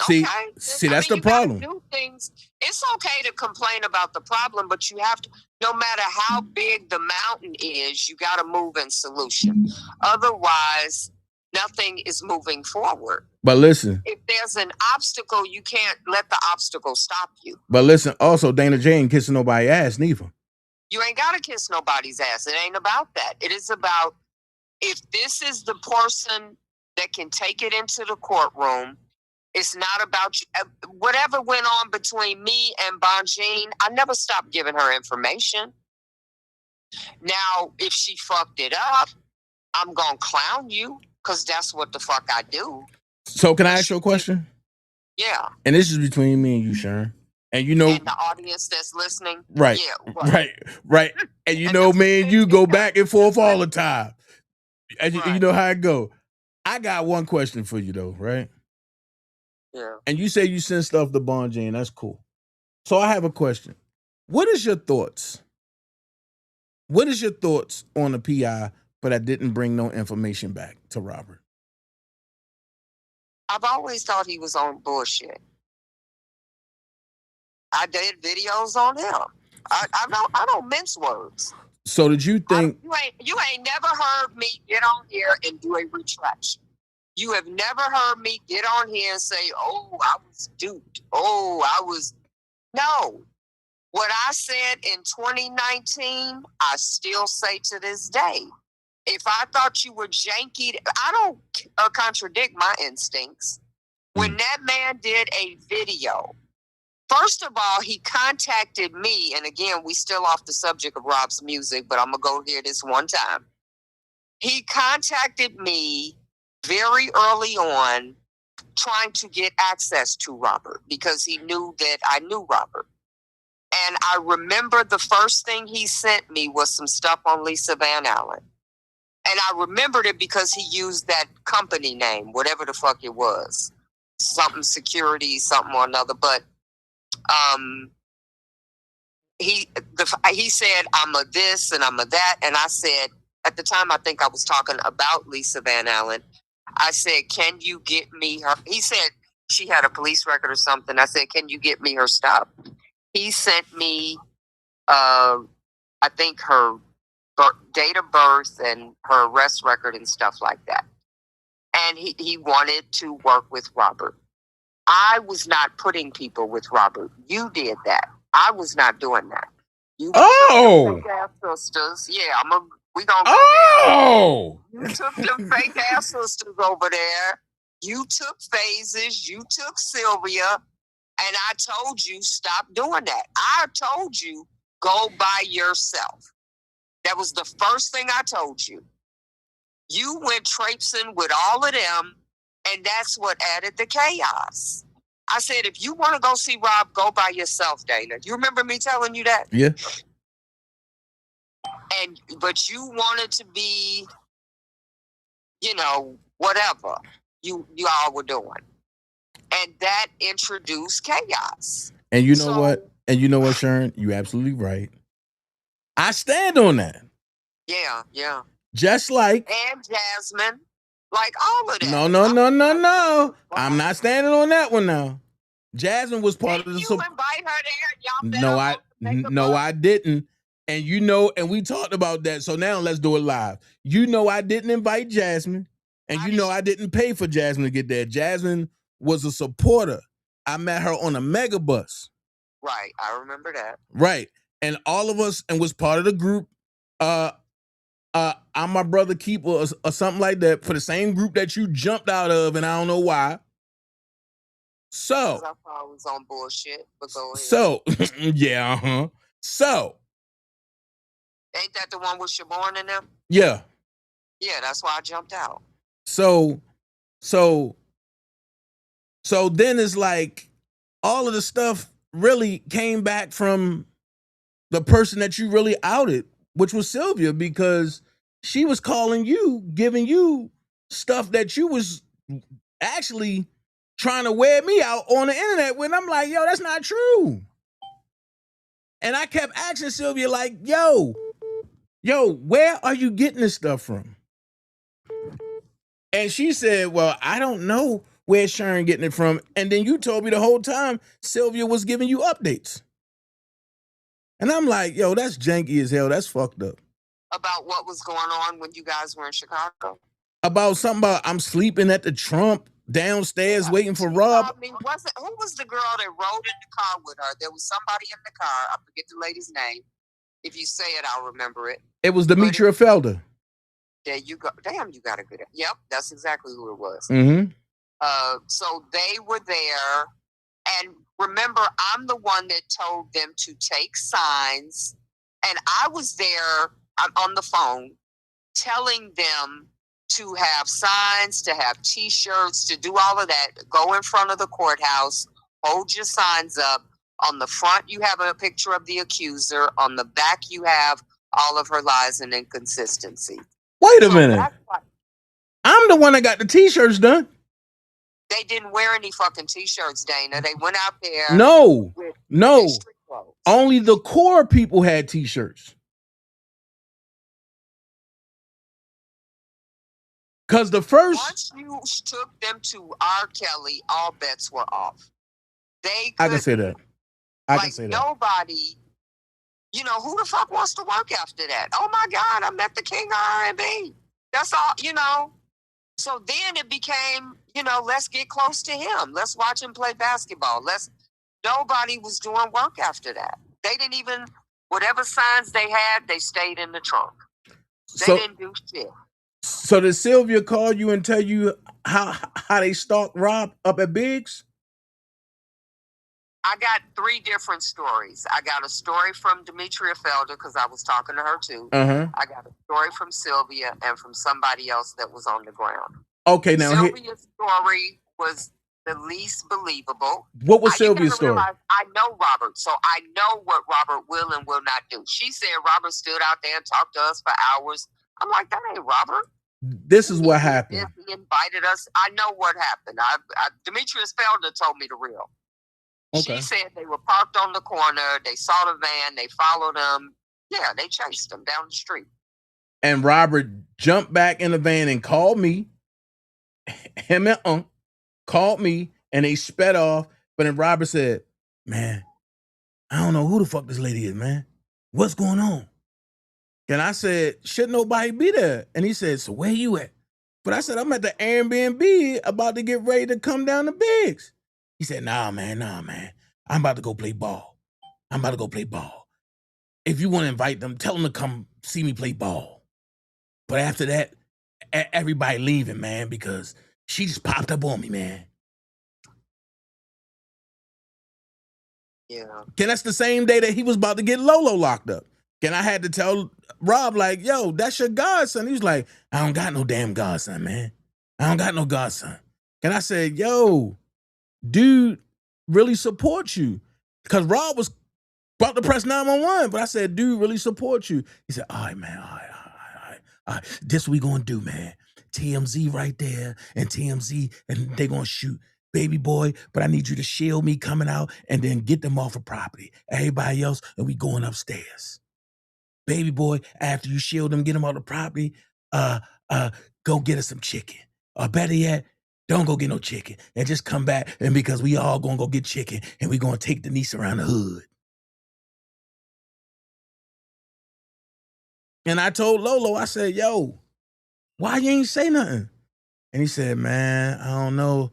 See, that's the problem. Do things. It's okay to complain about the problem, but you have to, no matter how big the mountain is, you got to move in solution. Otherwise, nothing is moving forward. But listen. If there's an obstacle, you can't let the obstacle stop you. But listen, also, Dana J ain't kissing nobody's ass neither. You ain't got to kiss nobody's ass. It ain't about that. It is about, if this is the person that can take it into the courtroom, it's not about you. Whatever went on between me and Bonjean, I never stopped giving her information. Now, if she fucked it up, I'm going to clown you because that's what the fuck I do. So can I ask you a question? Yeah. And this is between me and you, Sharon. And you know, and the audience that's listening. Right. Yeah, right. And you know, me and you go back and forth all the time. And you know how it go. I got one question for you though, right? Yeah. And you say you send stuff to Bonjean, that's cool. So I have a question. What is your thoughts? What is your thoughts on the PI, but I didn't bring no information back to Robert? I've always thought he was on bullshit. I did videos on him. I don't mince words. So did you think you ain't never heard me get on here and do a retraction? You have never heard me get on here and say, "Oh, I was duped. Oh, I was." No. What I said in 2019, I still say to this day. If I thought you were janky, I don't contradict my instincts. When that man did a video First of all, he contacted me, and again, we still off the subject of Rob's music, but I'm gonna go here this one time. He contacted me very early on, trying to get access to Robert because he knew that I knew Robert. And I remember the first thing he sent me was some stuff on Lisa Van Allen. And I remembered it because he used that company name, whatever the fuck it was. Something security, something or another. But he said, I'm a this and I'm a that. And I said, at the time, I think I was talking about Lisa Van Allen. I said, can you get me her? He said she had a police record or something. I said, can you get me her stuff? He sent me, I think her date of birth and her arrest record and stuff like that. And he wanted to work with Robert. I was not putting people with Robert. You did that. I was not doing that. You took fake ass sisters. Yeah, we gonna go there. You took them fake ass sisters over there. You took Phases. You took Sylvia, and I told you stop doing that. I told you go by yourself. That was the first thing I told you. You went traipsing with all of them, and that's what added the chaos. I said, if you want to go see Rob, go by yourself, Dana. You remember me telling you that? Yeah. But you wanted to be, whatever you all were doing. And that introduced chaos. And you know what? And you know what, Sharon? You're absolutely right. I stand on that. Yeah. Just like. And Jasmine. Like all of that. No. I'm not standing on that one now. Jasmine was part of the. Did you invite her there? No, I didn't. And we talked about that. So now let's do it live. I didn't invite Jasmine, and I didn't pay for Jasmine to get there. Jasmine was a supporter. I met her on a mega bus. Right, I remember that. Right, and all of us, and was part of the group. I'm my brother keeper or something like that for the same group that you jumped out of, and I don't know why. So I thought I was on bullshit, but go ahead. So yeah, So ain't that the one with Siobhan in them? Yeah. Yeah, that's why I jumped out. So then it's like all of the stuff really came back from the person that you really outed, which was Sylvia, because she was calling you, giving you stuff that you was actually trying to wear me out on the internet when I'm like, yo, that's not true. And I kept asking Sylvia, like, yo, where are you getting this stuff from? And she said, well, I don't know where Sharon getting it from. And then you told me the whole time Sylvia was giving you updates. And I'm like, yo, that's janky as hell. That's fucked up. About what was going on when you guys were in Chicago? About something about I'm sleeping at the Trump downstairs waiting for Rob. Who was the girl that rode in the car with her? There was somebody in the car. I forget the lady's name. If you say it, I'll remember it. It was Demetria Felder. There you go. Damn, you got a good. Yep, that's exactly who it was. Mm-hmm. So they were there, and remember, I'm the one that told them to take signs, and I was there. I'm on the phone telling them to have signs, to have T-shirts, to do all of that. Go in front of the courthouse, hold your signs up. On the front, you have a picture of the accuser. On the back, you have all of her lies and inconsistency. Wait a minute. I'm the one that got the T-shirts done. They didn't wear any fucking T-shirts, Dana. They went out there. No. Only the core people had T-shirts. Because the first... Once you took them to R. Kelly, all bets were off. I can say that. I can say that. Nobody... who the fuck wants to work after that? Oh my God, I met the king of R&B. That's all, So then it became, let's get close to him. Let's watch him play basketball. Nobody was doing work after that. They didn't even, whatever signs they had, they stayed in the trunk. They didn't do shit. So did Sylvia call you and tell you how they stalked Rob up at Biggs? I got 3 different stories. I got a story from Demetria Felder because I was talking to her too. I got a story from Sylvia and from somebody else that was on the ground. Okay, now Sylvia's story was the least believable. What was Sylvia's story? I know Robert, so I know what Robert will and will not do. She said Robert stood out there and talked to us for hours. I'm like, that ain't Robert. This is what happened. He invited us. I know what happened. Demetrius Felder told me the real. Okay. She said they were parked on the corner. They saw the van. They followed them. Yeah, they chased them down the street. And Robert jumped back in the van and called me. Him and Unc called me, and they sped off. But then Robert said, man, I don't know who the fuck this lady is, man. What's going on? And I said, should nobody be there? And he said, so where you at? But I said, I'm at the Airbnb about to get ready to come down to Biggs. He said, nah, man. I'm about to go play ball. If you want to invite them, tell them to come see me play ball. But after that, everybody leaving, man, because she just popped up on me, man. Yeah. And that's the same day that he was about to get Lolo locked up. And I had to tell Rob, like, yo, that's your godson. He was like, I don't got no damn godson, man. I don't got no godson. And I said, yo, dude really supports you. Because Rob was about to press 911, but I said, dude really supports you. He said, all right, man, all right. This we gonna do, man. TMZ right there, and TMZ, and they gonna shoot Baby Boy, but I need you to shield me coming out and then get them off of property. Everybody else, and we going upstairs. Baby Boy, after you shield them, get them off the property, go get us some chicken. Or better yet, don't go get no chicken and just come back, and because we all gonna go get chicken and we gonna take Denise around the hood. And I told Lolo, I said, yo, why you ain't say nothing? And he said, man, I don't know.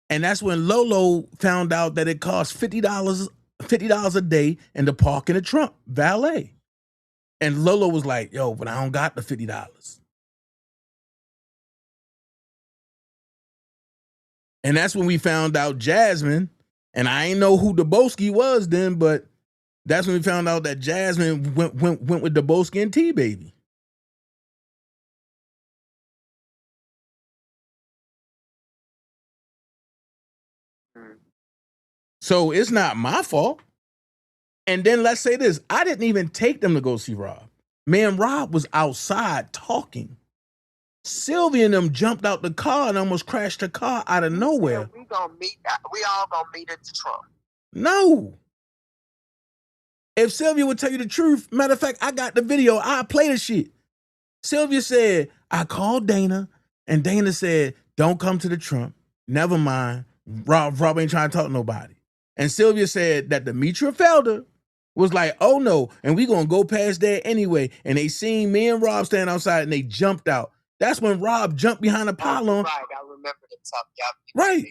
And that's when Lolo found out that it cost $50 a day in the park in the trunk, valet. And Lolo was like, yo, but I don't got the $50. And that's when we found out Jasmine, and I ain't know who Deboski was then, but that's when we found out that Jasmine went with Deboski and T-Baby. So it's not my fault. And then let's say this, I didn't even take them to go see Rob. Me and Rob was outside talking. Sylvia and them jumped out the car and almost crashed the car out of nowhere. We all gonna meet at the trunk. No. If Sylvia would tell you the truth, matter of fact, I got the video. I play the shit. Sylvia said, I called Dana, and Dana said, don't come to the trunk. Never mind. Rob ain't trying to talk to nobody. And Sylvia said that Demetria Felder was like, oh no, and we gonna go past there anyway. And they seen me and Rob stand outside and they jumped out. That's when Rob jumped behind the pylon. Right, I remember the top. Right.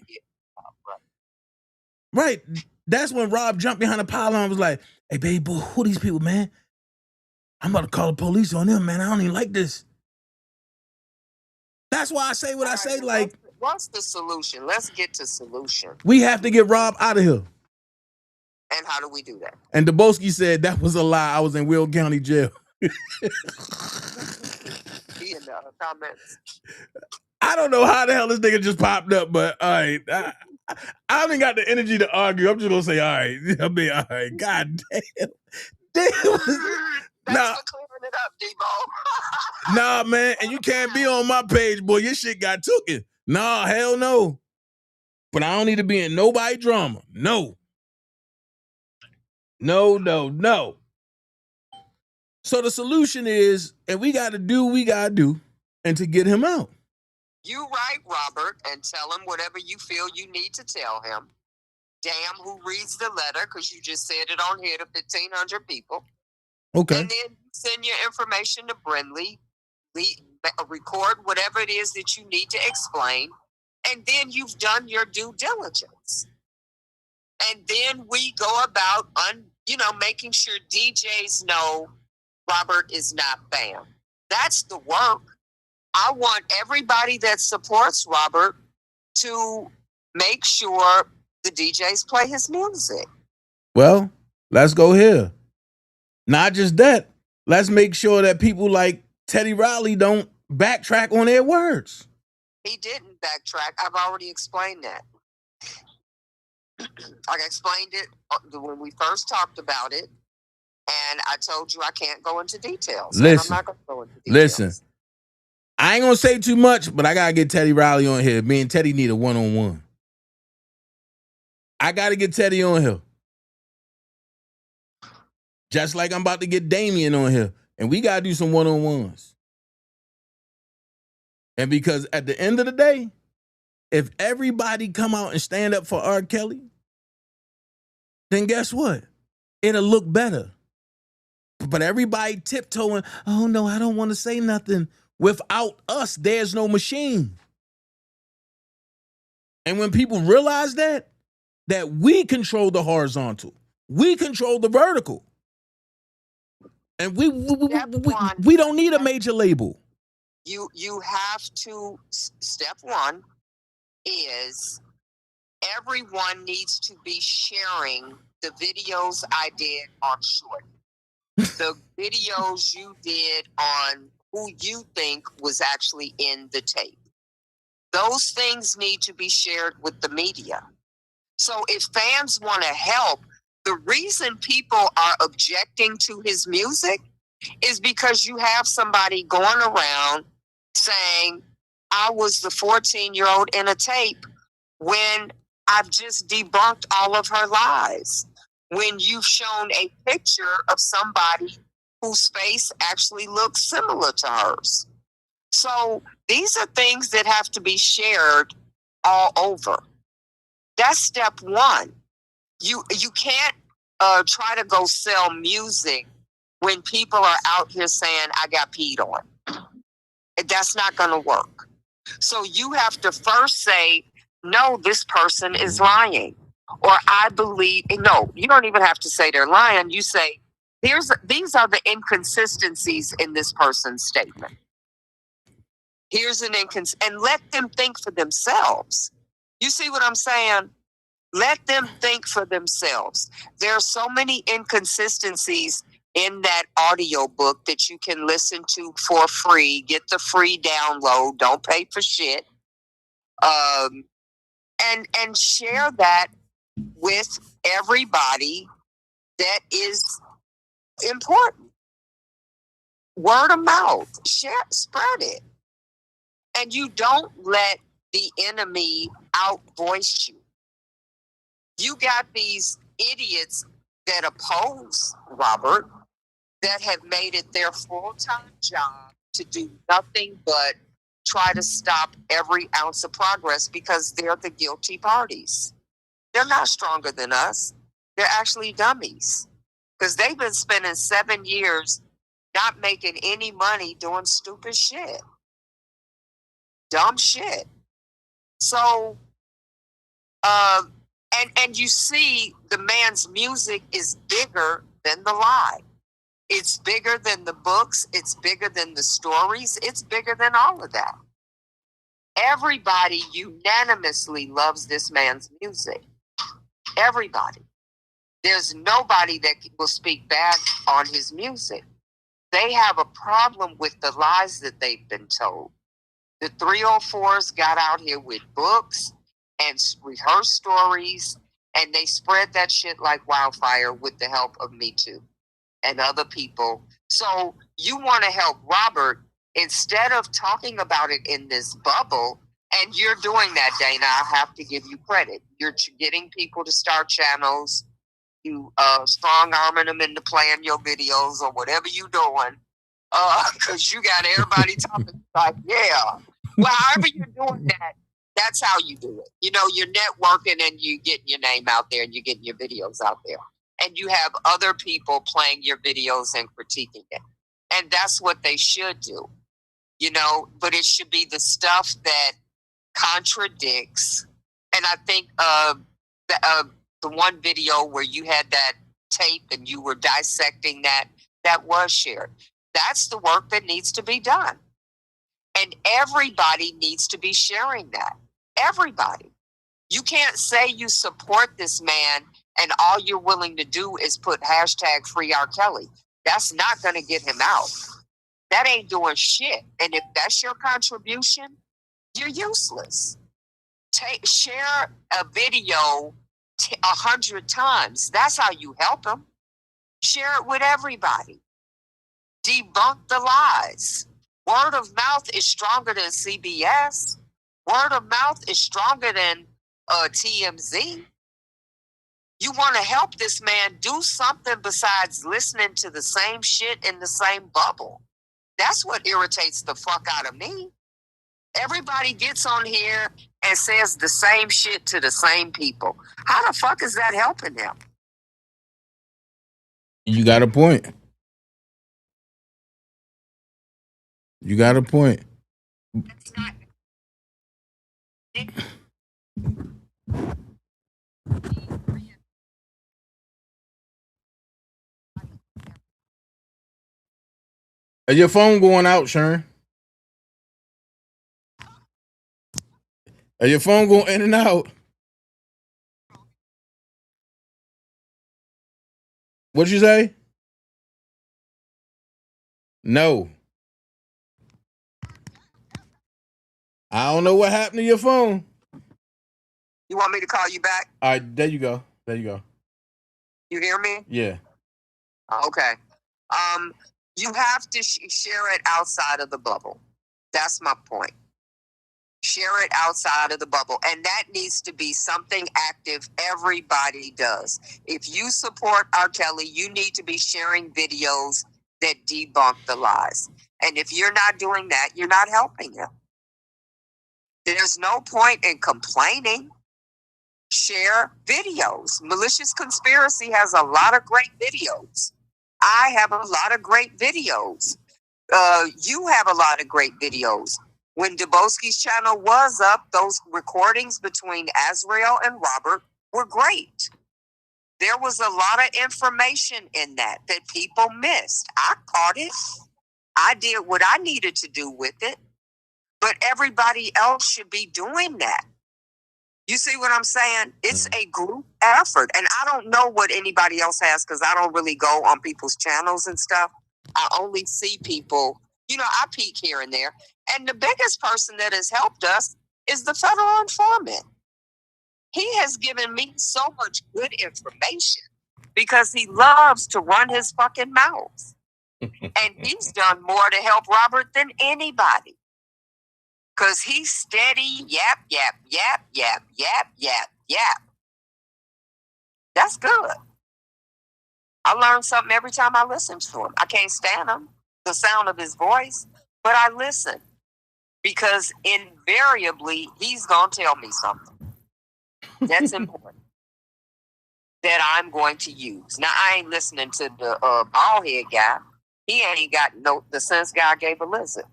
Right. That's when Rob jumped behind the pylon and was like, hey, baby boy, who these people, man? I'm about to call the police on them, man. I don't even like this. That's why I say what I say, like. What's the solution? Let's get to solution. We have to get Rob out of here. And how do we do that? And Deboski said that was a lie. I was in Will County Jail. He in the comments. I don't know how the hell this nigga just popped up, but all right. I haven't got the energy to argue. I'm just gonna say, all right. I mean, all right. God damn. Thanks for clearing it up, Debo. Nah, man, and you can't be on my page, boy. Your shit got tooken. Nah, hell no. But I don't need to be in nobody drama. No. No. So the solution is, and we got to do what we got to do, and to get him out. You write Robert and tell him whatever you feel you need to tell him. Damn who reads the letter, because you just said it on here to 1,500 people. Okay. And then send your information to Brindley, record whatever it is that you need to explain, and then you've done your due diligence. And then we go about, making sure DJs know Robert is not banned. That's the work. I want everybody that supports Robert to make sure the DJs play his music. Well, let's go here. Not just that. Let's make sure that people like Teddy Riley don't backtrack on their words. He didn't backtrack. I've already explained that. I explained it when we first talked about it, and I told you I can't go into details. And I'm not going to go into details. Listen. I ain't gonna say too much, but I gotta get Teddy Riley on here. Me and Teddy need a one-on-one. I gotta get Teddy on here. Just like I'm about to get Damien on here. And we gotta do some one-on-ones. And because at the end of the day, if everybody come out and stand up for R. Kelly, then guess what? It'll look better. But everybody tiptoeing, oh no, I don't want to say nothing. Without us, there's no machine. And when people realize that we control the horizontal, we control the vertical. And we don't need a major label. You have to, step one is everyone needs to be sharing the videos I did on Short. The videos you did on who you think was actually in the tape. Those things need to be shared with the media. So if fans want to help, the reason people are objecting to his music is because you have somebody going around saying, I was the 14-year-old in a tape, when I've just debunked all of her lies. When you've shown a picture of somebody whose face actually looks similar to hers. So these are things that have to be shared all over. That's step one. You can't try to go sell music when people are out here saying, I got peed on. That's not going to work. So you have to first say, no, this person is lying. Or I believe, no, you don't even have to say they're lying. You say, these are the inconsistencies in this person's statement. Here's an and let them think for themselves. You see what I'm saying? Let them think for themselves. There are so many inconsistencies in that audio book that you can listen to for free. Get the free download. Don't pay for shit. And share that with everybody that is important. Word of mouth. Share, spread it. And you don't let the enemy outvoice you. You got these idiots that oppose Robert that have made it their full-time job to do nothing but try to stop every ounce of progress because they're the guilty parties. They're not stronger than us. They're actually dummies because they've been spending 7 years not making any money doing stupid shit. Dumb shit. So, and you see the man's music is bigger than the lie. It's bigger than the books. It's bigger than the stories. It's bigger than all of that. Everybody unanimously loves this man's music. Everybody. There's nobody that will speak bad on his music. They have a problem with the lies that they've been told. The 304s got out here with books and rehearsed stories, and they spread that shit like wildfire with the help of Me Too and other people. So you want to help Robert, instead of talking about it in this bubble, and you're doing that, Dana, I have to give you credit. You're getting people to start channels, you strong-arming them into playing your videos or whatever you doing, because you got everybody talking like, yeah. Well, however you're doing that, that's how you do it. You know, you're networking and you getting your name out there and you're getting your videos out there. And you have other people playing your videos and critiquing it. And that's what they should do, you know, but it should be the stuff that contradicts. And I think the one video where you had that tape and you were dissecting that was shared. That's the work that needs to be done. And everybody needs to be sharing that. Everybody. You can't say you support this man and all you're willing to do is put hashtag free R. Kelly. That's not going to get him out. That ain't doing shit. And if that's your contribution, you're useless. Share a video 100 times. That's how you help him. Share it with everybody. Debunk the lies. Word of mouth is stronger than CBS. Word of mouth is stronger than TMZ. You want to help this man do something besides listening to the same shit in the same bubble. That's what irritates the fuck out of me. Everybody gets on here and says the same shit to the same people. How the fuck is that helping them? You got a point. You got a point. Is your phone going out, Sharon? Is your phone going in and out? What'd you say? No. I don't know what happened to your phone. You want me to call you back? All right, there you go. There you go. You hear me? Yeah. Okay. You have to share it outside of the bubble. That's my point. Share it outside of the bubble. And that needs to be something active everybody does. If you support R. Kelly, you need to be sharing videos that debunk the lies. And if you're not doing that, you're not helping him. There's no point in complaining. Share videos. Malicious Conspiracy has a lot of great videos. I have a lot of great videos. You have a lot of great videos. When Dubowski's channel was up, those recordings between Azrael and Robert were great. There was a lot of information in that people missed. I caught it. I did what I needed to do with it. But everybody else should be doing that. You see what I'm saying? It's a group effort. And I don't know what anybody else has because I don't really go on people's channels and stuff. I only see people, I peek here and there. And the biggest person that has helped us is the federal informant. He has given me so much good information because he loves to run his fucking mouth. And he's done more to help Robert than anybody. Because he's steady, yap, yap, yap, yap, yap, yap, yap. That's good. I learn something every time I listen to him. I can't stand him, the sound of his voice, but I listen. Because invariably, he's going to tell me something. That's important. That I'm going to use. Now, I ain't listening to the bald head guy. He ain't got the sense God gave Elizabeth.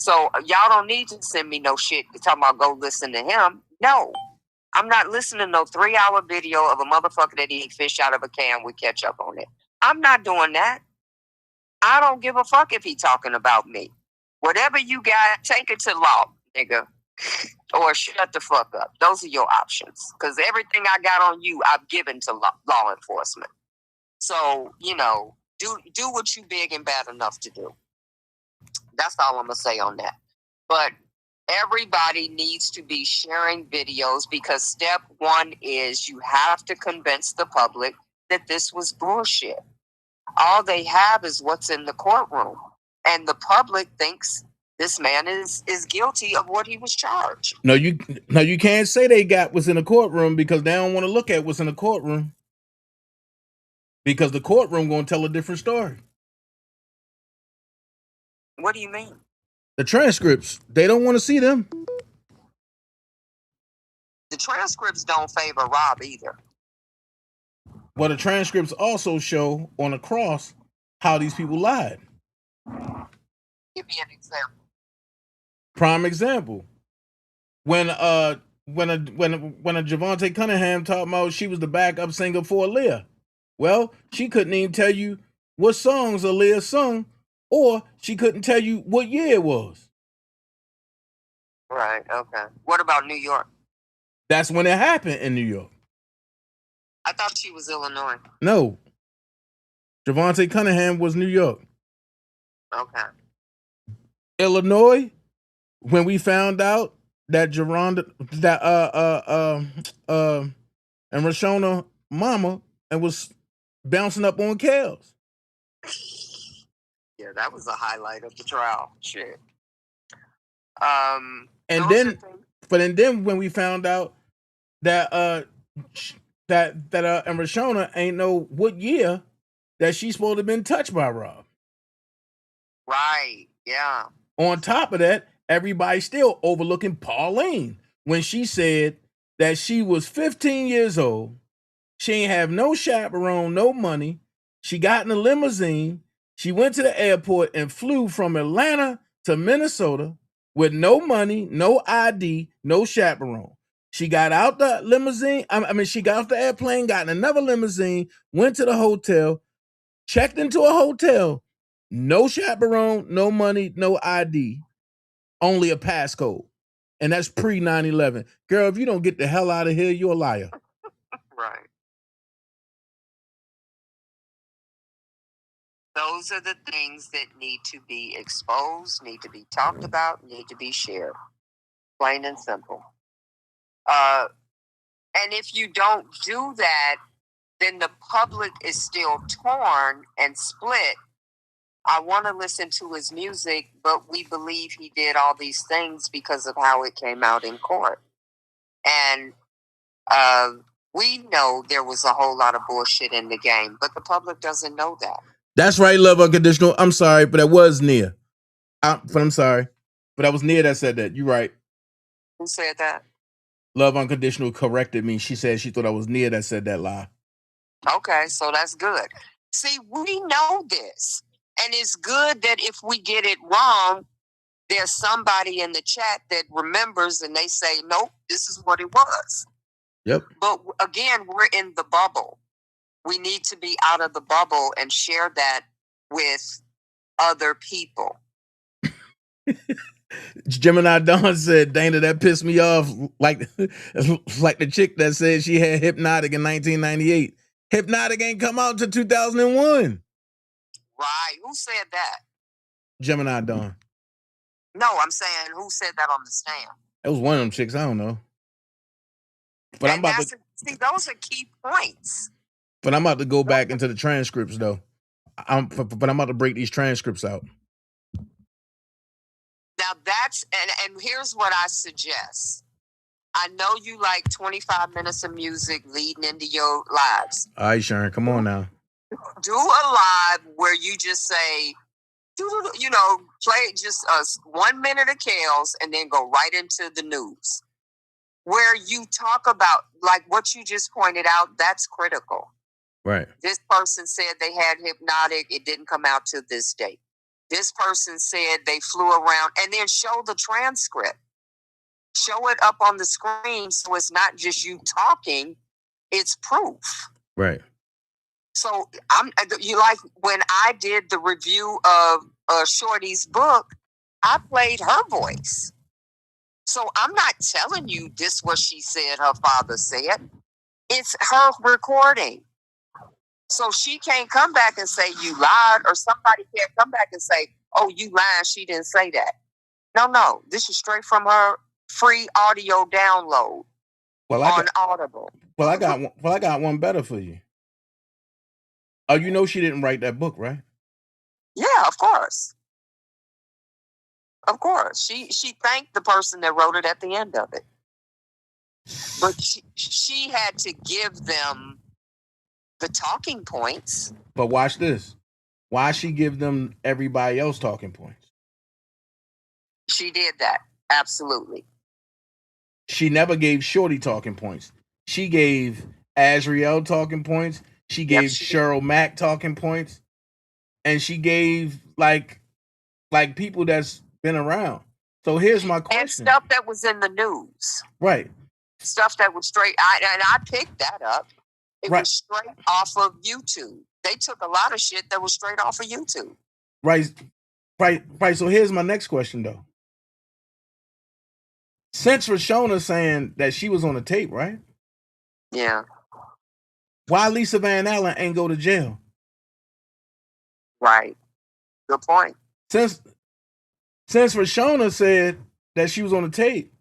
So y'all don't need to send me no shit to talk about go listen to him. No, I'm not listening to no 3-hour video of a motherfucker that eat fish out of a can with ketchup on it. I'm not doing that. I don't give a fuck if he talking about me. Whatever you got, take it to law, nigga. Or shut the fuck up. Those are your options. Because everything I got on you, I've given to law enforcement. So, do what you big and bad enough to do. That's all I'm going to say on that. But everybody needs to be sharing videos because step one is you have to convince the public that this was bullshit. All they have is what's in the courtroom. And the public thinks this man is guilty of what he was charged. No, you can't say they got what's in the courtroom because they don't want to look at what's in the courtroom. Because the courtroom going to tell a different story. What do you mean? The transcripts, they don't want to see them. The transcripts don't favor Rob either. Well, the transcripts also show on the cross how these people lied. Give me an example. Prime example. When a Javante Cunningham talking about she was the backup singer for Aaliyah. Well, she couldn't even tell you what songs Aaliyah sung, or she couldn't tell you what year it was. Right, okay. What about New York? That's when it happened in New York. I thought she was Illinois. No. Javante Cunningham was New York. Okay. Illinois, when we found out that and Rashona mama and was bouncing up on Kels. Yeah, that was a highlight of the trial. Shit. And then when we found out that and Rashona ain't know what year that she's supposed to have been touched by Rob. Right. Yeah. On top of that, everybody's still overlooking Pauline when she said that she was 15 years old. She ain't have no chaperone, no money. She got in a limousine. She went to the airport and flew from Atlanta to Minnesota with no money, no ID, no chaperone. She got out the limousine. She got off the airplane, got in another limousine, went to the hotel, checked into a hotel. No chaperone, no money, no ID, only a passcode. And that's pre 9/11. Girl, if you don't get the hell out of here, you're a liar. Right. Those are the things that need to be exposed, need to be talked about, need to be shared. Plain and simple. And if you don't do that, then the public is still torn and split. I want to listen to his music, but we believe he did all these things because of how it came out in court. And we know there was a whole lot of bullshit in the game, but the public doesn't know that. That's right, Love Unconditional. I'm sorry, but that was Nia. I'm sorry, but that was Nia that said that. You're right. Who said that? Love Unconditional corrected me. She said she thought it was Nia that said that lie. Okay, so that's good. See, we know this. And it's good that if we get it wrong, there's somebody in the chat that remembers and they say, nope, this is what it was. Yep. But again, we're in the bubble. We need to be out of the bubble and share that with other people. Gemini Dawn said, Dana, that pissed me off like the chick that said she had Hypnotic in 1998. Hypnotic ain't come out until 2001. Right. Who said that? Gemini Dawn. No, I'm saying who said that on the stand? It was one of them chicks. I don't know. But and see, those are key points. But I'm about to go back into the transcripts, though. But I'm about to break these transcripts out. Now that's, and here's what I suggest. I know you like 25 minutes of music leading into your lives. All right, Sharon, come on now. Do a live where you just say, play just 1 minute of Kels and then go right into the news. Where you talk about, like what you just pointed out, that's critical. Right. This person said they had Hypnotic. It didn't come out to this date. This person said they flew around, and then show the transcript. Show it up on the screen so it's not just you talking, it's proof. Right. So you like when I did the review of Shorty's book, I played her voice. So I'm not telling you this what she said her father said. It's her recording. So she can't come back and say you lied, or somebody can't come back and say, oh, you lied, she didn't say that. No, this is straight from her free audio download on Audible. Well, I got one better for you. Oh, you know she didn't write that book, right? Yeah, of course. Of course. She thanked the person that wrote it at the end of it. But she had to give them the talking points. But watch this. Why she give them everybody else talking points? She did that. Absolutely. She never gave Shorty talking points. She gave Azriel talking points. She gave Cheryl Mack talking points. And she gave like people that's been around. So here's my question. And stuff that was in the news. Right. Stuff that was straight. I picked that up. It was straight off of YouTube. They took a lot of shit that was straight off of YouTube. Right. So here's my next question, though. Since Rashona saying that she was on the tape, right? Yeah. Why Lisa Van Allen ain't go to jail? Right. Good point. Since Rashona said that she was on the tape,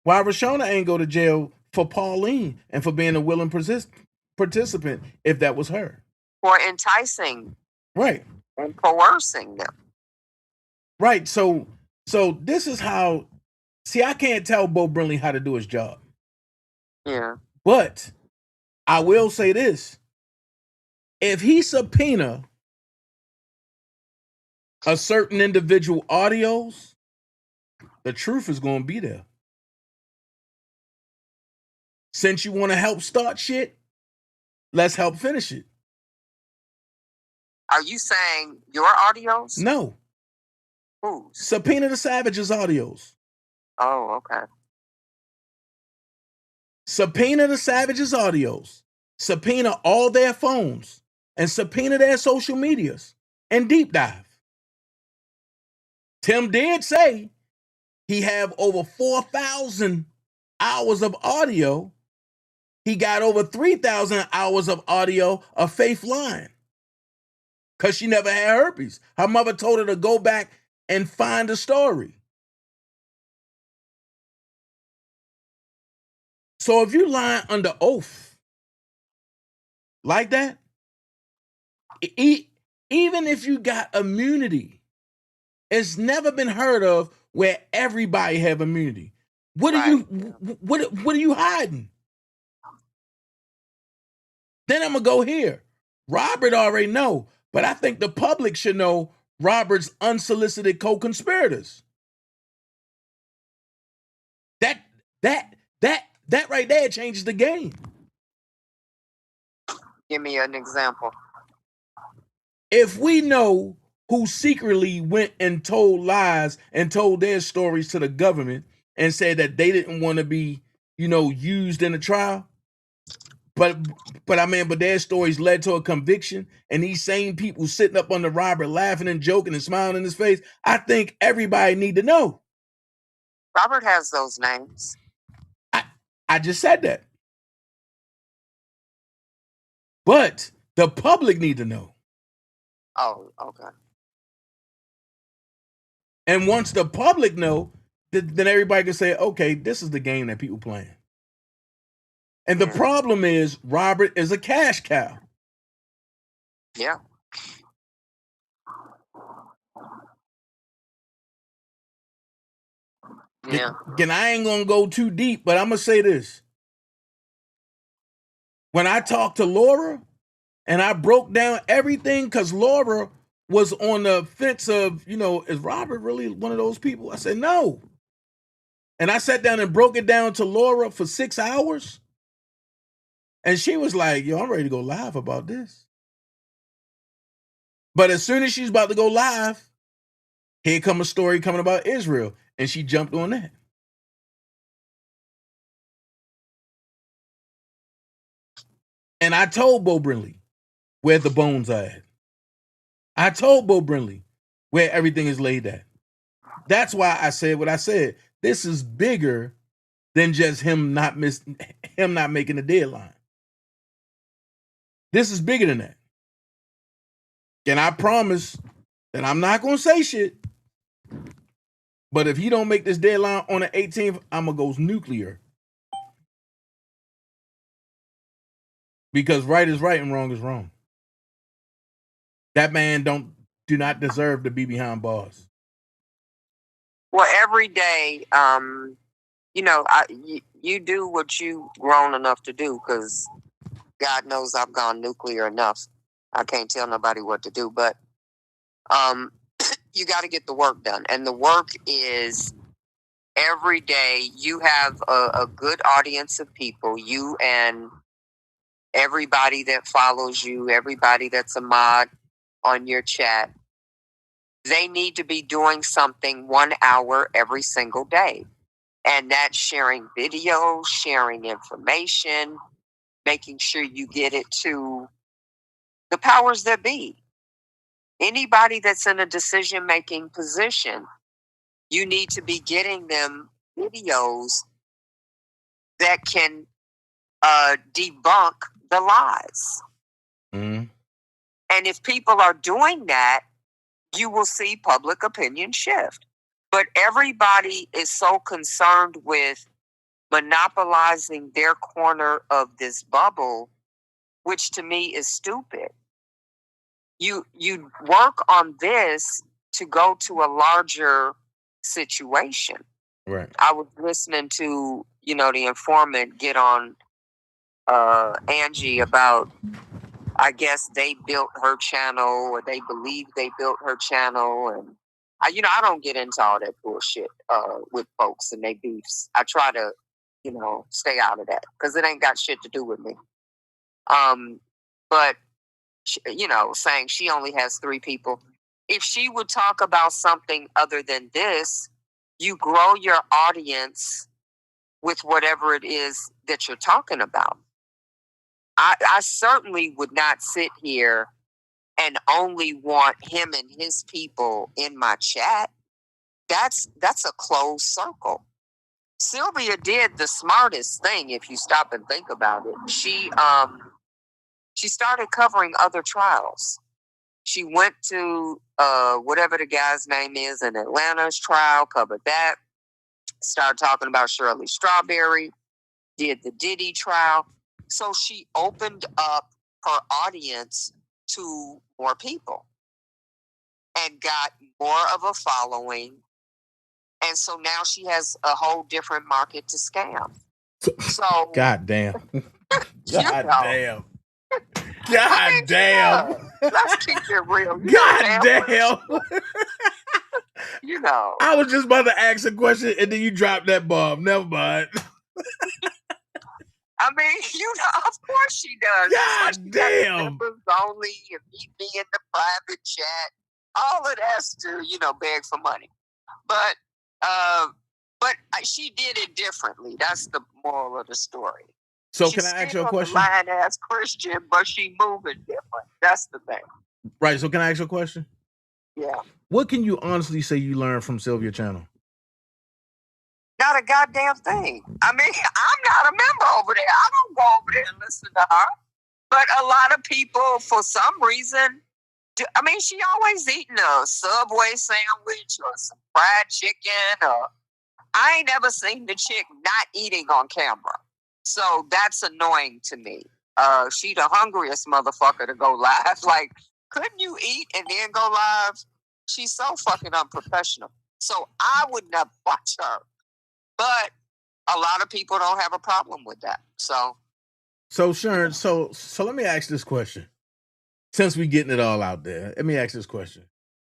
why Rashona ain't go to jail for Pauline and for being a willing participant if that was her? For enticing. Right. And coercing them. Right. So this is how. See, I can't tell Bo Brinley how to do his job. Yeah. But I will say this: if he subpoena a certain individual audios, the truth is going to be there. Since you want to help start shit, let's help finish it. Are you saying your audios? No. Whose? Subpoena the Savage's audios. Oh, okay. Subpoena the Savage's audios. Subpoena all their phones. And subpoena their social medias. And deep dive. Tim did say he have over 4,000 hours of audio. He got over 3,000 hours of audio of Faith lying. Because she never had herpes. Her mother told her to go back and find the story. So if you lying under oath like that, even if you got immunity, it's never been heard of where everybody have immunity. What are you hiding? Then I'm gonna go here. Robert already know, but I think the public should know Robert's unsolicited co-conspirators. That right there changes the game. Give me an example. If we know who secretly went and told lies and told their stories to the government and said that they didn't want to be, used in a trial, but their stories led to a conviction, and these same people sitting up under Robert laughing and joking and smiling in his face, I think everybody need to know. Robert has those names. I just said that. But the public need to know. Oh, okay. And once the public know, then everybody can say, okay, this is the game that people playing. And the problem is Robert is a cash cow. Yeah. Yeah. Again, I ain't gonna go too deep, but I'm gonna say this. When I talked to Laura and I broke down everything, because Laura was on the fence of, is Robert really one of those people? I said, no. And I sat down and broke it down to Laura for 6 hours. And she was like, yo, I'm ready to go live about this. But as soon as she's about to go live, here come a story coming about Israel. And she jumped on that. And I told Bo Brinley where the bones are at. I told Bo Brinley where everything is laid at. That's why I said what I said. This is bigger than just him not making the deadline. This is bigger than that. And I promise that I'm not going to say shit. But if he don't make this deadline on the 18th, I'm going to go nuclear. Because right is right and wrong is wrong. That man do not deserve to be behind bars. Well, every day, you do what you grown enough to do, because God knows I've gone nuclear enough. I can't tell nobody what to do, but you got to get the work done. And the work is every day you have a good audience of people, you and everybody that follows you, everybody that's a mod on your chat. They need to be doing something 1 hour every single day. And that's sharing videos, sharing information, making sure you get it to the powers that be. Anybody that's in a decision-making position, you need to be getting them videos that can debunk the lies. Mm-hmm. And if people are doing that, you will see public opinion shift. But everybody is so concerned with monopolizing their corner of this bubble, which to me is stupid. You work on this to go to a larger situation. Right. I was listening to, the informant get on Angie about, I guess they built her channel, or they believe they built her channel, and I don't get into all that bullshit with folks and they beefs. I try to, stay out of that because it ain't got shit to do with me. But saying she only has 3 people. If she would talk about something other than this, you grow your audience with whatever it is that you're talking about. I certainly would not sit here and only want him and his people in my chat. That's a closed circle. Sylvia did the smartest thing if you stop and think about it. She started covering other trials. She went to whatever the guy's name is in Atlanta's trial, covered that. Started talking about Shirley Strawberry, did the Diddy trial. So she opened up her audience to more people and got more of a following. And so now she has a whole different market to scam. So God damn. God damn. God damn. Let's keep it real. God damn. I was just about to ask a question and then you dropped that bomb. Never mind. I mean, of course she does. God damn. Members only, and meet me in the private chat. All of that's to, beg for money. But she did it differently. That's the moral of the story. So can I ask you a question? She's still a lying-ass Christian, but she moving different. That's the thing. Right. So can I ask you a question? Yeah. What can you honestly say you learned from Sylvia Channel? Not a goddamn thing. I mean, I'm not a member over there. I don't go over there and listen to her. But a lot of people, for some reason, she always eating a Subway sandwich or some fried chicken. Or I ain't ever seen the chick not eating on camera. So that's annoying to me. She the hungriest motherfucker to go live. Like, couldn't you eat and then go live? She's so fucking unprofessional. So I would never watch her. But a lot of people don't have a problem with that. So Sharon, so let me ask this question. Since we getting it all out there, let me ask this question.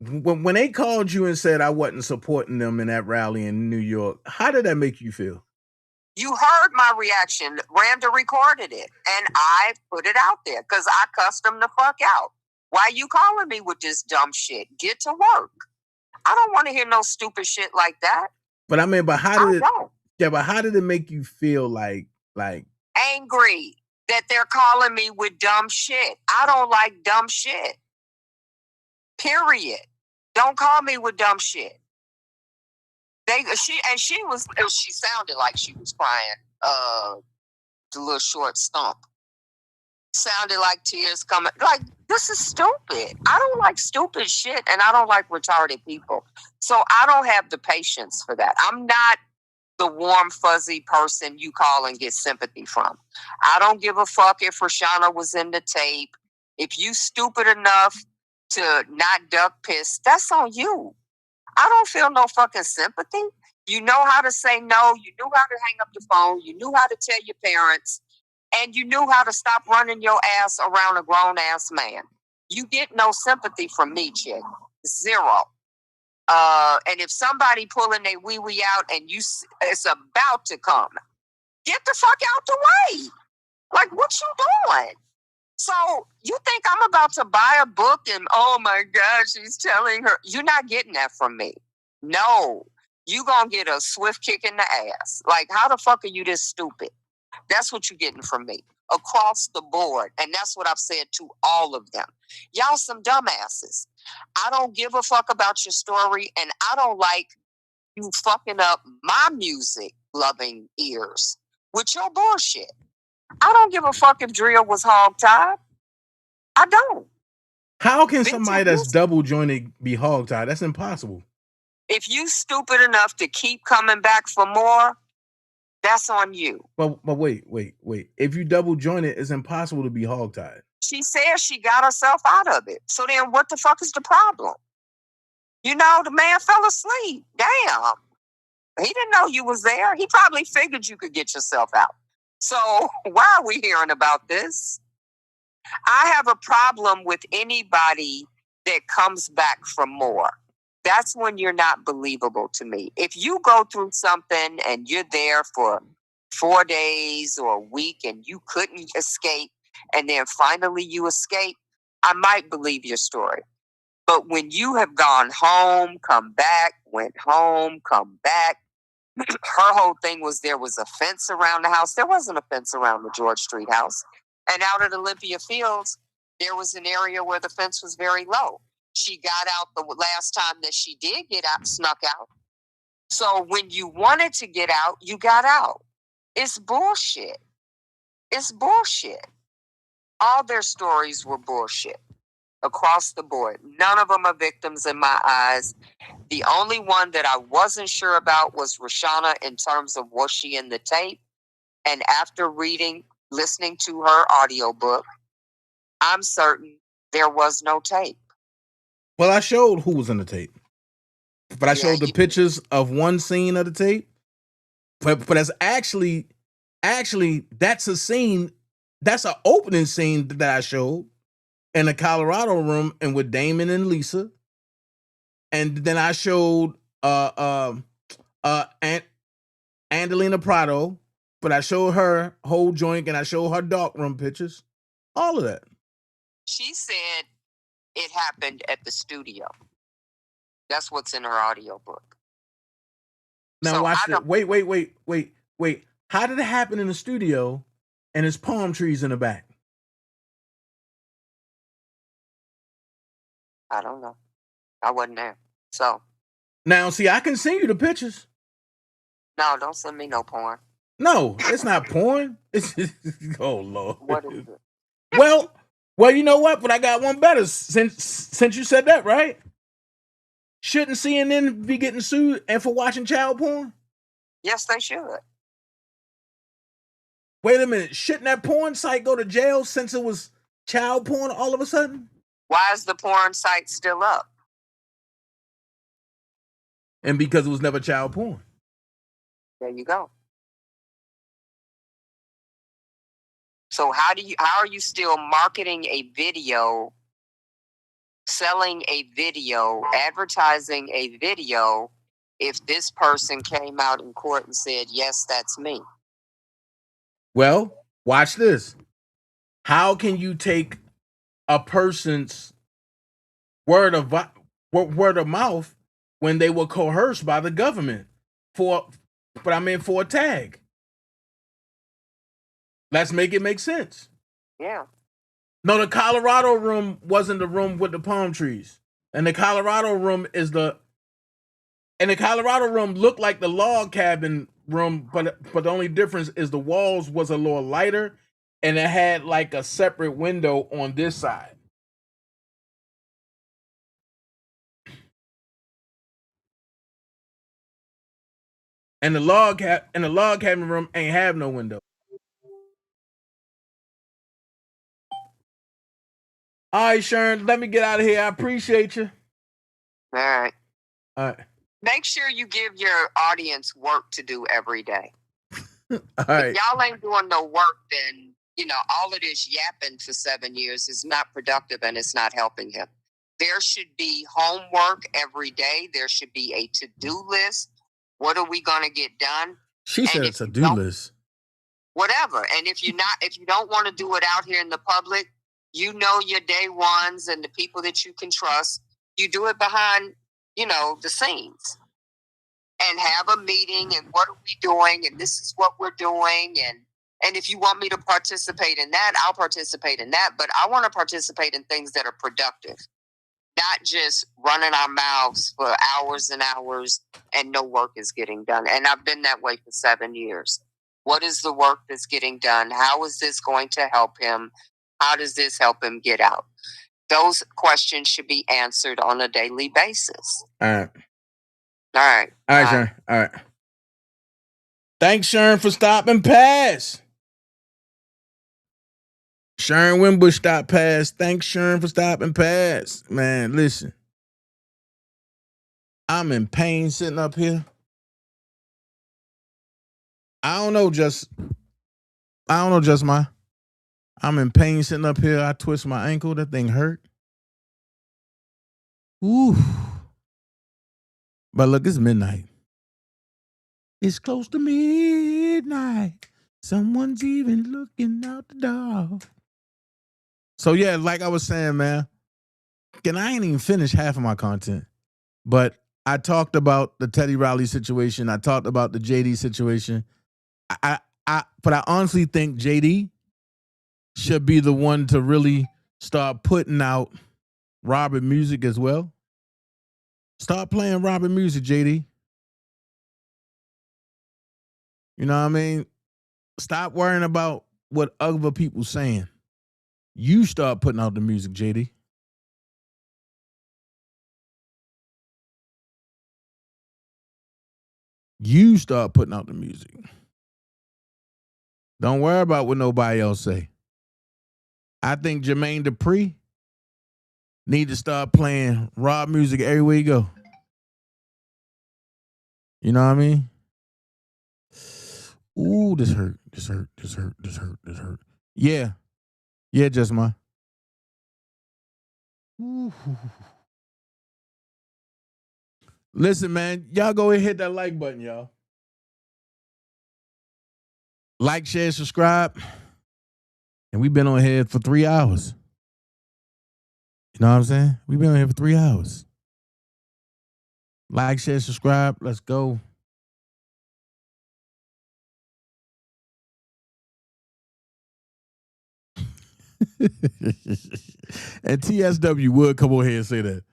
When they called you and said I wasn't supporting them in that rally in New York, how did that make you feel? You heard my reaction. Randa recorded it, and I put it out there because I cussed them the fuck out. Why you calling me with this dumb shit? Get to work. I don't want to hear no stupid shit like that. But I mean, how did it make you feel like angry that they're calling me with dumb shit? I don't like dumb shit. Period. Don't call me with dumb shit. She sounded like she was crying. The little short stump sounded like tears coming. Like, this is stupid. I don't like stupid shit, and I don't like retarded people. So I don't have the patience for that. I'm not the warm, fuzzy person you call and get sympathy from. I don't give a fuck if Rashana was in the tape. If you stupid enough to not duck piss, that's on you. I don't feel no fucking sympathy. You know how to say no. You knew how to hang up the phone. You knew how to tell your parents. And you knew how to stop running your ass around a grown-ass man. You get no sympathy from me, chick. Zero. And if somebody pulling their wee-wee out and it's about to come, get the fuck out the way. Like, what you doing? So you think I'm about to buy a book and, oh my God, she's telling her. You're not getting that from me. No. You gonna get a swift kick in the ass. Like, how the fuck are you this stupid? That's what you're getting from me. Across the board. And that's what I've said to all of them. Y'all some dumbasses. I don't give a fuck about your story, and I don't like You fucking up my music loving ears with your bullshit. I don't give a fuck if drill was hogtied. I don't. How can Bitch, somebody if that's you- double jointed be hogtied? That's impossible. If you stupid enough to keep coming back for more, that's on you. But wait. If you double jointed, it's impossible to be hogtied. She says she got herself out of it. So then what the fuck is the problem? You know, the man fell asleep. Damn. He didn't know you was there. He probably figured you could get yourself out. So why are we hearing about this? I have a problem with anybody that comes back for more. That's when you're not believable to me. If you go through something and you're there for 4 days or a week and you couldn't escape, and then finally you escape, I might believe your story. But when you have gone home, come back, went home, come back, her whole thing was there was a fence around the house. There wasn't a fence around the George Street house. And out at Olympia Fields, there was an area where the fence was very low. She got out the last time that she did get out, snuck out. So when you wanted to get out, you got out. It's bullshit. It's bullshit. All their stories were bullshit across the board. None of them are victims in my eyes. The only one that I wasn't sure about was Rashana in terms of was she in the tape. And after listening to her audiobook, I'm certain there was no tape. Well, I showed who was in the tape, but I showed the pictures of one scene of the tape. But that's actually that's a scene. That's an opening scene that I showed in the Colorado room and with Damon and Lisa. And then I showed Angelina Prado, but I showed her whole joint and I showed her dark room pictures. All of that. She said it happened at the studio. That's what's in her audiobook. Now So watch it. Wait. How did it happen in the studio and there's palm trees in the back? I don't know. I wasn't there. So now see, I can send you the pictures. No, don't send me no porn. No, it's not porn. It's oh Lord. What is it? Well, you know what? But I got one better since you said that, right? Shouldn't CNN be getting sued and for watching child porn? Yes, they should. Wait a minute. Shouldn't that porn site go to jail since it was child porn all of a sudden? Why is the porn site still up? And because it was never child porn. There you go. So how are you still marketing a video, selling a video, advertising a video if this person came out in court and said, yes, that's me? Well, watch this. How can you take a person's word of mouth when they were coerced by the government for a tag? Let's make it make sense. Yeah. No, the Colorado room wasn't the room with the palm trees. And the Colorado room looked like the log cabin room, but the only difference is the walls was a little lighter and it had like a separate window on this side. And the log cabin room ain't have no window. All right, Sharon, let me get out of here. I appreciate you. All right. All right. Make sure you give your audience work to do every day. All right. If y'all ain't doing no work, then, all of this yapping for 7 years is not productive and it's not helping him. There should be homework every day. There should be a to-do list. What are we going to get done? She said a to-do list. Whatever. And if you don't want to do it out here in the public, your day ones and the people that you can trust, you do it behind, the scenes. And have a meeting and what are we doing and this is what we're doing and if you want me to participate in that, I'll participate in that, but I want to participate in things that are productive. not just running our mouths for hours and hours and no work is getting done. And I've been that way for 7 years. What is the work that's getting done? How is this going to help him? How does this help him get out? Those questions should be answered on a daily basis. All right. All right. All right, Sharon. All right. Thanks, Sharon, for stopping past. Sharon Wimbush stopped past. Thanks, Sharon, for stopping past. Man, listen. I'm in pain sitting up here. I don't know, just my. I'm in pain sitting up here. I twist my ankle. That thing hurt. Ooh. But look, it's midnight. It's close to midnight. Someone's even looking out the door. So yeah, like I was saying, man, and I ain't even finished half of my content, but I talked about the Teddy Riley situation. I talked about the JD situation. But I honestly think JD should be the one to really start putting out Robert music as well. Start playing Robert music, JD. You know what I mean? Stop worrying about what other people saying. You start putting out the music, JD. You start putting out the music. Don't worry about what nobody else say. I think Jermaine Dupri need to start playing Rob music everywhere you go. You know what I mean? Ooh, this hurt. This hurt. This hurt. This hurt. This hurt. Yeah. Yeah, just my. Listen, man, y'all go ahead and hit that like button, y'all. Like, share, subscribe. And we've been on here for 3 hours. You know what I'm saying? We've been on here for 3 hours. Like, share, subscribe. Let's go. And TSW would come on here and say that.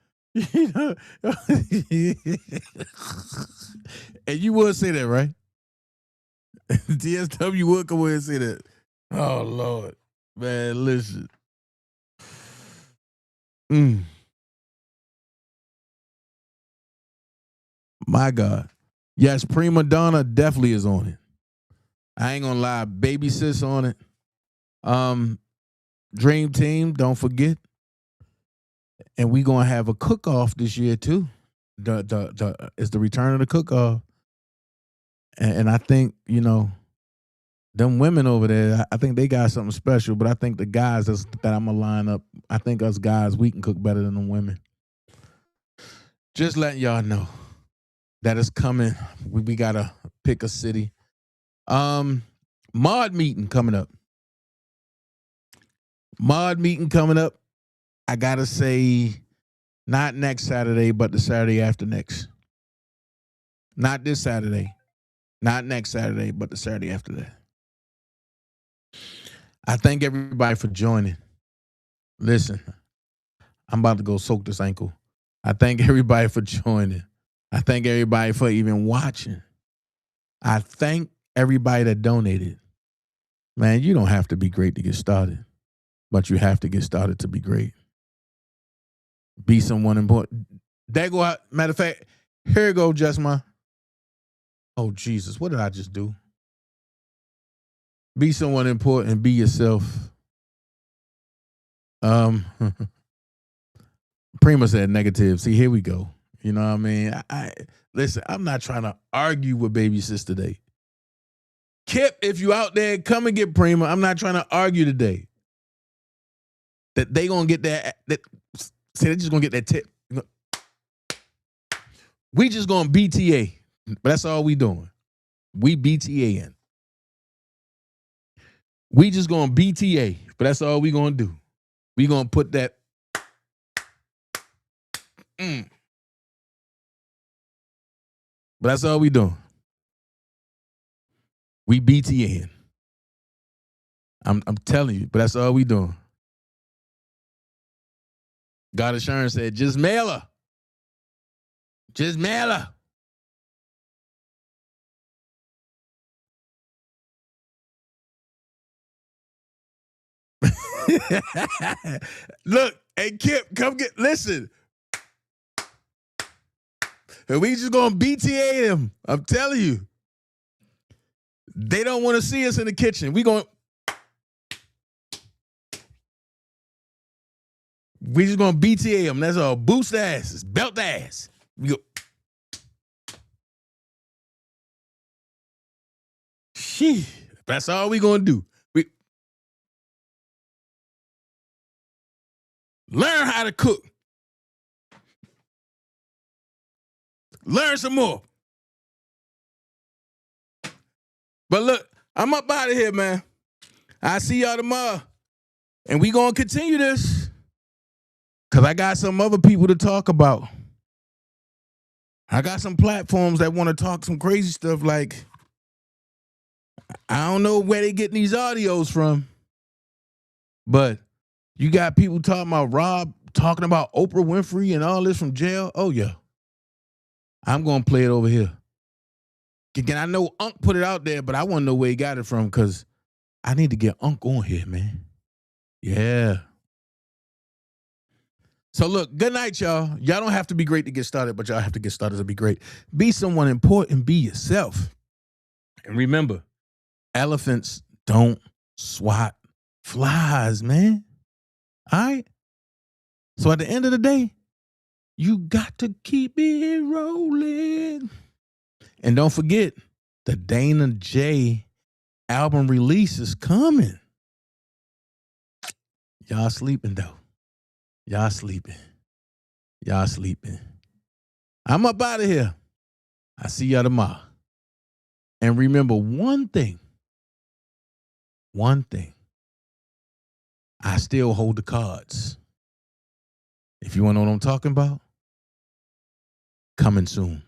And you would say that, right? TSW would come on here and say that. Oh, Lord. Man, listen. My God. Yes, Prima Donna definitely is on it. I ain't gonna lie. Baby Sis on it. Dream Team, don't forget. And we gonna have a cook-off this year too. It's the return of the cook-off. And I think, you know, them women over there, I think they got something special, but I think the guys that I'm gonna line up, I think us guys, we can cook better than them women. Just letting y'all know that it's coming. We gotta pick a city. Mod meeting coming up. I gotta say, not next Saturday, but the Saturday after next. Not this Saturday. Not next Saturday, but the Saturday after that. I thank everybody for joining. Listen, I'm about to go soak this ankle. I thank everybody for joining. I thank everybody for even watching. I thank everybody that donated. Man, you don't have to be great to get started, but you have to get started to be great. Be someone important. There go out. Matter of fact, here you go, Jessma. Oh, Jesus, what did I just do? Be someone important and be yourself. Prima said negative. See, here we go. You know what I mean? Listen, I'm not trying to argue with Baby Sis today. Kip, if you out there, come and get Prima. I'm not trying to argue today. That they gonna get that see, they just gonna get that tip. We just gonna BTA. But that's all we doing. We BTAing. We just gonna BTA, but that's all we gonna do. We gonna put that. But that's all we doing. We BTAing. I'm telling you, but that's all we doing. God Assurance said, just mail her. Just mail her. Look, hey Kip, come listen. And we just gonna BTA them. I'm telling you. They don't want to see us in the kitchen. We just gonna BTA them. That's all. Boost asses, belt ass. We go. Shee, that's all we gonna do. We learn how to cook. Learn some more. But look, I'm up out of here, man. I see y'all tomorrow. And we gonna continue this. Cause I got some other people to talk about. I got some platforms that want to talk some crazy stuff like, I don't know where they getting these audios from, but you got people talking about Rob talking about Oprah Winfrey and all this from jail. Oh, yeah. I'm going to play it over here. Again, I know Unc put it out there, but I want to know where he got it from because I need to get Unc on here, man. Yeah. So look, good night, y'all. Y'all don't have to be great to get started, but y'all have to get started to be great. Be someone important. Be yourself. And remember, elephants don't swat flies, man. All right? So at the end of the day, you got to keep it rolling. And don't forget, the Dana J album release is coming. Y'all sleeping, though. Y'all sleeping. Y'all sleeping. I'm up out of here. I see y'all tomorrow. And remember one thing. One thing. I still hold the cards. If you want to know what I'm talking about, coming soon.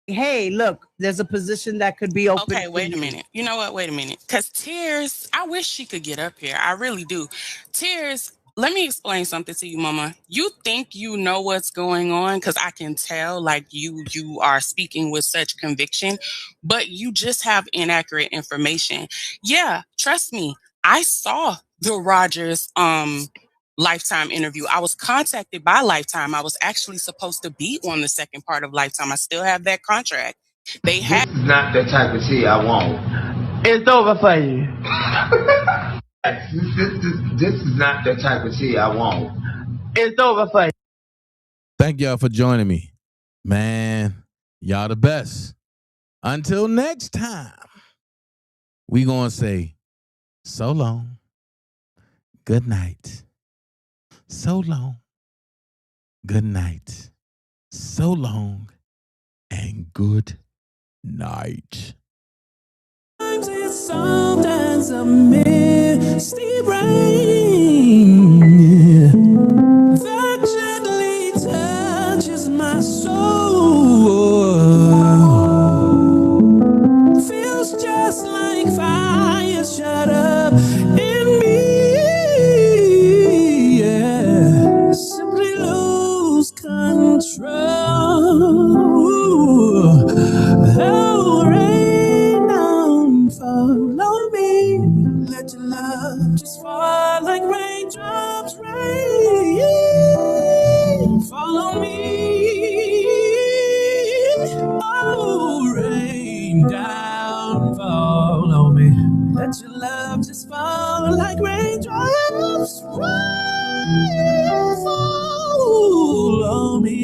Hey, look, there's a position that could be open. Okay, wait a minute. You know what? Wait a minute. Because Tears, I wish she could get up here. I really do. Tears, let me explain something to you, Mama. You think you know what's going on because I can tell, like you are speaking with such conviction, but you just have inaccurate information. Yeah, trust me. I saw the Rogers Lifetime interview. I was contacted by Lifetime. I was actually supposed to be on the second part of Lifetime. I still have that contract. They had. This is not the type of tea I want. It's over for you. This is not the type of tea I want. It's over for you. Thank y'all for joining me. Man, y'all the best. Until next time, we gonna say so long, good night. So long, good night. So long, and good night. Sometimes a misty rain that gently touches my soul feels just like fire shut up in me. Yeah, simply lose control. Oh, rain down, follow me. Let your love just fall like raindrops, rain. Follow me. Oh, rain down, follow me. Let your love just fall like raindrops, rain. Follow me.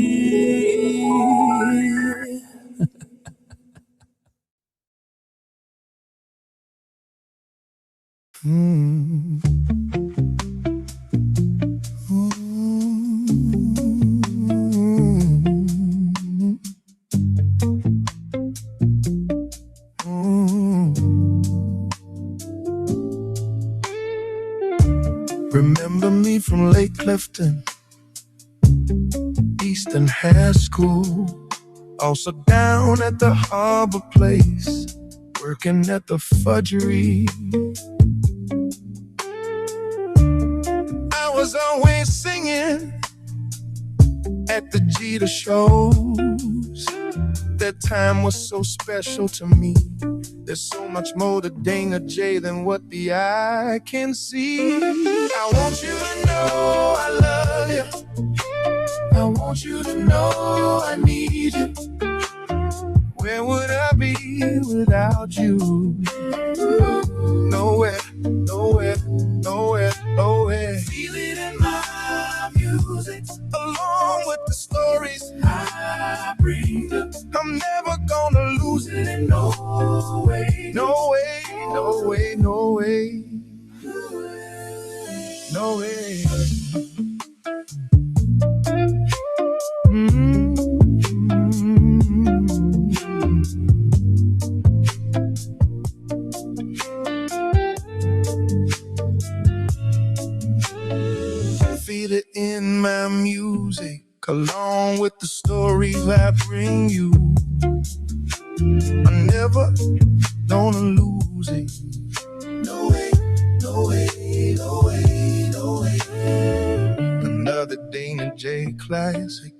Remember me from Lake Clifton, Eastern High School, also down at the Harbor Place, working at the fudgery. I was always singing at the Jeter shows. That time was so special to me. There's so much more to Dana J than what the eye can see. I want you to know I love you. I want you to know I need you. Where would I be without you? Nowhere, nowhere, nowhere, nowhere. Feel it in my music, along with the stories I bring. I'm never gonna lose it in no way, no way, no way, no way, no way. Feel it in my music, along with the stories I bring you. I'm never gonna lose it. No way, no way, no way, no way. Another Dana J classic.